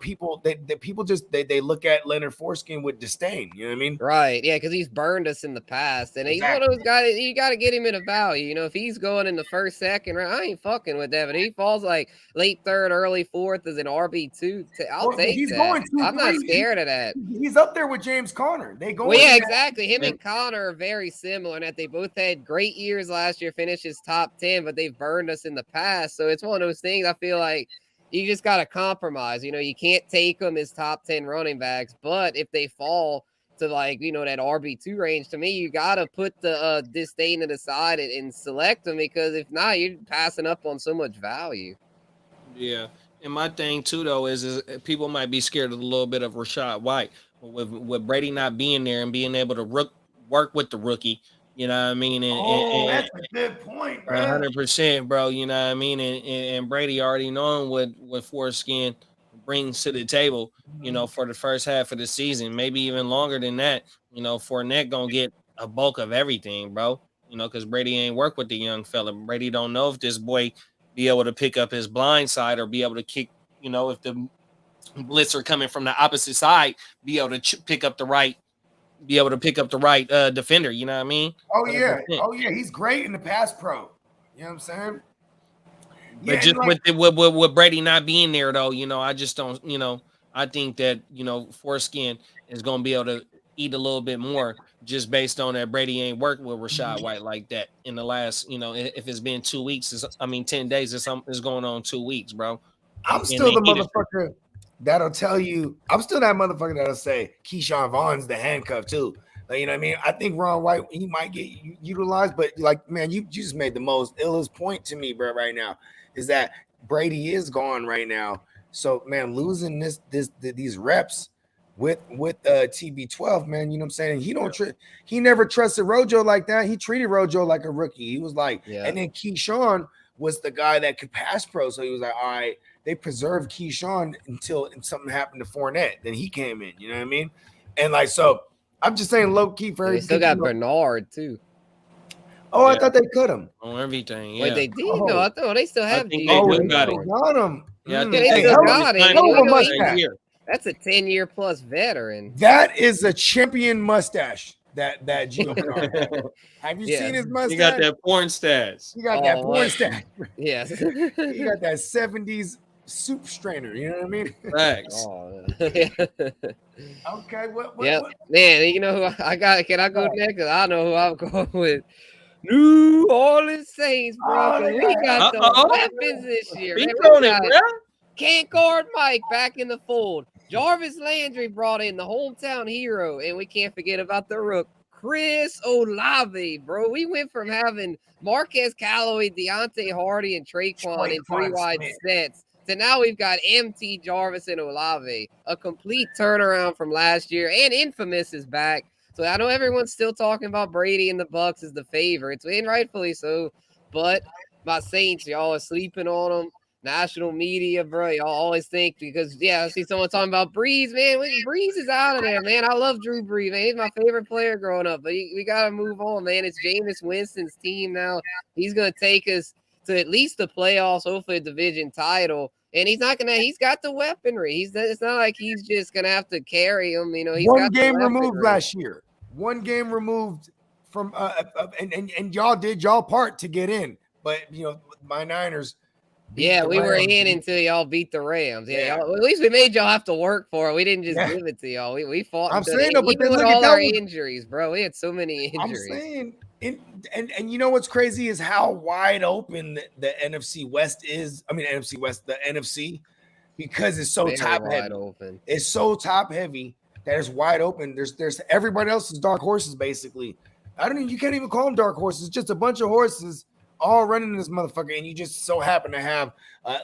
people look at Leonard Foreskin with disdain. You know what I mean? Right. Yeah, because he's burned us in the past. And he's one of those guys, you got to get him in a value. You know, if he's going in the 1st, 2nd round, I ain't fucking with that. But he falls like late 3rd, early 4th as an RB2. I'll take that. I'm not scared of that. He's up there with James Conner. They go. Well, yeah, exactly. Him and Connor are very similar in that they both had great years last year, finished his top 10, but they've burned us in the past. So it's one of those things I feel like you just got to compromise. You know, you can't take them as top 10 running backs, but if they fall to like, you know, that RB2 range, to me, you got to put the disdain to the side and select them, because if not, you're passing up on so much value. Yeah. And my thing too, though, is people might be scared of a little bit of Rashad White. With Brady not being there and being able to work with the rookie, you know what I mean? That's a good point, bro. 100%, bro. You know what I mean? And Brady already knowing what Foreskin brings to the table, you know, for the first half of the season, maybe even longer than that. You know, Fournette gonna get a bulk of everything, bro. You know, because Brady ain't work with the young fella. Brady don't know if this boy be able to pick up his blind side or be able to kick, you know, if the blitzer coming from the opposite side, be able to pick up the right defender. You know what I mean? Oh yeah. He's great in the pass pro. You know what I'm saying? But just with Brady not being there, though, you know, I just don't, you know, I think that, you know, Foreskin is going to be able to eat a little bit more just based on that Brady ain't worked with Rashad White like that in the last, you know, if it's been 2 weeks, 10 days, it's going on 2 weeks, bro. I'm still the motherfucker that'll tell you, I'm still that motherfucker that'll say Keyshawn Vaughn's the handcuff too. Like, you know what I mean? I think Ron White, he might get utilized, but like, man, you just made the most illest point to me, bro, right now, is that Brady is gone right now. So, man, losing these reps with TB12, man, you know what I'm saying? He never trusted Rojo like that. He treated Rojo like a rookie. He was like, and then Keyshawn was the guy that could pass pro. So he was like, all right, they preserved Keyshawn until something happened to Fournette. Then he came in, you know what I mean? And like, so I'm just saying low key for They still got Bernard too. Oh, I thought they cut him. On everything. Yeah. Wait, they did? No, I thought they still have. think G. they do got him. Got him. Yeah, I Yeah, think they they still got got him. him. Hell of a You know, mustache. that's a 10-year plus veteran. That is a champion mustache. That Gio Bernard. Have you seen his mustache? You got that porn stash. You got that porn stash. Yes. You got that 70s soup strainer. You know what I mean? Thanks. Okay. What, Man, you know who I got? Can I go next? 'Cause I know who I'm going with. New Orleans Saints, bro. 'Cause we got the weapons this year. Man, we got Can't guard Mike back in the fold. Jarvis Landry brought in the hometown hero, and we can't forget about the rook, Chris Olave, bro. We went from having Marquez Callaway, Deontay Hardy, and Traquan in 3 wide sets to now we've got MT, Jarvis, and Olave. A complete turnaround from last year, and Infamous is back. So I know everyone's still talking about Brady and the Bucks as the favorites, and rightfully so. But my Saints, y'all are sleeping on them. National media, bro, y'all always think because I see someone talking about Breeze, man. Breeze is out of there, man. I love Drew Brees, man. He's my favorite player growing up, but we gotta move on, man. It's Jameis Winston's team now. He's gonna take us to at least the playoffs, hopefully a division title. And he's got the weaponry. It's not like he's just gonna have to carry him. You know, he's one game removed last year. One game removed from and y'all did y'all part to get in, but you know my Niners. Yeah, we were in until y'all beat the Rams. Yeah, at least we made y'all have to work for it. We didn't just give it to y'all. We fought. I'm saying, but even with all our injuries, bro, we had so many injuries. I'm saying, and you know what's crazy is how wide open the NFC West is. I mean, NFC West, the NFC, because it's so top heavy. Open. It's so top heavy that it's wide open. There's everybody else's dark horses basically. You can't even call them dark horses. Just a bunch of horses all running this motherfucker, and you just so happen to have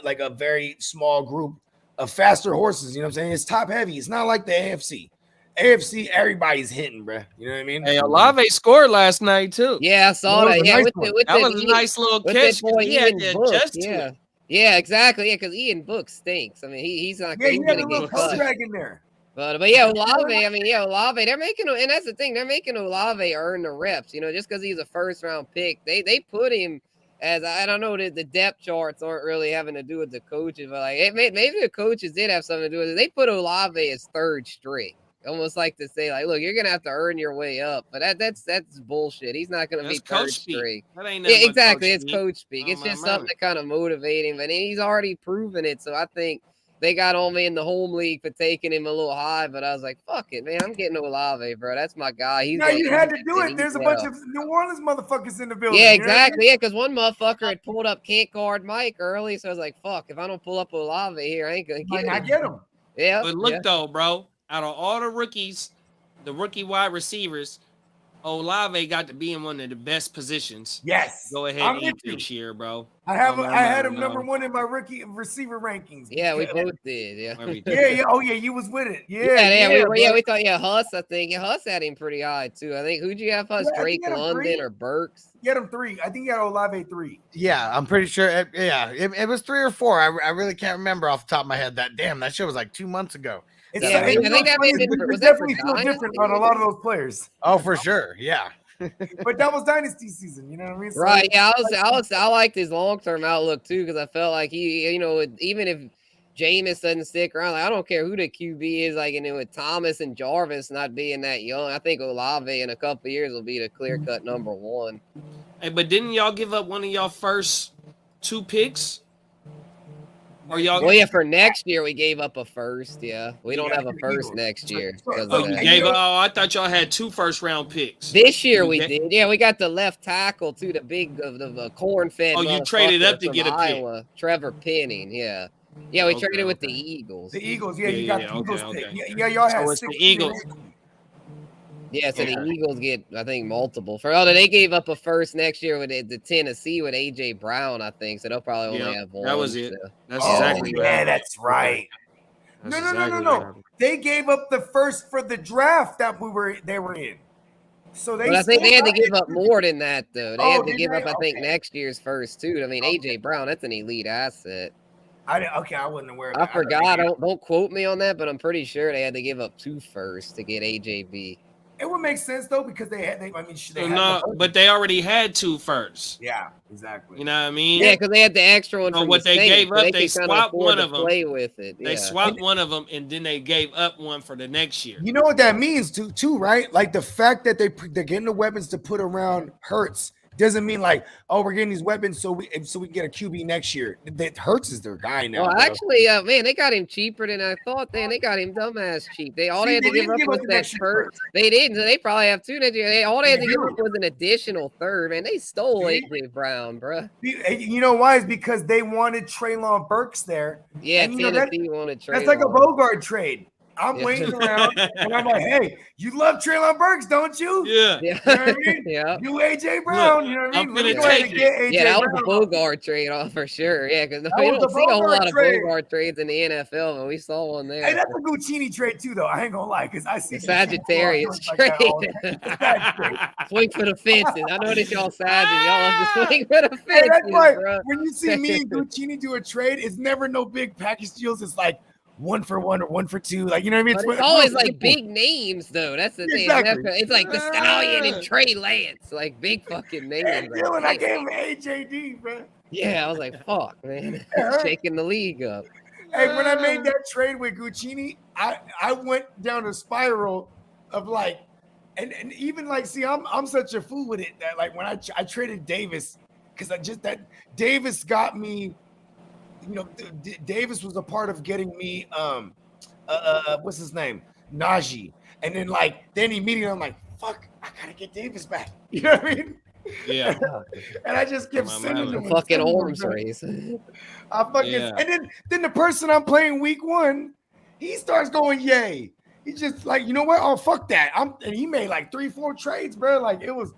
like a very small group of faster horses. You know what I'm saying? It's top heavy. It's not like the AFC. AFC, everybody's hitting, bro. You know what I mean? Hey, Olave scored last night too. Yeah, I saw that. Yeah, that was a nice little catch. Yeah, exactly. Yeah, because Ian Book stinks. I mean, he's not. Yeah, he had a little drag in there. But yeah, Olave. I mean, Olave. They're making, and that's the thing. They're making Olave earn the reps. You know, just because he's a first round pick, they put him. As I don't know, the depth charts aren't really having to do with the coaches, but like maybe the coaches did have something to do with it. They put Olave as third string, almost like to say, like, look, you're gonna have to earn your way up. But that's bullshit. He's not gonna be third string. Yeah, exactly. It's coach speak. It's just something to kind of motivate him, but he's already proven it. So I think they got on me in the home league for taking him a little high, but I was like, fuck it, man. I'm getting Olave, bro. That's my guy. You had to do it. There's a bunch of New Orleans motherfuckers in the building. Yeah, exactly. Yeah, because one motherfucker had pulled up can't guard Mike early, so I was like, fuck, if I don't pull up Olave here, I ain't going to get him. Yeah. But look, though, bro, out of all the rookies, the rookie wide receivers, Olave got to be in one of the best positions. Yes. Go ahead and eat this year, bro. I had him number one in my rookie receiver rankings. Yeah, we both did. Yeah. Yeah. Oh yeah, you was with it. Yeah. We thought Hurst. I think Hurst had him pretty high too. I think who'd you have? Drake London or Burks? You had him 3. I think you had Olave 3. Yeah, I'm pretty sure. It was 3 or 4. I really can't remember off the top of my head. That shit was like 2 months ago. I think that was definitely feel different on a lot of those players. Oh, for sure. Yeah. But that was dynasty season, you know what I mean? So, right. Yeah, I liked his long-term outlook too, because I felt like he, you know, even if Jameis doesn't stick around, like I don't care who the QB is, like, and with Thomas and Jarvis not being that young, I think Olave in a couple of years will be the clear-cut number 1. Hey, but didn't y'all give up one of y'all first 2 picks? Or y'all? Well, yeah, for next year we gave up a first. Yeah, we don't have a first next year. I thought y'all had 2 first-round picks. This year we did. Yeah, we got the left tackle to the big of the corn-fed. Oh, you traded up to get a Iowa, pick. Trevor Penning. Yeah, we traded with the Eagles. The Eagles. Yeah, you got the Eagles pick. Yeah, y'all had 6 the Eagles. Yeah, so the Eagles get, I think, multiple. They gave up a first next year with the Tennessee with A.J. Brown, I think. So they'll probably only have 1. That was it. That's exactly right. Yeah, that's right. No. They gave up the first for the draft that they were in. So I think they had to give up more than that, though. They had to give up, I think, next year's first, too. I mean, A.J. Brown, that's an elite asset. I wasn't aware of that. I forgot. Don't quote me on that, but I'm pretty sure they had to give up 2 firsts to get AJB. It would make sense though because they had. But they already had 2 firsts. Yeah, exactly. You know what I mean? Yeah, because they had the extra one. So from what the they Saints, gave up, so they swapped one of them. Play with it. They swapped one of them, and then they gave up one for the next year. You know what that means too, right? Like the fact that they're getting the weapons to put around Hurts doesn't mean like, oh, we're getting these weapons so we can get a QB next year. That Hurts is their guy now. Well, actually, man, they got him cheaper than I thought. Then they got him dumbass cheap. They had to give up was that first. They didn't. So they probably have 2 next year. They had to give up was an additional third. Man, they stole AJ Brown, bro. You know why? It's because they wanted Treylon Burks there. Yeah, and, Tennessee wanted Treylon. That's like a Bogard trade. I'm waiting around, and I'm like, hey, you love Treylon Burks, don't you? Yeah. You know what I mean? Yeah. You AJ Brown, you know what I mean? I'm gonna take it. Yeah, that was a Bogard trade off for sure. Yeah, because we don't see a whole lot of Bogard trades in the NFL, but we saw one there. Hey, that's a Guccini trade too, though. I ain't gonna lie, because I see the Sagittarius trade. Swing for the fences. I know that y'all Sagittarius. Y'all have to swing for the fences, hey, that's why bro. when you see me and Guccini do a trade, it's never no big package deals. It's like 1 for 1 or 1 for 2. Like, you know what I mean? It's always like big names, though. That's the thing. Exactly. It's like the Stallion and Trey Lance, like big fucking names. Hey, Dylan, I gave him AJD, bro. Yeah, I was like, fuck, man. Shaking the league up. Hey, when I made that trade with Guccini, I went down a spiral of like, and even like, see, I'm such a fool with it that like when I traded Davis, because that Davis got me. You know, Davis was a part of getting me what's his name? Najee. And then immediately I'm like, fuck, I gotta get Davis back. You know what I mean? Yeah. And I just kept sending them fucking arms race. And then the person I'm playing week 1, he starts going yay. He's just like, you know what? Oh, fuck that. And he made like 3-4 trades, bro. Like it was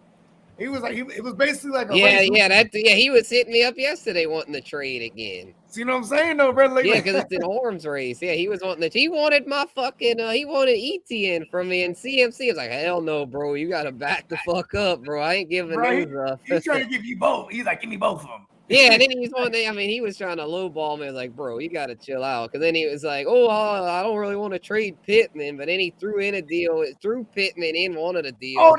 basically like a he was hitting me up yesterday wanting to trade again. See what I'm saying though, bro? Like, yeah, because it's an arms race. Yeah, he was wanting he wanted my fucking he wanted ETN from me in CMC. I was like, hell no, bro. You gotta back the fuck up, bro. I ain't giving those up. He's trying to give you both. He's like, give me both of them. Yeah, and then he was he was trying to lowball me. I was like, bro, you got to chill out. Because then he was like, I don't really want to trade Pittman. But then he threw in a deal, threw Pittman in one of the deals. Oh,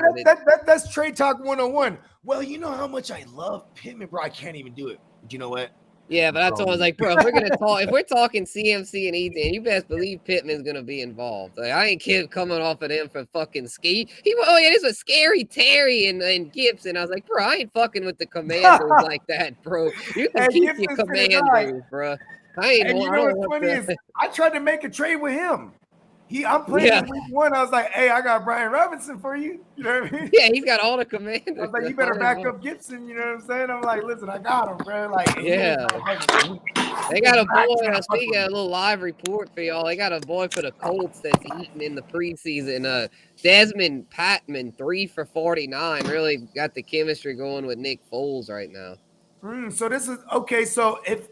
that's trade talk 101. Well, you know how much I love Pittman, bro. I can't even do it. But you know what? Yeah, but that's what I was like, bro. If we're talking CMC and ETN, you best believe Pittman's gonna be involved. Like, I ain't coming off of them for fucking ski. This was Scary Terry and Gibson. I was like, bro, I ain't fucking with the Commanders like that, bro. You can keep your Commanders, bro. What's funny is I tried to make a trade with him. I'm playing week 1. I was like, hey, I got Brian Robinson for you. You know what I mean? Yeah, he's got all the Commanders. I was like, you better back up Gibson. You know what I'm saying? I'm like, listen, I got him, bro. Like, yeah. They got a boy. Speaking of a little live report for y'all, they got a boy for the Colts that's eating in the preseason. Desmond Patman, 3 for 49. Really got the chemistry going with Nick Foles right now. So this is okay. So if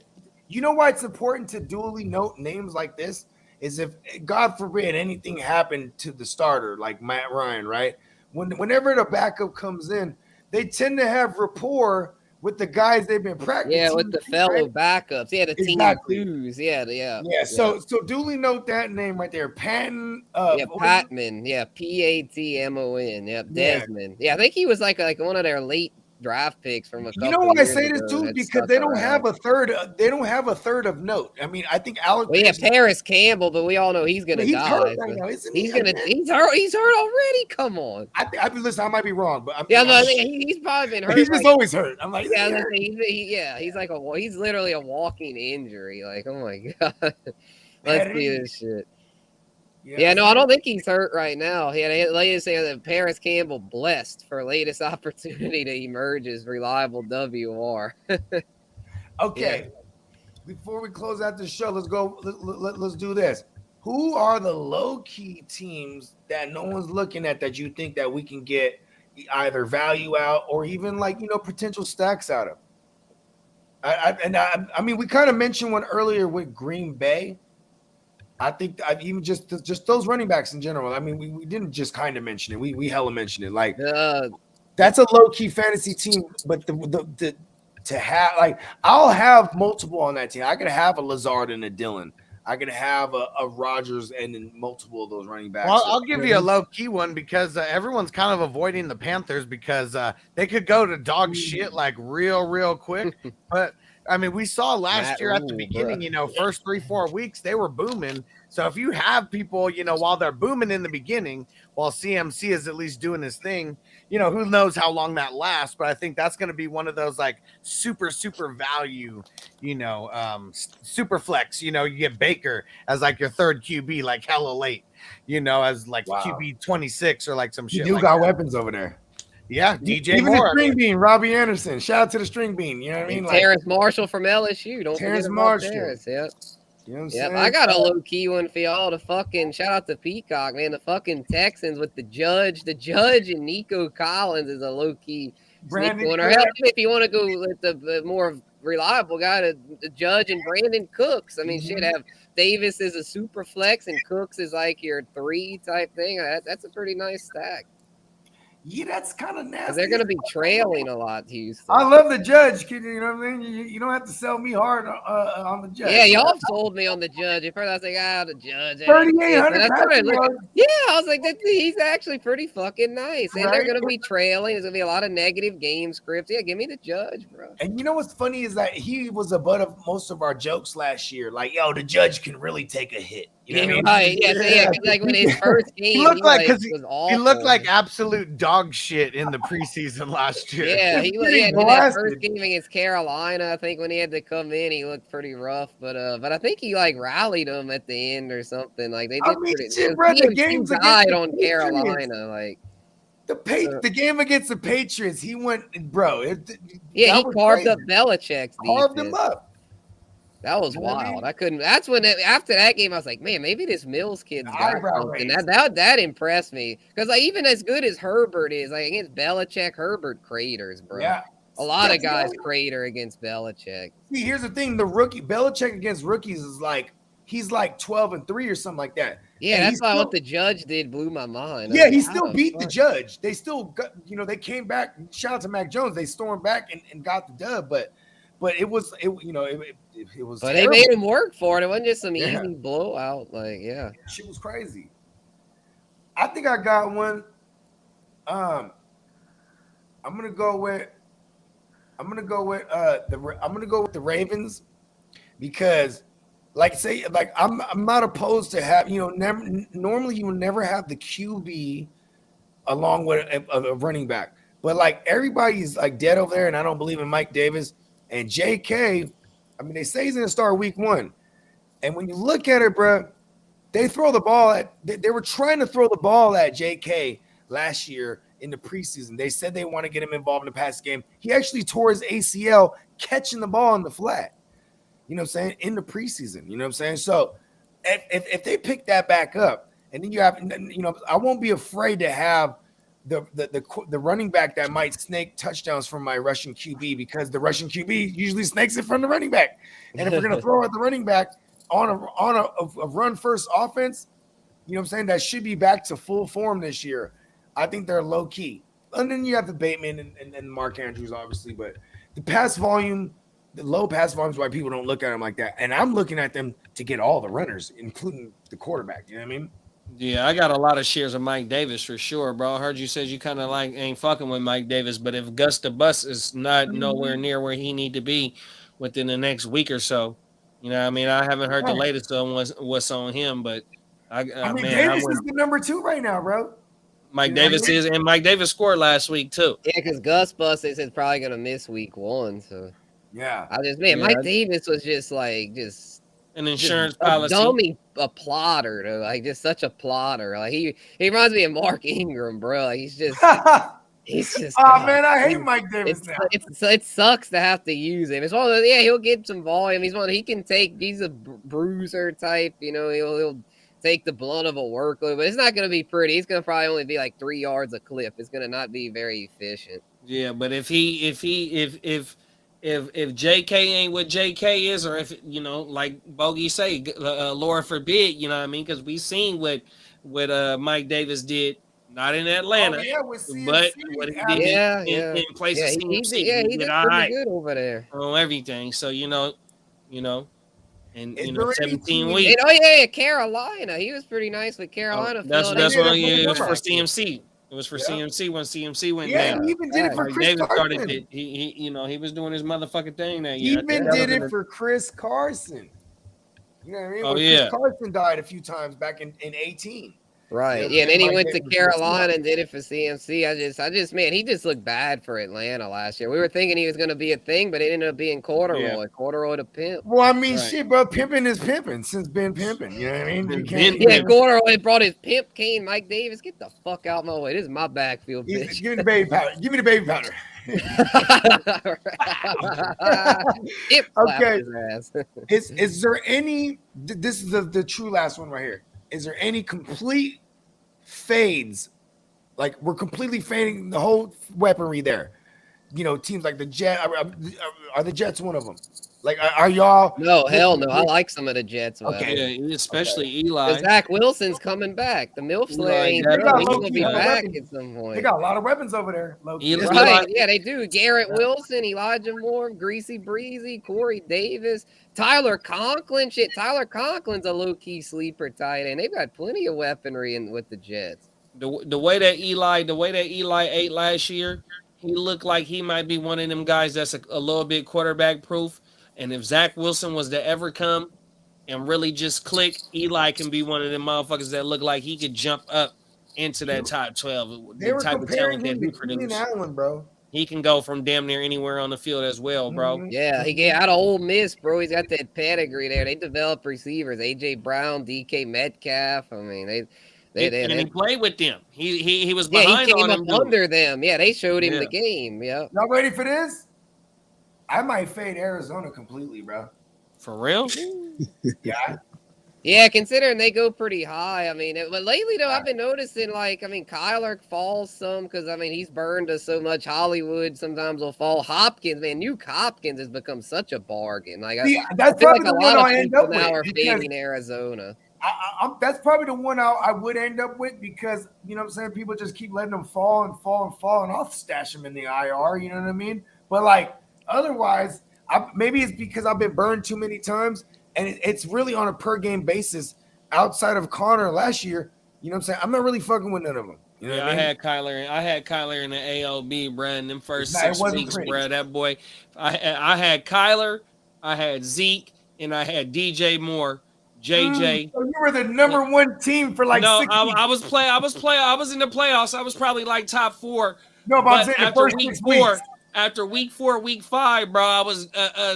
you know why it's important to duly note names like this is if God forbid anything happened to the starter like Matt Ryan, right? Whenever the backup comes in, they tend to have rapport with the guys they've been practicing. Yeah, with the fellow backups. Yeah, the team twos. Yeah. So duly note that name right there. Patton. Patman. Yeah, Patmon. Yep, Desmond. Yeah, I think he was like one of their late draft picks from a couple. You know why I say this too? Because they don't have a third. They don't have a third of note. I mean, I think Alex. Well, yeah, Paris Campbell, but we all know he's gonna die. Hurt right now, isn't he? He's hurt already. Come on. Listen, I might be wrong, but he's probably been hurt. He's just always hurt. I'm like, he's like he's literally a walking injury. Like, oh my god, let's see this shit. Yeah, no, I don't think he's hurt right now. They saying that Paris Campbell blessed for latest opportunity to emerge as reliable WR. Okay, before we close out the show, let's go. Let's do this. Who are the low key teams that no one's looking at that you think that we can get either value out or even potential stacks out of? I mean, we kind of mentioned one earlier with Green Bay. I think even just those running backs in general. I mean, we didn't just kind of mention it. We hella mentioned it. Like that's a low key fantasy team, but to have I'll have multiple on that team. I could have a Lazard and a Dillon. are going to have a Rodgers and then multiple of those running backs. Well, I'll give you a low key one because everyone's kind of avoiding the Panthers because they could go to dog shit like real quick. But I mean, we saw last year at the beginning, first 3-4 weeks, they were booming. So if you have people, while they're booming in the beginning, while CMC is at least doing his thing, who knows how long that lasts. But I think that's going to be one of those like super value, super flex. You get Baker as like your third QB, like hella late, as like QB 26 or like some shit. You like got that. weapons over there. Yeah, DJ Even Moore. the string bean, Robbie Anderson. Shout out to the string bean. You know what I mean? Terrence Marshall from LSU. Don't Terrence forget about Marshall. Terrence. Yep. You know what I'm Yep, saying? I got a low key one for y'all. The fucking shout out to Peacock, man. The fucking Texans with the judge and Nico Collins is a low key Brandon one. Or hell, if you want to go with the more reliable guy, the judge and Brandon Cooks. I mean, shit, have Davis is a super flex and Cooks is like your 3 type thing. That's a pretty nice stack. Yeah, that's kind of nasty. They're going to be trailing a lot to Houston. I love the judge, kid. You know what I mean? You don't have to sell me hard on the judge. Yeah, y'all sold me on the judge. At first, I was like, the judge. 3,800. Yeah, I was like, he's actually pretty fucking nice. And they're Right? going to be trailing. There's going to be a lot of negative game scripts. Yeah, give me the judge, bro. And you know what's funny is that he was a butt of most of our jokes last year. Like, yo, the judge can really take a hit. You know what I mean? Right. Yeah, 'cause like when his first game, He looked like because was he awful. looked like absolute dog shit in the preseason last year. Yeah, he was. Yeah, in that first game against Carolina, I think when he had to come in, he looked pretty rough. But I think he like rallied them at the end or something. Like they did pretty. Shit, bro, the games died against on the Carolina, like. The game against the Patriots, he went, bro. He carved up Belichick's Carved defense. him up. That was wild. I couldn't. That's when after that game, I was like, man, maybe this Mills kid's got something. That impressed me because like even as good as Herbert is, like against Belichick, Herbert craters, bro. Yeah, a lot of guys crater against Belichick. See, here's the thing: the rookie Belichick against rookies is like he's like 12-3 or something like that. Yeah, and that's why what the judge did blew my mind. Yeah, he still beat the judge. They still got, they came back. Shout out to Mac Jones. They stormed back and got the dub, but it was. It was. But terrible. they made him work for it. It wasn't just some easy blowout. Like, yeah, shit was crazy. I think I got one. I'm gonna go with the Ravens because. I'm not opposed to have normally you would never have the QB along with a running back, but like everybody's like dead over there, and I don't believe in Mike Davis and JK. I mean, they say he's gonna start week 1, and when you look at it, bro, they throw the ball at. They were trying to throw the ball at JK last year in the preseason. They said they want to get him involved in the pass game. He actually tore his ACL catching the ball in the flat. You know what I'm saying? In the preseason, you know what I'm saying? So if they pick that back up, and then you have, I won't be afraid to have the running back that might snake touchdowns from my Russian QB because the Russian QB usually snakes it from the running back. And if we're gonna throw at the running back on a run first offense, you know what I'm saying? That should be back to full form this year. I think they're low key. And then you have the Bateman and Mark Andrews, obviously, but the pass volume. The low pass volume is why people don't look at them like that. And I'm looking at them to get all the runners, including the quarterback. You know what I mean? Yeah, I got a lot of shares of Mike Davis for sure, bro. I heard you said you kind of like ain't fucking with Mike Davis, but if Gus the Bus is not nowhere near where he need to be within the next week or so, you know what I mean? I haven't heard the latest on what's on him, but Davis is the number 2 right now, bro. Mike Davis is, and Mike Davis scored last week too. Yeah, because Gus Bus is probably going to miss week 1, so. Yeah, Mike Davis was just an insurance policy, dummy, a plotter, though. Like just such a plotter. Like he reminds me of Mark Ingram, bro. Like he's just. Oh man, I hate Mike Davis now. It sucks to have to use him. It's one of those, he'll get some volume. He's a bruiser type. He'll take the blunt of a workload, but it's not going to be pretty. It's going to probably only be like 3 yards a clip. It's going to not be very efficient. Yeah, but if JK ain't what JK is, or if like Bogey say, Lord forbid, you know what I mean? Because we seen what Mike Davis did, not in Atlanta, but what he did in places. He did pretty good over there on everything. So And Is you know, there any 17 team- weeks. And, yeah, Carolina. He was pretty nice with Carolina. That's Philadelphia. what it was for Right. CMC. It was for CMC when CMC went Yeah, down. he even did it for Mike Chris Davis started Carson. it. He you know, he was doing his motherfucking thing that He year. even did it for Chris Carson. You know what I mean? Oh, When yeah. Chris Carson died a few times back in 18. Right. Yeah, Yeah, and then he Mike went to Davis was Carolina and did it for CMC. I just, man, he just looked bad for Atlanta last year. We were thinking he was going to be a thing, but it ended up being Corduroy. Corduroy to pimp. Well, I mean, Right. shit, bro. Pimping is pimping since been pimping. You know what I mean? You can't. Yeah, Corduroy brought his pimp cane, Mike Davis. Get the fuck out my way. This is my backfield, bitch. Give me the baby powder. Give me the baby powder. Hip slap Okay. his ass. Is there any? This is the true last one right here. Is there any complete fades? Like we're completely fading the whole weaponry there. You know, teams like the Jet. Are the Jets one of them? Like, are y'all? No, hell no. I like some of the Jets. Okay. Yeah, especially Okay. Eli. Zach Wilson's coming back. The MILF Slayer ain't They got he's low gonna key be no back weapons. at some point. They got a lot of weapons over there. Low-key. Right. Yeah, they do. Garrett Wilson, Elijah Moore, Greasy Breezy, Corey Davis, Tyler Conklin. Shit, Tyler Conklin's a low-key sleeper tight end. They've got plenty of weaponry with the Jets. The way that Eli ate last year, he looked like he might be one of them guys that's a little bit quarterback proof. And if Zach Wilson was to ever come and really just click, Eli can be one of them motherfuckers that look like he could jump up into that top 12. They The were type of comparing talent that him he to Keenan produced. Allen, bro. He can go from damn near anywhere on the field as well, bro. Yeah, he got out of Ole Miss, bro. He's got that pedigree there. They develop receivers. AJ Brown, DK Metcalf. I mean, And he played with them. He was yeah, behind he came on up them dudes. under them. Yeah, they showed him Yeah. the game. Yeah. Y'all ready for this? I might fade Arizona completely, bro. For real? Yeah. Yeah, considering they go pretty high. I mean, but lately though, I've been noticing like, I mean, Kyler falls some because I mean he's burned us so much. Hollywood sometimes will fall. Hopkins, man, Nuke Hopkins has become such a bargain. Like See, I that's feel probably like a the lot one of I'll end people up now with are because fading Arizona. that's probably the one I would end up with because you know what I'm saying, people just keep letting them fall and I'll stash them in the IR. You know what I mean? But like otherwise, maybe it's because I've been burned too many times, and it's really on a per game basis. Outside of Connor last year, you know what I'm saying? I'm not really fucking with none of them. You know Yeah, what I mean? I had Kyler in the ALB, bro. In them first Nah, it 6 wasn't weeks, pretty. bro. That boy, I had Kyler, I had Zeke, and I had DJ Moore, JJ. So you were the number one team for like No, 6 I weeks. was in the playoffs. I was probably like top 4. No, but I'm saying the after first week 6 4, weeks. after week 4, week 5, bro, I was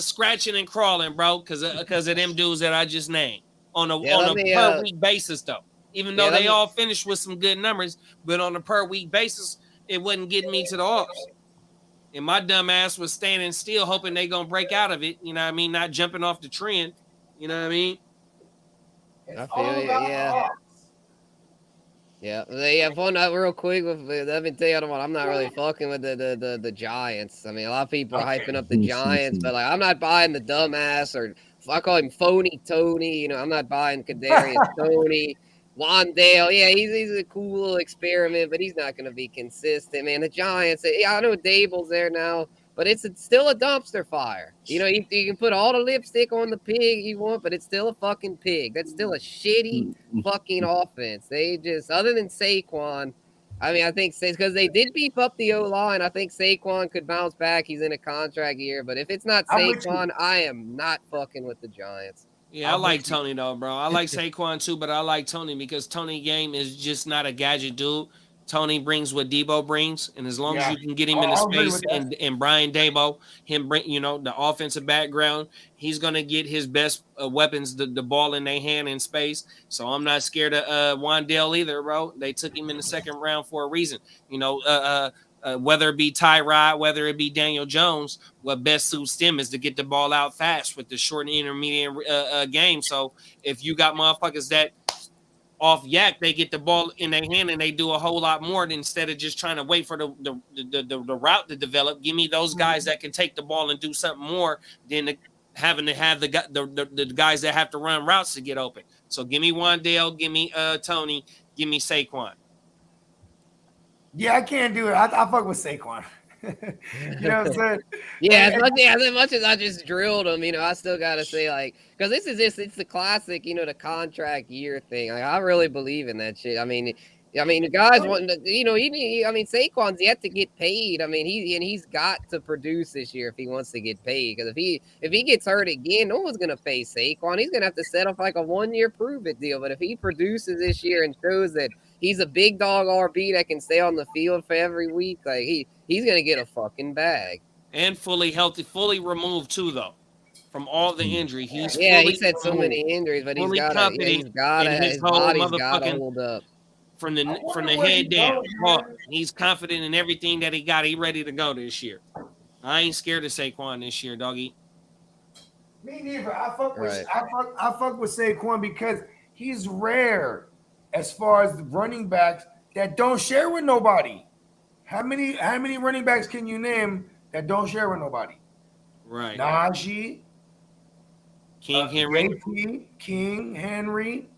scratching and crawling, bro, because of them dudes that I just named on a per week basis, though. Even though they all finished with some good numbers, but on a per week basis, it wasn't getting me to the offs. And my dumb ass was standing still, hoping they gonna break out of it. You know what I mean? Not jumping off the trend. You know what I mean? I feel you, yeah. Yeah, fun real quick. Let me tell you, I'm not really fucking with the Giants. I mean, a lot of people are hyping up the Giants, but like, I'm not buying the dumbass or I call him Phony Tony. You know, I'm not buying Kadarius Tony. Wandale, yeah, he's a cool little experiment, but he's not going to be consistent, man. The Giants, yeah, I know Dable's there now, but it's still a dumpster fire. You know, you can put all the lipstick on the pig you want, but it's still a fucking pig. That's still a shitty fucking offense. They just, other than Saquon, I mean, I think because they did beef up the O-line, I think Saquon could bounce back. He's in a contract year, but if it's not Saquon, I am not fucking with the Giants. Yeah, I like Tony though, bro. I like Saquon too, but I like Tony because Tony game is just not a gadget dude. Tony brings what Debo brings, and as long as you can get him into space and Brian Dabo, him bring the offensive background, he's gonna get his best weapons, the ball in their hand in space. So I'm not scared of Wandale either, bro. They took him in the second round for a reason. Whether it be Tyrod, whether it be Daniel Jones, what best suits them is to get the ball out fast with the short and intermediate game. So if you got motherfuckers that off yak, they get the ball in their hand and they do a whole lot more instead of just trying to wait for the route to develop. Give me those guys that can take the ball and do something more than having to have the guys that have to run routes to get open. So give me Wandale, give me Tony, give me Saquon. Yeah, I can't do it. I fuck with Saquon. You know what I'm saying? Yeah, as much as I just drilled him, I still gotta say, like, because it's the classic, the contract year thing. Like, I really believe in that shit. I mean, the guys want to, Saquon's yet to get paid. I mean, he's got to produce this year if he wants to get paid. Because if he gets hurt again, no one's gonna pay Saquon. He's gonna have to set up like a 1-year prove it deal. But if he produces this year and shows that he's a big dog RB that can stay on the field for every week, like he's gonna get a fucking bag. And fully healthy, fully removed too, though, from all the injury. He said so many injuries, but his body's gotta hold up. From the head down. He's confident in everything that he got. He ready to go this year. I ain't scared of Saquon this year, doggy. Me neither. I fuck with Saquon because he's rare as far as the running backs that don't share with nobody. How many running backs can you name that don't share with nobody? Right. Najee, King Henry. JT, King Henry.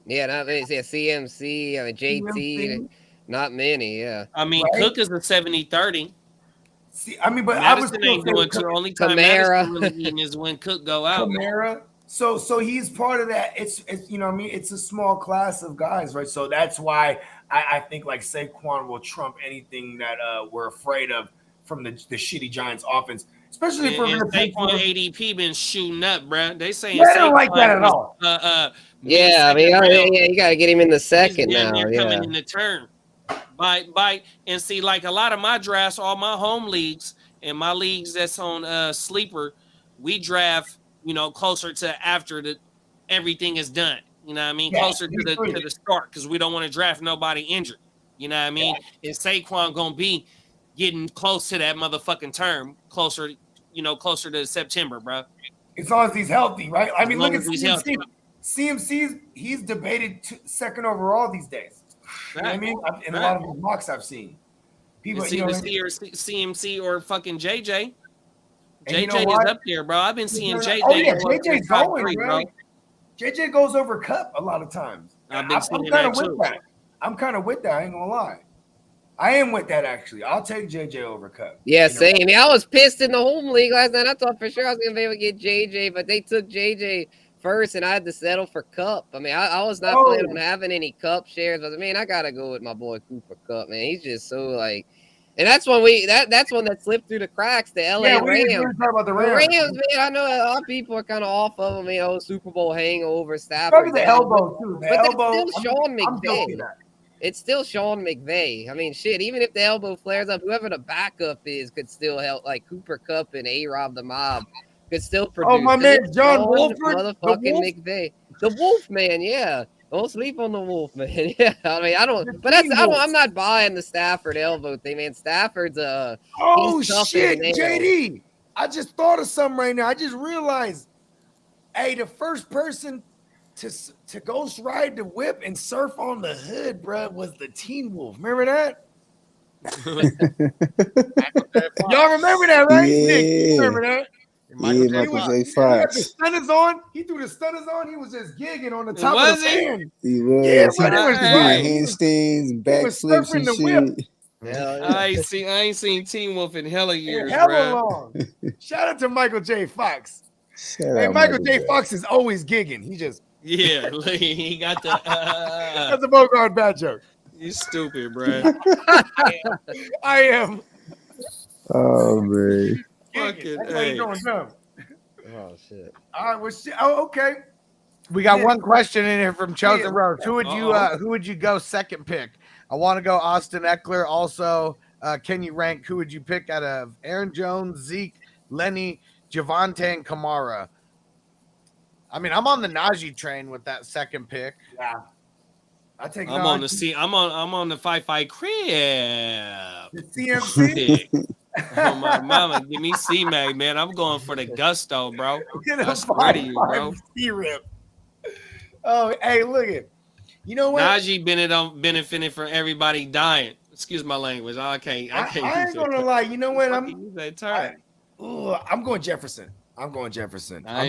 Yeah, not many. Yeah, CMC, JT, not many. Yeah. I mean, right? Cook is a 70-30. See, I mean, but Madison ain't doing too. Only time Madison really eating is when Cook go out. Kamara. So he's part of that. It's it's a small class of guys, right? So that's why I think like Saquon will trump anything that we're afraid of from the shitty Giants offense, especially if we're going to Saquon ADP been shooting up, bro. They saying I don't like that at all. Yeah, I mean, you got to get him in the second now. Coming in the turn. And see, like a lot of my drafts, all my home leagues and my leagues that's on Sleeper, we draft, closer to after everything is done. You know what I mean? Yeah, closer to the start because we don't want to draft nobody injured. You know what I mean? Yeah. And Saquon gonna be getting close to that motherfucking term, closer to September, bro. As long as he's healthy, right? I mean, look at CMC. CMC, he's debated second overall these days. You know what I mean? In a lot of the mocks I've seen. People, CMC or fucking JJ. JJ is up there, bro. I've been seeing JJ. Oh, yeah, JJ's going, bro. JJ goes over Cup a lot of times. I'm kind of with that. I'm kind of with that. I ain't gonna lie. I am with that, actually. I'll take JJ over Cup. Yeah, same. I mean, I was pissed in the home league last night. I thought for sure I was going to be able to get JJ, but they took JJ first, and I had to settle for Cup. I mean, I was not planning on having any Cup shares, but, I got to go with my boy Cooper Cup, man. He's just so, like – and that's when that's one that slipped through the cracks, the LA Rams. We talk about the Rams. Man, I know a lot of people are kind of off of them, Super Bowl hangover, Stafford. Probably the elbow, too. But it's still Sean McVay. It's still Sean McVay. I mean, shit, even if the elbow flares up, whoever the backup is could still help, like Cooper Kupp and A-Rob the Mob could still produce. Oh, my man, John Wolford. Motherfucking McVay. The Wolf Man, yeah. Don't sleep on the Wolf Man. Yeah, I mean, I'm not buying the Stafford elbow thing, man. Stafford's oh shit, JD. I just thought of something right now. I just realized, hey, the first person to ghost ride the whip and surf on the hood, bro, was the Teen Wolf. Remember that? Y'all remember that, right? Yeah. Nick, you remember that? Michael J. Fox. The stunners on. He threw the stunners on. He was just gigging on the top of the fan. He was. Yeah, he was handstands, backflips, and shit. I ain't seen Teen Wolf in hella years, hella long. Shout out to Michael J. Fox. Michael J. Fox is always gigging. He just he got the that's a Bogard bad joke. You stupid, bro. I am. Oh man. Fucking that's why you going dumb. Oh shit. All right, well, shit. Oh, okay. We got one question in here from Chosen Rose. Who would you go second pick? I want to go Austin Eckler. Also, can you rank who would you pick out of Aaron Jones, Zeke, Lenny, Javonte, and Kamara? I mean, I'm on the Najee train with that second pick. Yeah. I take I'm Najee. I'm on the fight crib. The CMC. Oh my mama, give me C-Mag, man. I'm going for the gusto, bro. I swear to you, bro. C-Rip. Oh, hey, look at. You know what? Najee benefiting from everybody dying. Excuse my language. I can't. I ain't gonna lie. You know what? I'm going Jefferson. I ain't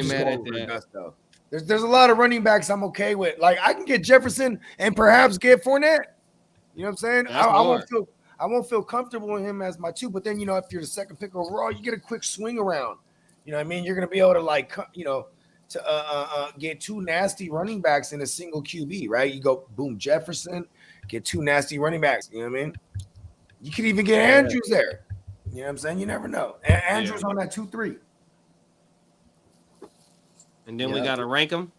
mad at that. There's a lot of running backs I'm okay with. Like I can get Jefferson and perhaps get Fournette. You know what I'm saying? I won't feel comfortable with him as my 2. But then, if you're the second pick overall, you get a quick swing around. You know what I mean? You're going to be able to get 2 nasty running backs in a single QB, right? You go boom Jefferson, get 2 nasty running backs. You know what I mean? You could even get Andrews there. You know what I'm saying? You never know. Andrews on that 2-3. And then we got to rank them.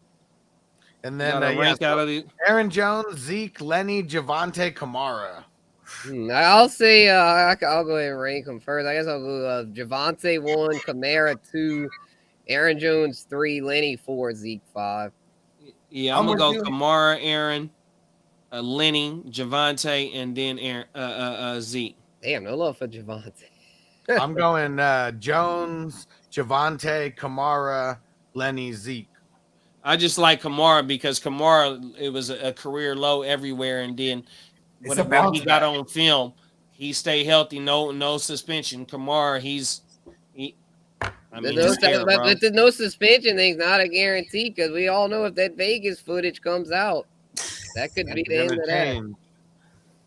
And then rank out of the Aaron Jones, Zeke, Lenny, Javonte, Kamara. I'll say I'll go ahead and rank them first. I guess I'll go Javonte 1, Kamara 2, Aaron Jones 3, Lenny 4, Zeke 5. Yeah, I'm gonna go Kamara, Aaron, Lenny, Javonte, and then Aaron, Zeke. Damn, no love for Javonte. I'm going Jones, Javonte, Kamara, Lenny, Zeke. I just like Kamara because Kamara, it was a career low everywhere, and then when he got on film, he stayed healthy, no suspension. Kamara, but the no suspension thing's not a guarantee because we all know if that Vegas footage comes out, that could be the end of that.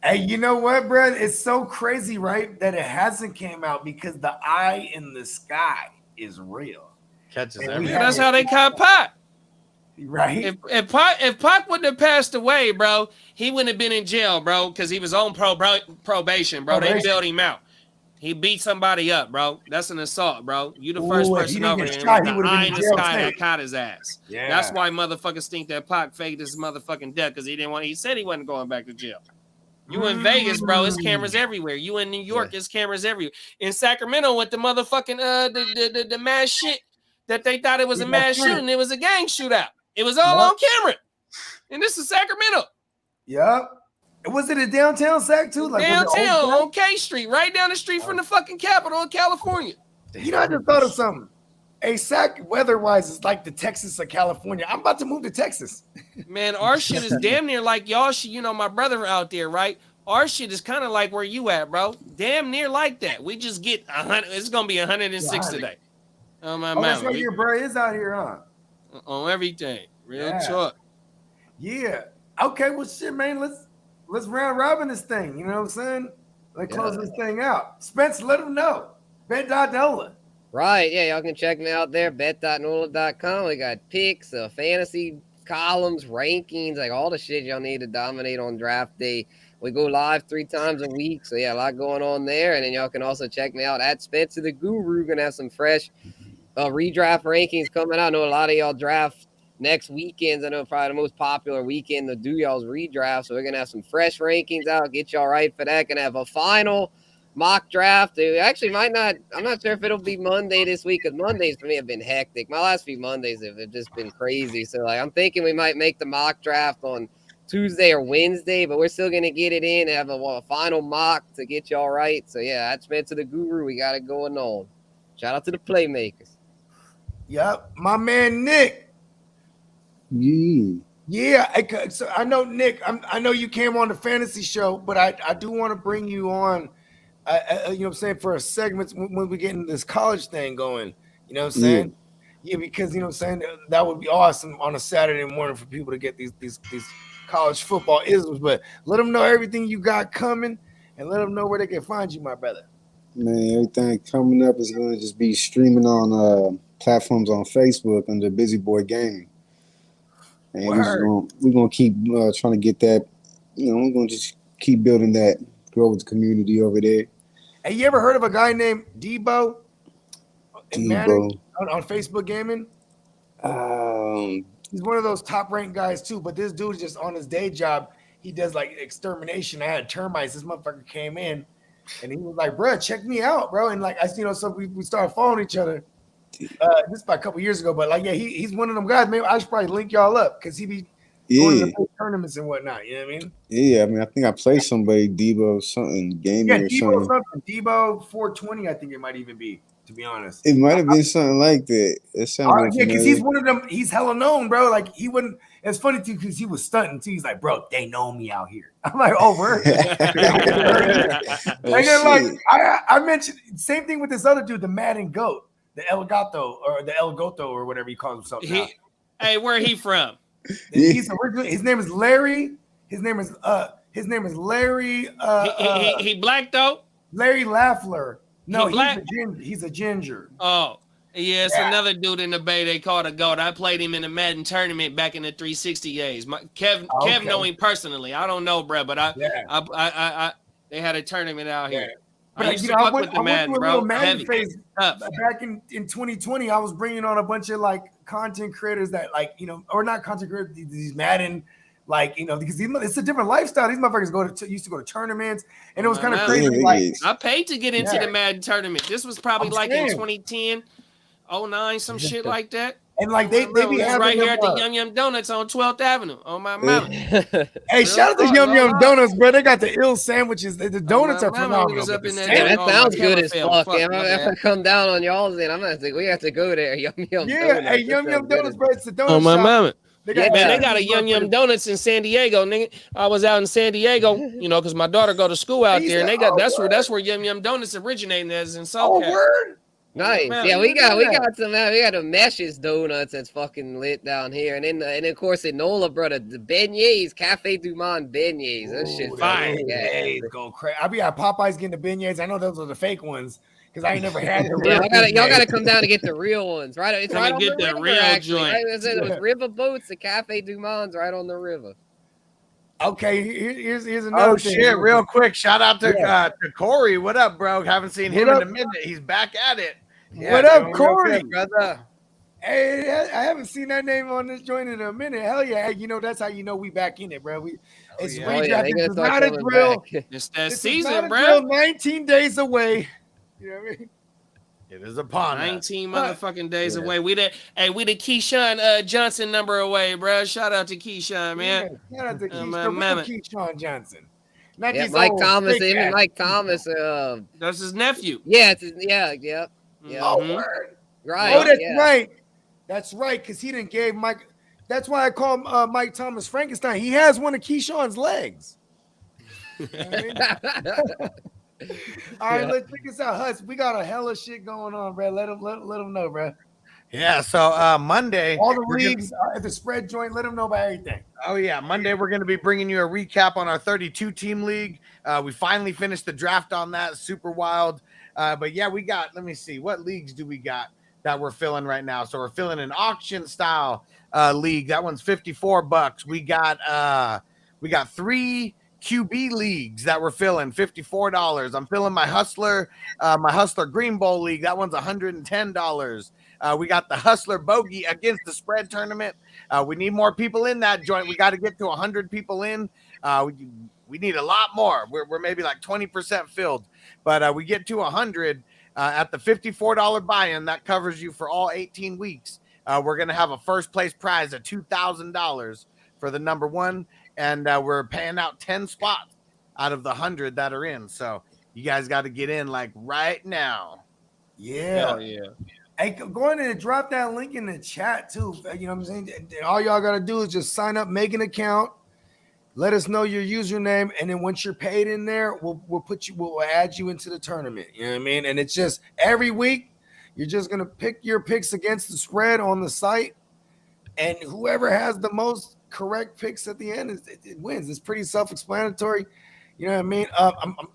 Hey, you know what, bro? It's so crazy, right? That it hasn't came out because the eye in the sky is real. Catches everything. That's how they caught Pac. Right. If Pac wouldn't have passed away, bro, he wouldn't have been in jail, bro, because he was on probation, bro. They bailed him out. He beat somebody up, bro. That's an assault, bro. You the first person over there. The eye in the sky that caught his ass. Yeah. That's why motherfuckers think that Pac faked his motherfucking death because he said he wasn't going back to jail. You in Vegas, bro, it's cameras everywhere. You in New York, it's cameras everywhere. In Sacramento with the motherfucking the mass shit that they thought it was a mass shooting, it was a gang shootout. It was all on camera. And this is Sacramento. Yep. Was it a downtown Sac too? Like downtown on K Street, right down the street from the fucking Capitol in California. You know, I just thought of something. Hey, Sac weather-wise is like the Texas of California. I'm about to move to Texas. Man, our shit is damn near like y'all shit. You know, my brother out there, right? Our shit is kind of like where you at, bro. Damn near like that. We just get 100. It's gonna be 106 today. On my mountain. That's right. Your bro is out here, huh? On everything. Real talk. Yeah. Okay. Well, shit, man. Let's round robin this thing. You know what I'm saying? Let's close this thing out. Spence, let them know. Bet.nola. Right. Yeah, y'all can check me out there. Bet.nola.com. We got picks, fantasy columns, rankings, like all the shit y'all need to dominate on draft day. We go live 3 times a week. So, yeah, a lot going on there. And then y'all can also check me out at Spencer the Guru. Going to have some fresh redraft rankings coming out. I know a lot of y'all draft next weekends. I know probably the most popular weekend to do y'all's redraft. So we're going to have some fresh rankings out. Get y'all right for that. Going to have a final mock draft. It actually might not. I'm not sure if it'll be Monday this week because Mondays for me have been hectic. My last few Mondays have just been crazy. So, like, I'm thinking we might make the mock draft on Tuesday or Wednesday, but we're still going to get it in and have a final mock to get y'all right. So, yeah, that's Spencer the Guru. We got it going on. Shout out to the Playmakers. Yep. My man, Nick. Yeah. So I know, Nick, I know you came on the fantasy show, but I do want to bring you on, you know what I'm saying, for a segment when we get into this college thing going. You know what I'm saying? Yeah, because, you know what I'm saying, that would be awesome on a Saturday morning for people to get these college football isms. But let them know everything you got coming and let them know where they can find you, my brother. Man, everything coming up is going to just be streaming on platforms on Facebook under Busy Boy Gaming. And we're going to keep trying to get that, you know, we're going to just keep building that, grow with the community over there. Hey, you ever heard of a guy named Debo? Debo. On Facebook Gaming? He's one of those top-ranked guys, too. But this dude just on his day job, he does, like, extermination. I had termites. This motherfucker came in, and he was like, bro, check me out, bro. And, like, so we started following each other. This is about a couple years ago, but like, yeah, he's one of them guys. Maybe I should probably link y'all up because he be going to tournaments and whatnot. You know what I mean? Yeah, I mean, I think I played somebody, Debo something, gaming or something. Debo 420, I think it might even be, to be honest. It might have been something like that. It sounded yeah, because he's one of them. He's hella known, bro. Like he wouldn't. It's funny too because he was stunting too. He's like, bro, they know me out here. I'm like, oh, word. And then like I mentioned same thing with this other dude, the Madden Goat. The El Gato or whatever he calls himself now. Hey, where he from? He's originally, his name is Larry. His name is His name is Larry. He black though. Larry Lafleur. No, black? He's a ginger. Oh, yeah, it's another dude in the Bay they call a GOAT. I played him in the Madden tournament back in the 360 days. Kev know him personally. I don't know, bro, but I they had a tournament out here. But I used to fuck with the Madden, bro. Madden phase. Back in 2020, I was bringing on a bunch of like content creators that like, you know, or not content creators, these Madden, like, you know, because it's a different lifestyle. These motherfuckers used to go to tournaments, and it was kind of crazy. Like, I paid to get into the Madden tournament. This was probably in 2010, 09, some shit like that. And like they be having right here at the Yum Yum Donuts on 12th Avenue on my mama. Hey, shout out to Yum Yum Donuts, bro. They got the ill sandwiches. The donuts are phenomenal. That sounds good as fuck. If I come down on y'all's end, I'm gonna think we have to go there. Yum Yum. Yeah, hey, Yum Yum Donuts, bro. It's the donut on my shop. mama. They got a Yum Yum Donuts in San Diego, nigga. I was out in San Diego, you know, because my daughter go to school out there, and they got that's where Yum Yum Donuts originated as in SoCal. Oh, word. Nice. Yeah, we got the Meshes donuts that's fucking lit down here, and then of course in NOLA, brother, the beignets, Cafe Du Monde beignets. That shit fire. Go crazy. I be at Popeyes getting the beignets. I know those are the fake ones because I ain't never had the real. Yeah, y'all gotta come down to get the real ones, right? It's right on get the the river, real actually. joint. Right? It was river boats. The Cafe Du Monde's right on the river. Okay, here's another thing. Shit, real quick. Shout out to Corey. What up, bro? Haven't seen him in a minute. He's back at it. Yeah, what up, Corey? Good, brother. Hey, I haven't seen that name on this joint in a minute. Hell yeah. Hey, you know, that's how you know we back in it, bro. It's redraft. It's not a drill. It's that season, bro. Drill, 19 days away. You know what I mean? It is upon 19 motherfucking days away. We the Keyshawn Johnson number away, bro. Shout out to Keyshawn, man. Yeah, shout out to Keyshawn Johnson. Not Mike Thomas, even Mike Thomas. That's his nephew. Yeah, yeah. Oh, word. Right. Oh, that's right. That's right, because he didn't give Mike. That's why I call him Mike Thomas Frankenstein. He has one of Keyshawn's legs. You know what I mean? All right, let's check this out, Hutz. We got a hella shit going on, bro. Let them know, bro. Yeah, so Monday. All the leagues at the spread joint, let them know about everything. Oh, yeah. Monday, we're going to be bringing you a recap on our 32-team league. We finally finished the draft on that. Super wild. But, yeah, we got, let me see. What leagues do we got that we're filling right now? So we're filling an auction-style league. That one's $54. We got 3 QB leagues that we're filling, $54. I'm filling my Hustler Green Bowl league. That one's $110. We got the Hustler Bogey against the spread tournament. We need more people in that joint. We got to get to 100 people in. We need a lot more. We're maybe like 20% filled, but we get to 100 at the $54 buy-in. That covers you for all 18 weeks. We're going to have a first place prize of $2,000 for the number one. And we're paying out 10 spots out of the 100 that are in. So you guys got to get in like right now. Yeah. Hell yeah. Hey, go ahead and drop that link in the chat too. You know what I'm saying? All y'all got to do is just sign up, make an account, let us know your username, and then once you're paid in there, we'll add you into the tournament. You know what I mean? And it's just every week you're just gonna pick your picks against the spread on the site, and whoever has the most correct picks at the end it wins. It's pretty self-explanatory. You know what I mean?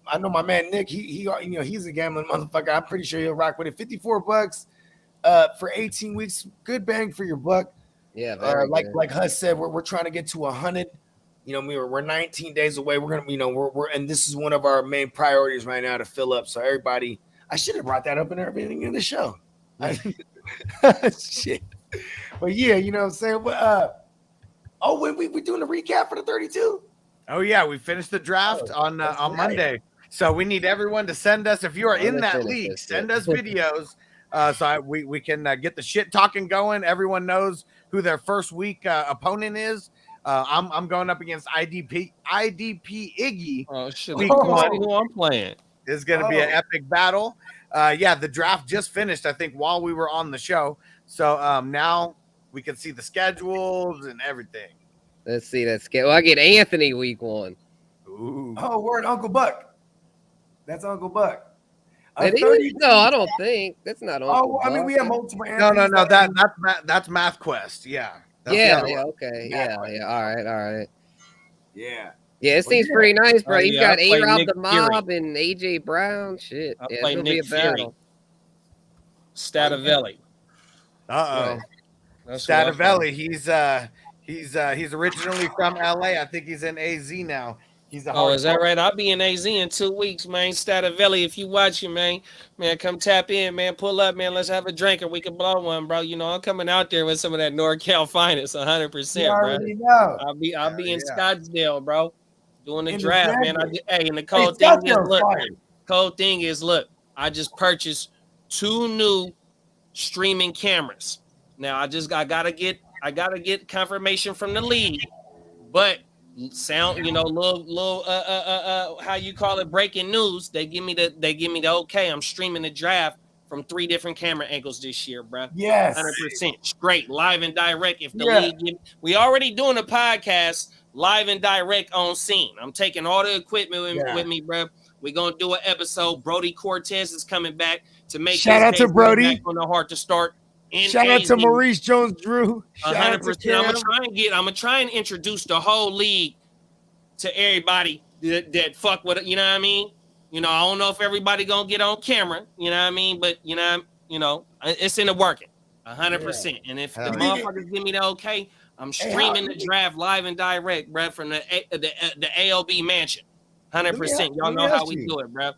I know my man Nick. He you know, he's a gambling motherfucker. I'm pretty sure he'll rock with it. $54 for 18 weeks. Good bang for your buck. Yeah. Like Hus said, we're trying to get to 100. You know, we're 19 days away. We're gonna, you know, we're and this is one of our main priorities right now to fill up. So everybody, I should have brought that up in everything in the show. Shit. But yeah, you know what I'm saying? When we doing the recap for the 32? Oh yeah, we finished the draft on Monday. So we need everyone to send us, if you are in that league, send us videos so we can get the shit talking going. Everyone knows who their first week opponent is. I'm going up against IDP Iggy. Oh shit! Week one. Who I'm playing? It's going to be an epic battle. Yeah, the draft just finished, I think, while we were on the show. So now we can see the schedules and everything. Let's see that schedule. I get Anthony week 1. Ooh. Oh, word, Uncle Buck. That's Uncle Buck. No, I don't think that's not Uncle Buck. I mean, we have multiple. No. That's Math Quest. Yeah. Yeah. Okay. Yeah. All right. Yeah. Yeah, it seems pretty nice, bro. He's got I play A-Rob Nick the Mob and AJ Brown. Shit. I Yeah, play it's gonna be a Nick Fury. battle. Stativelli. Uh-oh. That's what I Stativelli. He's originally from LA. I think he's in AZ now. He's a Oh, is that right? I'll be in AZ in 2 weeks, man. Stativelli, if you watching, man, come tap in, man. Pull up, man. Let's have a drink or we can blow one, bro. You know, I'm coming out there with some of that NorCal finest, 100%, bro. I'll be in Scottsdale, bro, doing the draft, man. And the cold thing is, look, I just purchased 2 new streaming cameras. Now I gotta get confirmation from the league, but sound, you know, little how you call it, breaking news. They give me the okay. I'm streaming the draft from 3 different camera angles this year, bro. Yes, 100% straight, live and direct. If the league, we already doing a podcast live and direct on scene. I'm taking all the equipment with me, bro. We're gonna do an episode. Brody Cortez is coming back to make shout out to Brody on the heart to start. Shout out to Maurice Jones-Drew. 100%. I'm gonna try and introduce the whole league to everybody that fuck with it. You know what I mean? You know, I don't know if everybody gonna get on camera. You know what I mean? But you know, it's in the working. 100%. And if the motherfuckers give me the okay, I'm streaming the draft live and direct, bro, from the ALB mansion. 100%. Y'all know how we do it, bro.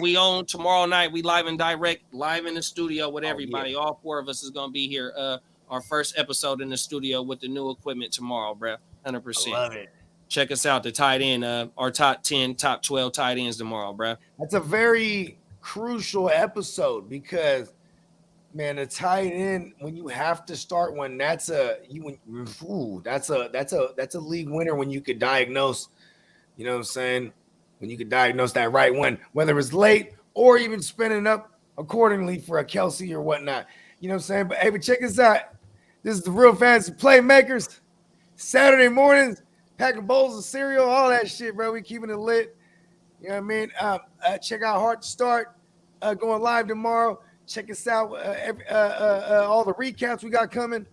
We own tomorrow night. We live and direct, live in the studio with everybody. All 4 of us is gonna be here. Our first episode in the studio with the new equipment tomorrow, bro. 100%. I love it. Check us out. The tight end, our top 10, top 12 tight ends tomorrow, bro. That's a very crucial episode because, man, a tight end, when you have to start one, that's a league winner when you could diagnose. You know what I'm saying? When you could diagnose that right one, whether it's late or even spinning up accordingly for a Kelsey or whatnot. You know what I'm saying? But hey, but check us out. This is the Real Fantasy Playmakers. Saturday mornings, packing bowls of cereal, all that shit, bro. We keeping it lit. You know what I mean? Check out Heart to Start, going live tomorrow. Check us out. All the recaps we got coming.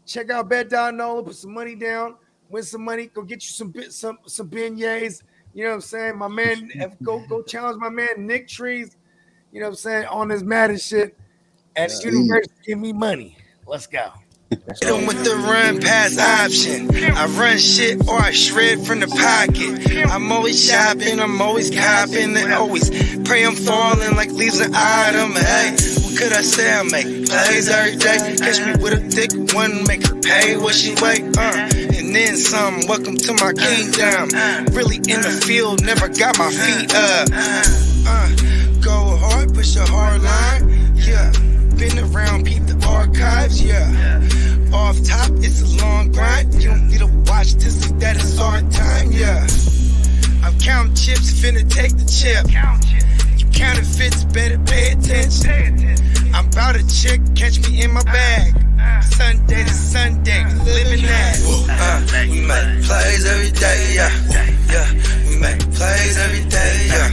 Check out Bet.Nola. Put some money down. Win some money. Go get you some beignets. You know what I'm saying? My man, go challenge my man Nick Trees. You know what I'm saying? On this Madden shit. And the university give me money. Let's go. With the run pass option, I run shit or I shred from the pocket. I'm always shopping, I'm always copping, and always pray I'm falling like leaves an item. Hey, what could I say? I make plays every day. Catch me with a thick one, make her pay what she weigh. And then some. Welcome to my kingdom. Really in the field, never got my feet up. Go hard, push a hard line. Yeah, been around, peep the archives. Yeah. Off top, it's a long grind. You don't need to watch to see that it's our time, yeah. I'm counting chips, finna take the chip. You counterfeits, better pay attention. I'm about a chick, catch me in my bag. Sunday to Sunday, we living that. We make plays every day, yeah. We make plays every day, yeah.